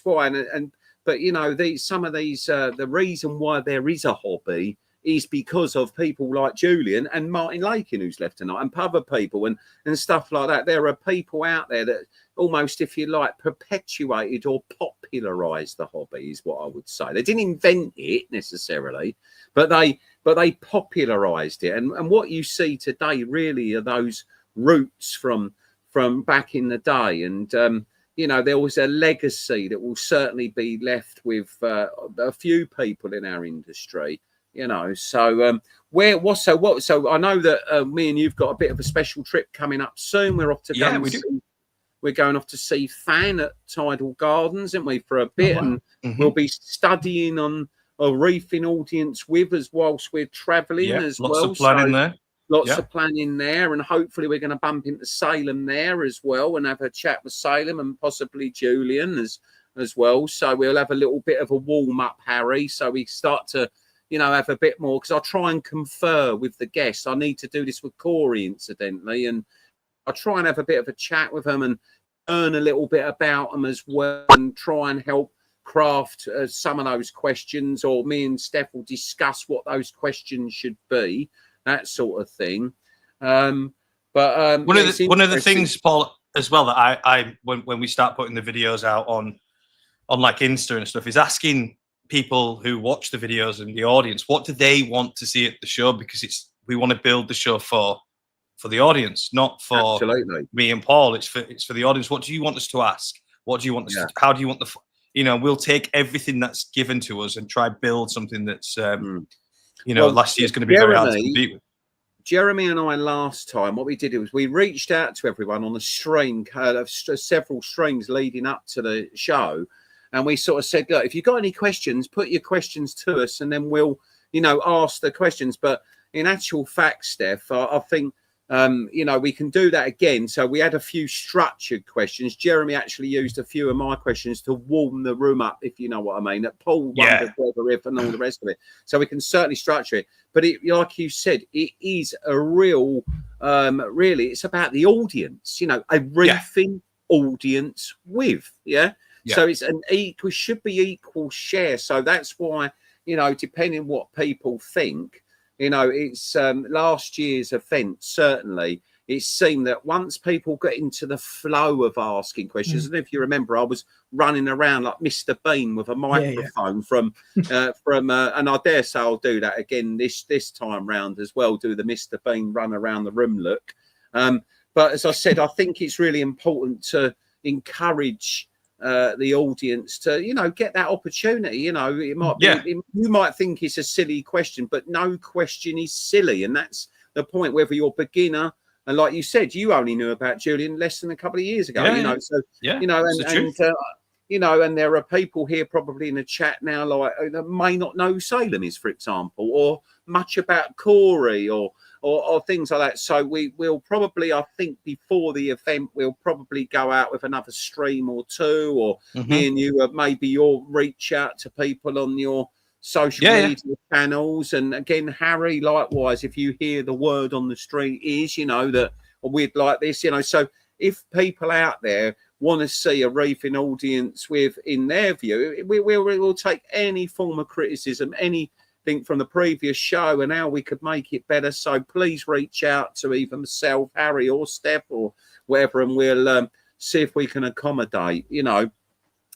why. And but you know, some of these the reason why there is a hobby is because of people like Julian and Martin Lakin, who's left tonight, and other people and stuff like that. There are people out there that almost, if you like, perpetuated or popularized the hobby, is what I would say. They didn't invent it necessarily, but they popularized it. And what you see today really are those roots from back in the day. And you know, there was a legacy that will certainly be left with a few people in our industry. You know, so so I know that me and you've got a bit of a special trip coming up soon. We're off to go. We're going off to see Fan at Tidal Gardens, aren't we, for a bit? And we'll be studying on a reefing audience with us whilst we're travelling as well. Lots of planning there. Lots of planning there, and hopefully we're going to bump into Salem there as well and have a chat with Salem and possibly Julian as well. So we'll have a little bit of a warm up, Harry. So we start to, you know, have a bit more, because I'll try and confer with the guests. I need to do this with Corey, incidentally, and I'll try and have a bit of a chat with them and learn a little bit about them as well, and try and help craft some of those questions, or me and Steph will discuss what those questions should be, that sort of thing. One of the things, Paul, as well, that I when we start putting the videos out on like Insta and stuff, is asking people who watch the videos and the audience, what do they want to see at the show? Because we want to build the show for the audience, not for me and Paul. It's for the audience. What do you want us to ask? What do you want us to, how do you want you know, we'll take everything that's given to us and try build something that's you know, last year's going to be very hard to compete with. Jeremy and I, last time, what we did was we reached out to everyone on a stream, several streams leading up to the show. And we sort of said, look, if you've got any questions, put your questions to us, and then we'll, you know, ask the questions. But in actual fact, Steph, I think, you know, we can do that again. So we had a few structured questions. Jeremy actually used a few of my questions to warm the room up, if you know what I mean. That Paul wondered whether if and all the rest of it. So we can certainly structure it. But like you said, it is a real, really, it's about the audience, you know, a reefing audience with, So it's should be equal share. So that's why, you know, depending what people think, you know, it's last year's event, certainly, it seemed that once people got into the flow of asking questions, and if you remember, I was running around like Mr. Bean with a microphone from and I dare say I'll do that again this time round as well, do the Mr. Bean run around the room look. But as I said, I think it's really important to encourage the audience to, you know, get that opportunity. You know, it might be you might think it's a silly question, but no question is silly, and that's the point. Whether you're beginner, and like you said, you only knew about Julian less than a couple of years ago, you know, so you know, and you know, and there are people here probably in the chat now like that may not know who Salem is, for example, or much about Corey or things like that. So we'll probably, I think, before the event, we'll probably go out with another stream or two, or me and you, maybe you'll reach out to people on your social media channels. And again, Harry, likewise, if you hear the word on the street is, you know, that we'd like this, you know. So if people out there want to see a reefing audience with, in their view, we'll take any form of criticism, anything from the previous show and how we could make it better. So please reach out to either myself, Harry, or Steph, or whatever, and we'll see if we can accommodate, you know.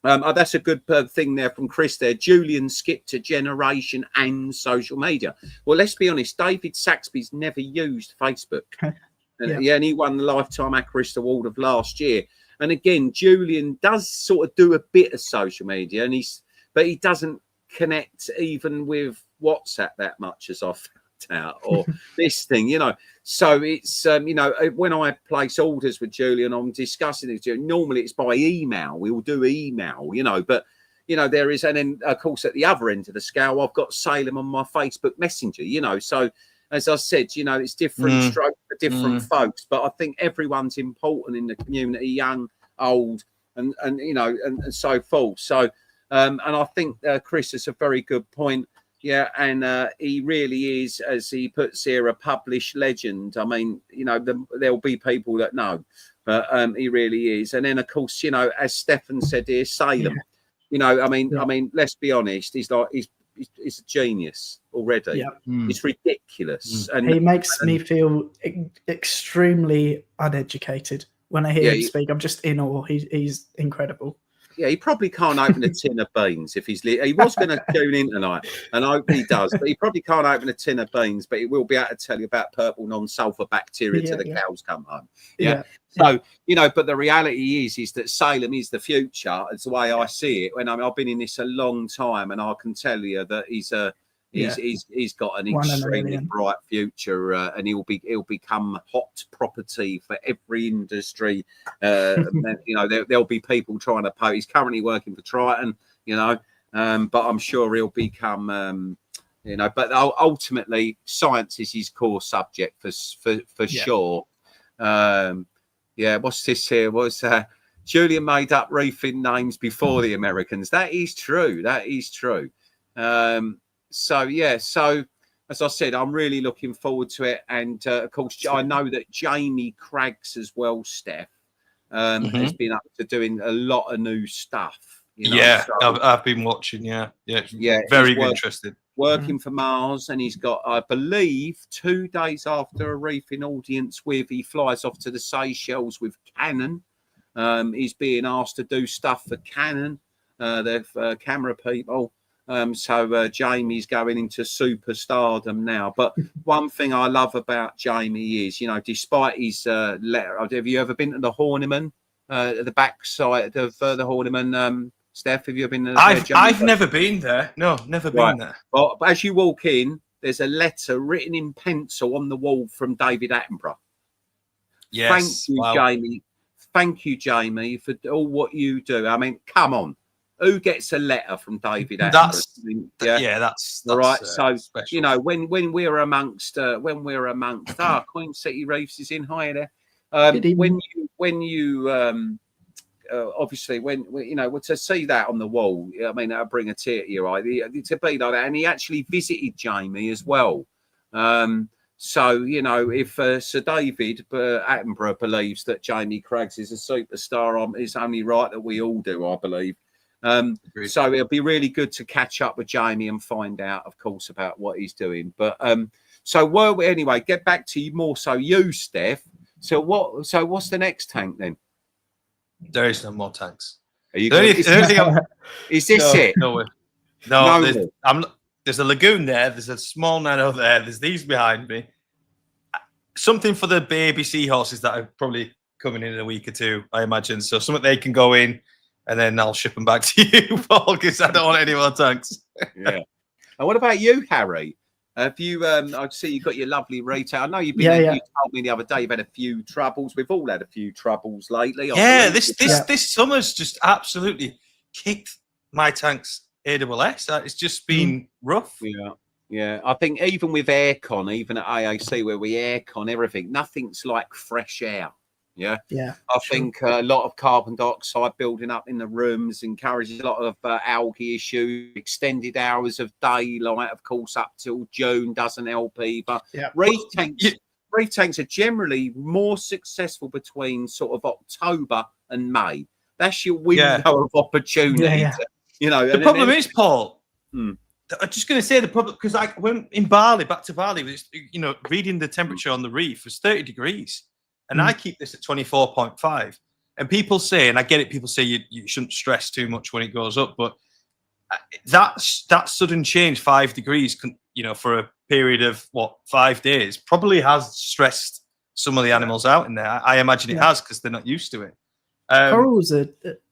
That's a good thing there from Chris there. Julian skipped a generation and social media. Well, let's be honest, David Saxby's never used Facebook. And he won the Lifetime Acquirist Award of last year. And again, Julian does sort of do a bit of social media, and but he doesn't connect even with WhatsApp that much, as I've found out, or this thing, you know. So it's you know, when I place orders with Julian, I'm discussing it. Normally it's by email. We will do email, you know, but you know, there is, and then of course at the other end of the scale, I've got Salem on my Facebook Messenger, you know. So as I said, you know, it's different strokes for different folks, but I think everyone's important in the community, young, old, and you know, and so forth. So and I think Chris is a very good point. Yeah, and he really is, as he puts here, a published legend. I mean, you know, there'll be people that know, but he really is. And then, of course, you know, as Stefan said here, Salem. Yeah. You know, I mean, let's be honest. He's a genius already. Yeah. It's ridiculous. And he makes me feel extremely uneducated when I hear him speak. I'm just in awe. He's incredible. Yeah, he probably can't open a tin of beans if he's. He was going to tune in tonight, and I hope he does. But he probably can't open a tin of beans, but he will be able to tell you about purple non-sulfur bacteria till the cows come home. Yeah. So you know, but the reality is that Salem is the future. It's the way I see it. When I've been in this a long time, and I can tell you that he's got an extremely bright future, and he'll become hot property for every industry. You know, there'll be people trying to poach. He's currently working for Triton, you know, but I'm sure he'll become, you know. But ultimately, science is his core subject for sure. What's this here? Julian made up reefing names before the Americans. That is true. That is true. So as I said, I'm really looking forward to it, and of course, I know that Jamie Craggs as well, Steph, has been up to doing a lot of new stuff. You know? I've been watching. Very interested. Working for Mars, and he's got, I believe, 2 days after a reefing audience he flies off to the Seychelles with Canon. He's being asked to do stuff for Canon, their camera people. So Jamie's going into superstardom now. But one thing I love about Jamie is, you know, despite his letter, have you ever been to the Horniman, the backside of the Horniman? Steph, have you ever been there? I've never been there. No, never been there. Well, as you walk in, there's a letter written in pencil on the wall from David Attenborough. Yes. Thank you, Jamie. Thank you, Jamie, for all what you do. I mean, come on. Who gets a letter from David Attenborough? That's all right. So special. you know, when we're amongst Queen City Reefs is in high there. Obviously, when you know, to see that on the wall, I mean, that'll bring a tear to your eye. To be like that, and he actually visited Jamie as well. So you know, if Sir David Attenborough believes that Jamie Craggs is a superstar, it's only right that we all do, I believe. So it'll be really good to catch up with Jamie and find out, of course, about what he's doing. But anyway, get back to you more so you, Steph. So what's the next tank then? There is no more tanks. Are you is this it? No. There's a lagoon there. There's a small meadow there. There's these behind me. Something for the baby seahorses that are probably coming in a week or two, I imagine. So something they can go in, and then I'll ship them back to you, Paul, because I don't want any more tanks. Yeah. And what about you, Harry? Have you? I see you got your lovely retail. I know you've been. You told me the other day you've had a few troubles. We've all had a few troubles lately. This summer's just absolutely kicked my tank's AWS. It's just been rough. Yeah. I think even with aircon, even at AAC where we aircon everything, nothing's like fresh air. Yeah. I think a lot of carbon dioxide building up in the rooms encourages a lot of algae issues. Extended hours of daylight, of course, up till June doesn't help either. Reef tanks are generally more successful between sort of October and May. That's your window of opportunity. You know, the problem is, Paul. I'm just going to say the problem, because I went in Bali, back to Bali, you know, reading the temperature on the reef was 30 degrees. And I keep this at 24.5. And people say, and I get it, people say you shouldn't stress too much when it goes up. But that sudden change, 5 degrees, you know, for a period of, 5 days, probably has stressed some of the animals out in there. I imagine it has, because they're not used to it. Corals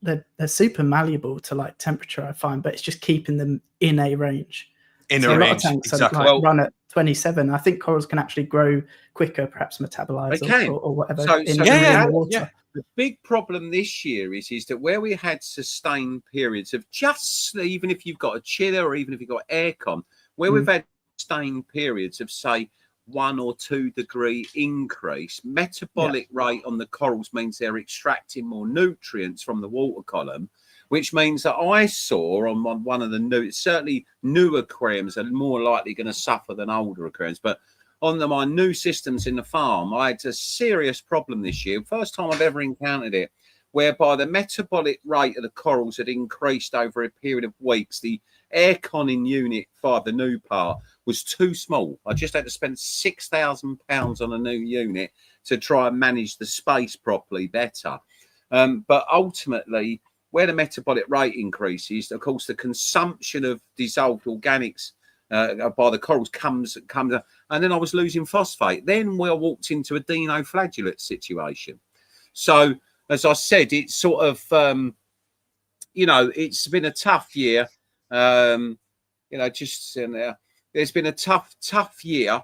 they're super malleable to like temperature, I find, but it's just keeping them in a range. A lot of tanks run at 27. I think corals can actually grow quicker, perhaps metabolize or whatever. In the water. The big problem this year is that where we had sustained periods of just, even if you've got a chiller or even if you've got aircon, where we've had sustained periods of say 1 or 2 degree increase. Metabolic rate on the corals means they're extracting more nutrients from the water column, which means that I saw on one of the new, certainly new aquariums are more likely going to suffer than older aquariums, but on my new systems in the farm, I had a serious problem this year. First time I've ever encountered it, whereby the metabolic rate of the corals had increased over a period of weeks. The air conning unit 5, the new part, was too small. I just had to spend £6,000 on a new unit to try and manage the space properly better. But ultimately, where the metabolic rate increases, of course, the consumption of dissolved organics by the corals comes, and then I was losing phosphate. Then we walked into a dinoflagellate situation. So, as I said, it's sort of, you know, it's been a tough year. You know, just in there, there's been a tough year,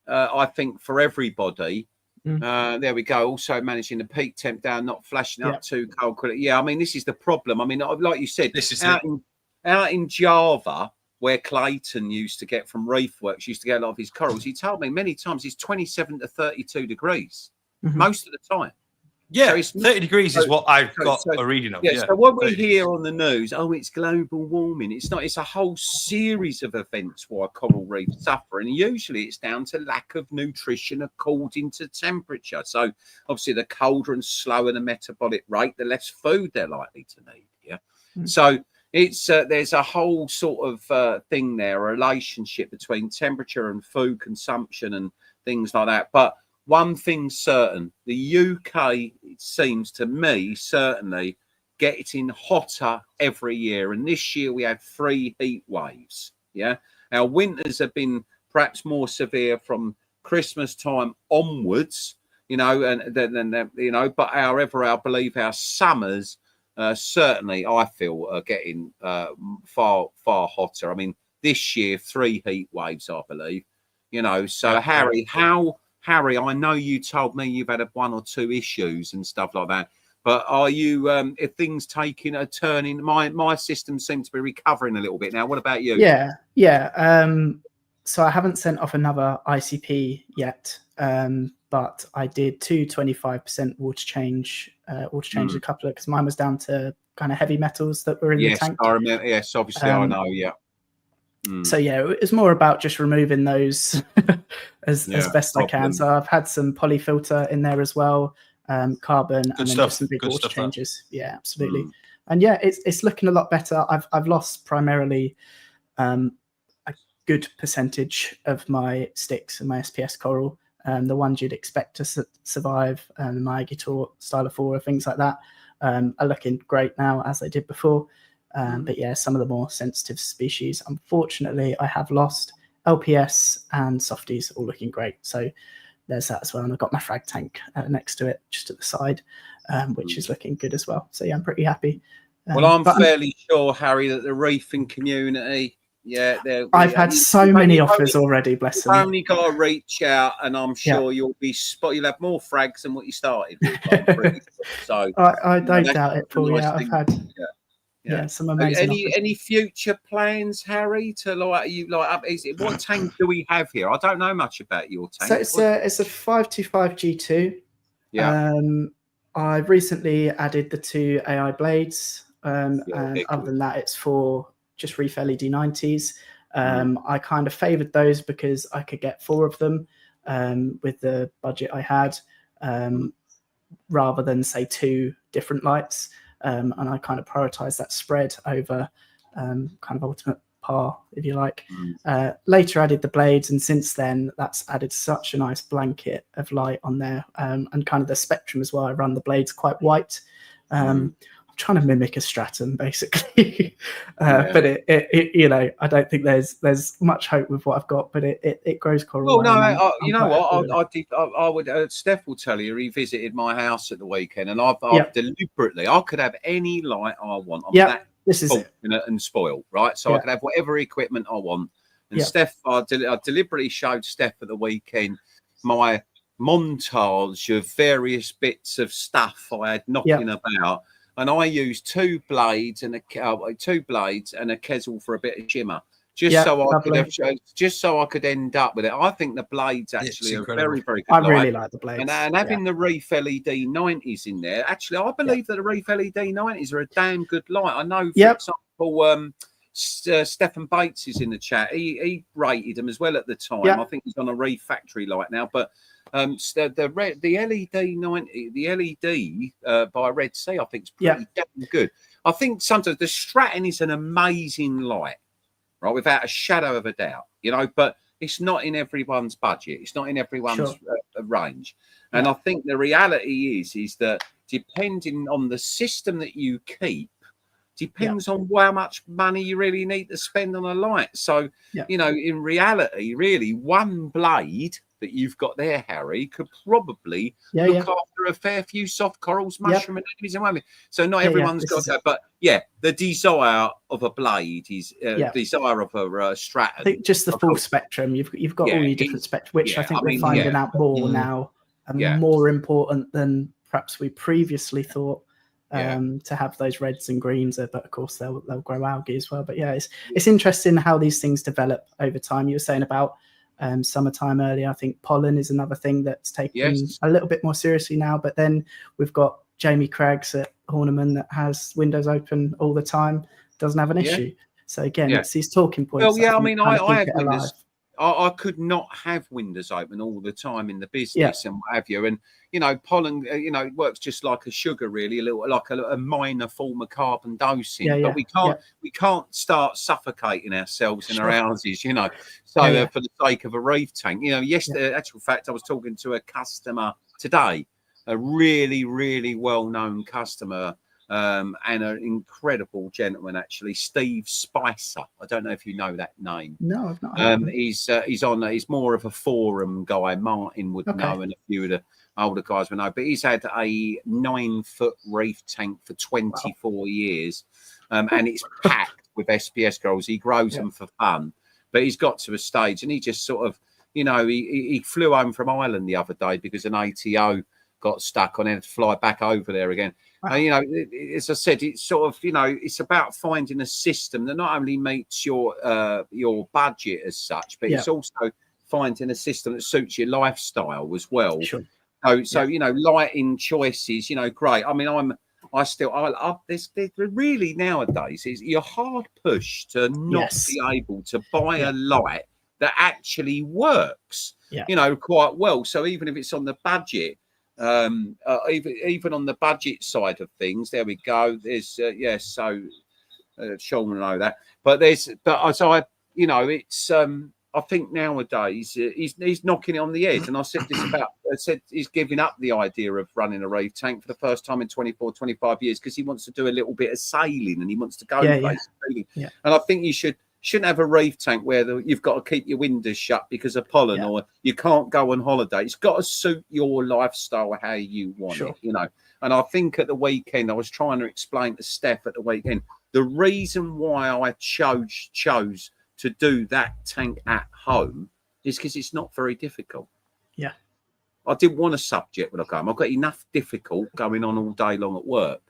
I think, for everybody. There we go. Also managing the peak temp down, not flashing up too cold. Yeah, I mean, this is the problem. I mean, like you said, This is out in Java, where Clayton used to get from Reefworks, used to get a lot of his corals. He told me many times it's 27 to 32 degrees most of the time. Yeah, so 30 degrees is what I've got a reading of. Yeah, Yeah, so what we 30 hear on the news, oh, it's global warming. It's not. It's a whole series of events why coral reefs suffer. And usually it's down to lack of nutrition according to temperature. So obviously the colder and slower the metabolic rate, the less food they're likely to need. Yeah. So it's there's a whole sort of thing there, a relationship between temperature and food consumption and things like that. But one thing's certain, the UK, it seems to me, certainly getting hotter every year. And this year we had 3 heat waves. Yeah. Our winters have been perhaps more severe from Christmas time onwards, you know, and then you know, but however, I believe our summers certainly, I feel, are getting far hotter. I mean, this year 3 heat waves, I believe, you know. So Harry, I know you told me you've had 1 or 2 issues and stuff like that, but are you, if things taking a turn in, my system seems to be recovering a little bit now. What about you? Yeah. So I haven't sent off another ICP yet, but I did 2 25% water change a couple of, because mine was down to kind of heavy metals that were in the tank. I remember. Yes, obviously I know. Yeah. So yeah, it's more about just removing those as best I can. So I've had some polyfilter in there as well, carbon, and then just some big water changes. Yeah, absolutely. And yeah, it's looking a lot better. I've lost primarily a good percentage of my sticks and my SPS coral, the ones you'd expect to survive, the Maigitor, Stylophora, things like that, are looking great now as they did before. But yeah, some of the more sensitive species, unfortunately, I have lost. LPS and softies all looking great. So there's that as well. And I've got my frag tank next to it, just at the side, which is looking good as well. So yeah, I'm pretty happy. Well, I'm fairly sure, Harry, that the reefing community, I've had so many offers already, bless them. You've only got to reach out, and I'm sure you'll have more frags than what you started with. So I don't doubt it, Paul. Yeah, I've had some amazing any future plans, Harry, to what tank do we have here? I don't know much about your tank. So it's a 525 G2. Yeah. I've recently added the 2 AI blades, and other than that, it's for just Reef LED 90s. I kind of favored those because I could get 4 of them with the budget I had, rather than say 2 different lights. And I kind of prioritize that spread over kind of ultimate par, if you like. Later added the blades, and since then that's added such a nice blanket of light on there, and kind of the spectrum as well. I run the blades quite white. I'm trying to mimic a stratum basically, but it you know, I don't think there's much hope with what I've got, but it grows coral. Well, no, you know what? I would. Steph will tell you. He visited my house at the weekend, and I've deliberately. I could have any light I want. This is it. And spoiled, right? So I could have whatever equipment I want. And Steph, I deliberately showed Steph at the weekend my montage of various bits of stuff I had knocking about. And I used 2 blades and a Kesel for a bit of shimmer. just Yeah, so I could lovely. have, just so I could end up with it. I think the blades actually are incredible. very, very good. I light. really like the blades. And having the Reef LED 90s in there, actually, I believe that the Reef LED 90s are a damn good light. I know, for example, Stephen Bates is in the chat. He rated them as well at the time. I think he's on a Reef factory light now, but the LED 90, the LED by Red Sea, I think is pretty damn good. I think sometimes the Stratton is an amazing light, right, without a shadow of a doubt, you know, but it's not in everyone's budget. It's not in everyone's range. And I think the reality is that depending on the system that you keep, depends on how much money you really need to spend on a light. So, you know, in reality, really, one blade that you've got there, Harry, could probably look after a fair few soft corals, mushroom anemones, and what. So not everyone's got that. But the desire of a blade is desire of a Stratton. I think just the full spectrum. You've got all your different spectrum, which I think we're finding out more now, and more important than perhaps we previously thought. To have those reds and greens, but of course they'll grow algae as well. But it's interesting how these things develop over time. You were saying about summertime earlier. I think pollen is another thing that's taken a little bit more seriously now. But then we've got Jamie Craggs at Horniman that has windows open all the time, doesn't have an issue. So again, it's these talking points. Well, I mean, I have windows. I could not have windows open all the time in the business and what have you. And, you know, pollen, you know, it works just like a sugar, really, a little like a minor form of carbon dosing. But we can't start suffocating ourselves in our houses, you know. So for the sake of a reef tank, you know, actual fact, I was talking to a customer today, a really, really well-known customer. And an incredible gentleman, actually, Steve Spicer. I don't know if you know that name. No, I've not. He's more of a forum guy. Martin would know, and a few of the older guys would know. But he's had a 9-foot reef tank for 24 years, and it's packed with SPS corals. He grows them for fun, but he's got to a stage, and he just sort of, you know, he flew home from Ireland the other day because an ATO got stuck on it, had to fly back over there again. You know, as I said, it's sort of, you know, it's about finding a system that not only meets your budget as such, but it's also finding a system that suits your lifestyle as well. So you know, lighting choices, you know, great. I mean, there's really nowadays you're hard pushed to not be able to buy a light that actually works, you know, quite well. So even if it's on the budget, even on the budget side of things, there we go. There's so Sean will know that, but as I, you know, it's I think nowadays he's knocking it on the head. And I said he's giving up the idea of running a reef tank for the first time in 24, 25 years because he wants to do a little bit of sailing and he wants to go sailing. And I think you shouldn't have a reef tank where you've got to keep your windows shut because of pollen or you can't go on holiday. It's got to suit your lifestyle how you want it, you know. And I think at the weekend, I was trying to explain to Steph at the weekend, the reason why I chose to do that tank at home is because it's not very difficult. I didn't want a subject when I come. I've got enough difficult going on all day long at work.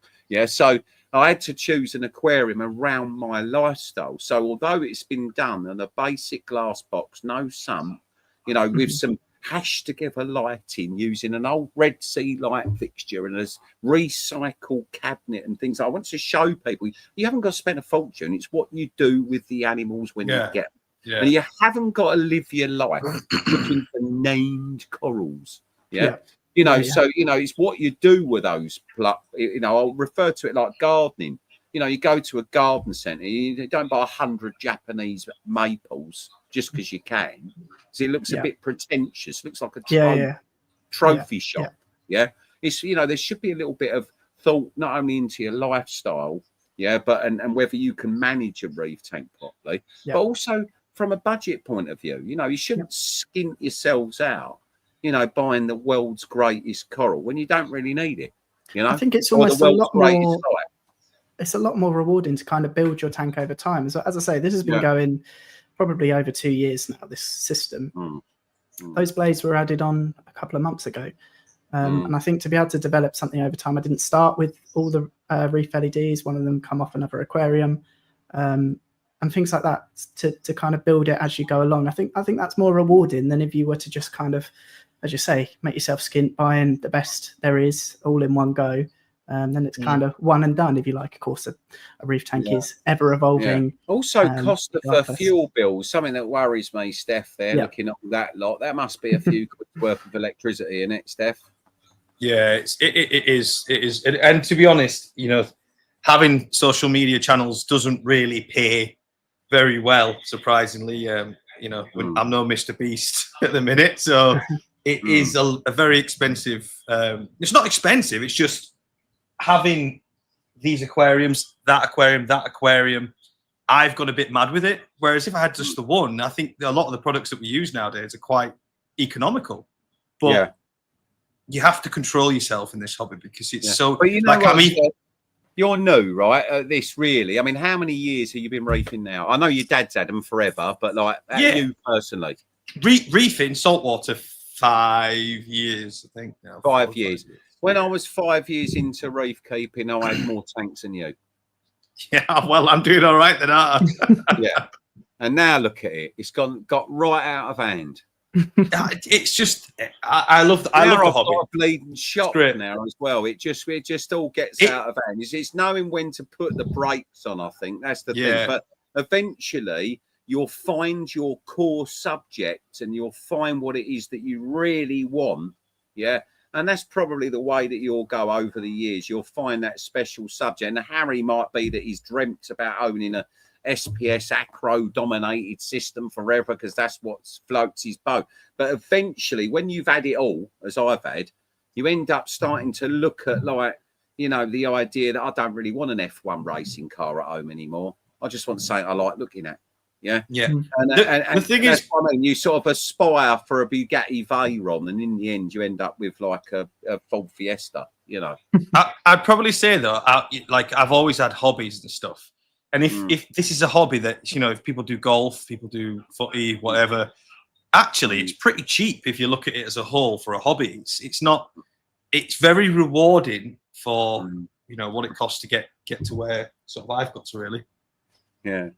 So I had to choose an aquarium around my lifestyle. So although it's been done in a basic glass box, no sun, you know, with some hashed together lighting using an old Red Sea light fixture and a recycled cabinet and things, I want to show people you haven't got to spend a fortune. It's what you do with the animals when you get them. And you haven't got to live your life looking for named corals. You know, so, you know, it's what you do with those. You know, I'll refer to it like gardening. You know, you go to a garden centre, you don't buy 100 Japanese maples just because you can. Because it looks a bit pretentious. It looks like a trophy shop. It's, you know, there should be a little bit of thought, not only into your lifestyle, but and whether you can manage a reef tank properly, but also from a budget point of view. You know, you shouldn't skint yourselves out, you know, buying the world's greatest coral when you don't really need it. You know, I think it's almost a lot more. It's a lot more rewarding to kind of build your tank over time. As I say, this has been going probably over 2 years now. This system, those blades were added on a couple of months ago, and I think to be able to develop something over time, I didn't start with all the Reef LEDs. One of them come off another aquarium, and and things like that to kind of build it as you go along. I think that's more rewarding than if you were to just kind of, as you say, make yourself skint buying the best there is all in one go. Then it's kind of one and done, if you like. Of course, a reef tank is ever evolving. Yeah. Also, cost of regardless. fuel bills, something that worries me, Steph. There, looking at that lot, that must be a few quid worth of electricity in it, Steph. Yeah, it is, and to be honest, you know, having social media channels doesn't really pay very well, surprisingly. You know, I'm no Mr. Beast at the minute, so it is a very expensive. It's not expensive; it's just having these aquariums, that aquarium, I've got a bit mad with it. Whereas if I had just the one, I think a lot of the products that we use nowadays are quite economical. But you have to control yourself in this hobby because it's so. But you know like, what, you're new, right? This really. I mean, how many years have you been reefing now? I know your dad's had them forever, but like you personally, reefing saltwater 5 years, I think. Now 5 years. When I was 5 years into reef keeping, I had more tanks than you. Yeah, well, I'm doing all right then, aren't I? Yeah. And now look at it. It's got right out of hand. It's just, I love the hobby. Got a bleeding shop now as well. It just all gets out of hand. It's knowing when to put the brakes on, I think. That's the thing. But eventually, you'll find your core subject and you'll find what it is that you really want. Yeah. And that's probably the way that you'll go over the years. You'll find that special subject. And Harry might be that he's dreamt about owning a SPS acro-dominated system forever because that's what floats his boat. But eventually, when you've had it all, as I've had, you end up starting to look at, like, you know, the idea that I don't really want an F1 racing car at home anymore. I just want something I like looking at. Yeah. And the thing is, I mean, you sort of aspire for a Bugatti Veyron, and in the end, you end up with like a Ford Fiesta. You know, I'd probably say though, like I've always had hobbies and stuff, and if this is a hobby that, you know, if people do golf, people do footy, whatever, actually, it's pretty cheap if you look at it as a whole for a hobby. It's very rewarding for you know what it costs to get to where sort of I've got to, really. Yeah.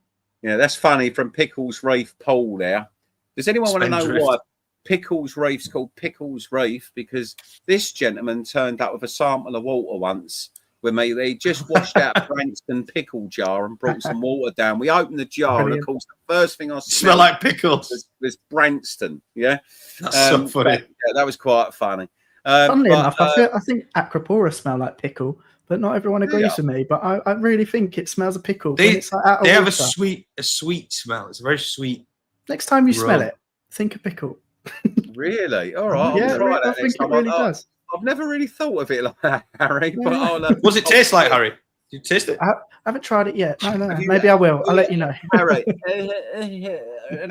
Yeah, that's funny. From Pickles Reef Paul there. Does anyone want to know why Pickles Reef's called Pickles Reef? Because this gentleman turned up with a sample of water once with me. They just washed out a Branston pickle jar and brought some water down. We opened the jar, and of course, the first thing I smell like pickles was Branston. Yeah, that's so funny. Yeah, that was quite funny. Funnily enough, I think Acropora smell like pickle. But not everyone agrees with me. But I really think it smells of pickle. They have a sweet smell. It's a very sweet. Next time you smell it, think of pickle. Really? All right. Yeah, I think it really does. I've never really thought of it like that, Harry. Yeah. But what does it taste like, Harry? Did you taste it? I haven't tried it yet. No. Maybe I will. I'll let you know. Harry.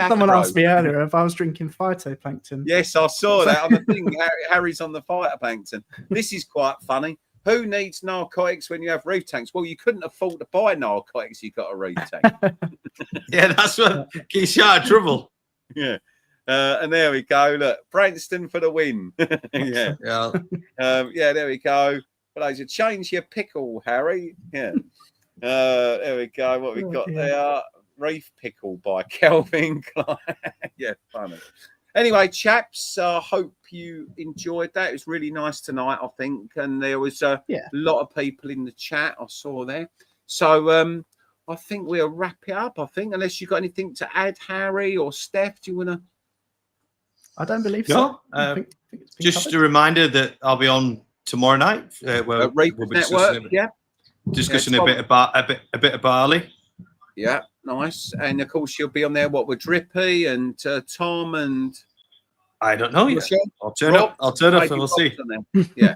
Someone asked me earlier if I was drinking phytoplankton. Yes, I saw that on the thing. Harry's on the phytoplankton. This is quite funny. Who needs narcotics when you have reef tanks? Well, you couldn't afford to buy narcotics. You got a reef tank. Yeah, that's what gets you out of trouble. Yeah. And there we go. Look, Branston for the win. Yeah. There we go. But I should change your pickle, Harry. Yeah. There we go. What we got there? Reef Pickle by Kelvin Klein. Yeah, funny. Anyway, chaps, I hope you enjoyed that. It was really nice tonight, I think. And there was a lot of people in the chat I saw there. So I think we'll wrap it up, I think, unless you've got anything to add, Harry or Steph. Do you want to? I don't believe so. Just covered. A reminder that I'll be on tomorrow night. Where we'll be discussing a bit of barley. Yeah, nice. And of course, you'll be on there. What with Drippy and Tom and I don't know yet. I'll turn up and we'll see. Yeah.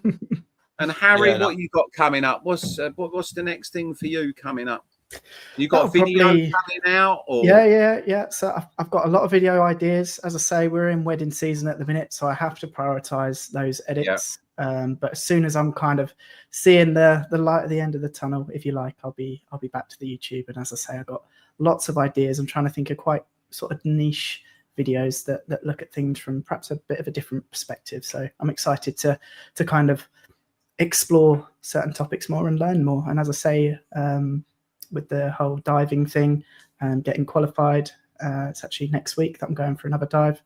And Harry, what you got coming up? What's the next thing for you coming up? You got a video coming out? Or? Yeah. So I've got a lot of video ideas. As I say, we're in wedding season at the minute, so I have to prioritize those edits. But as soon as I'm kind of seeing the light at the end of the tunnel, if you like, I'll be back to the YouTube. And as I say, I've got lots of ideas. I'm trying to think of quite sort of niche videos that look at things from perhaps a bit of a different perspective. So I'm excited to kind of explore certain topics more and learn more. And as I say, with the whole diving thing, getting qualified. It's actually next week that I'm going for another dive.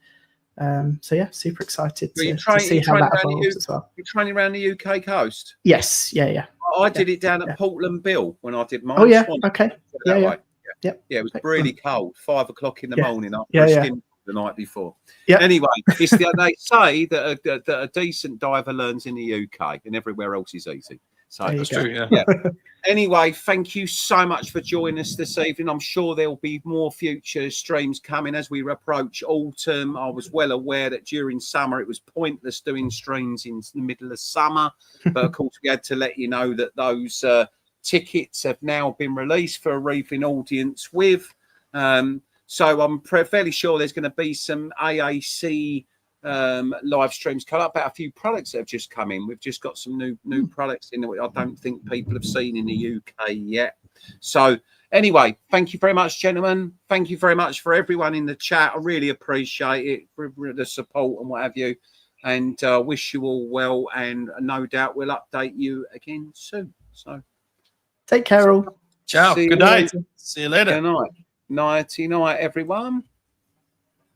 So yeah, super excited to see how that evolves as well. You're training around the UK coast? Yes, yeah. I did it down at Portland Bill when I did mine. Oh yeah, okay. Yeah. Yeah, it was really cold, 5 o'clock in the morning after a skin the night before. Yeah. Anyway, they say that a decent diver learns in the UK and everywhere else is easy. So that's true. Yeah. Anyway, thank you so much for joining us this evening. I'm sure there'll be more future streams coming as we approach autumn. I was well aware that during summer it was pointless doing streams in the middle of summer, but of course we had to let you know that those tickets have now been released for a Reefing audience with. So I'm fairly sure there's going to be some AAC live streams come up about a few products that have just come in. We've just got some new products in that I don't think people have seen in the UK yet. So anyway, thank you very much, gentlemen. Thank you very much for everyone in the chat. I really appreciate it, for the support and what have you, and wish you all well, and no doubt we'll update you again soon. So take care all. Ciao. Good night. See you later. Good night. Nighty night, everyone.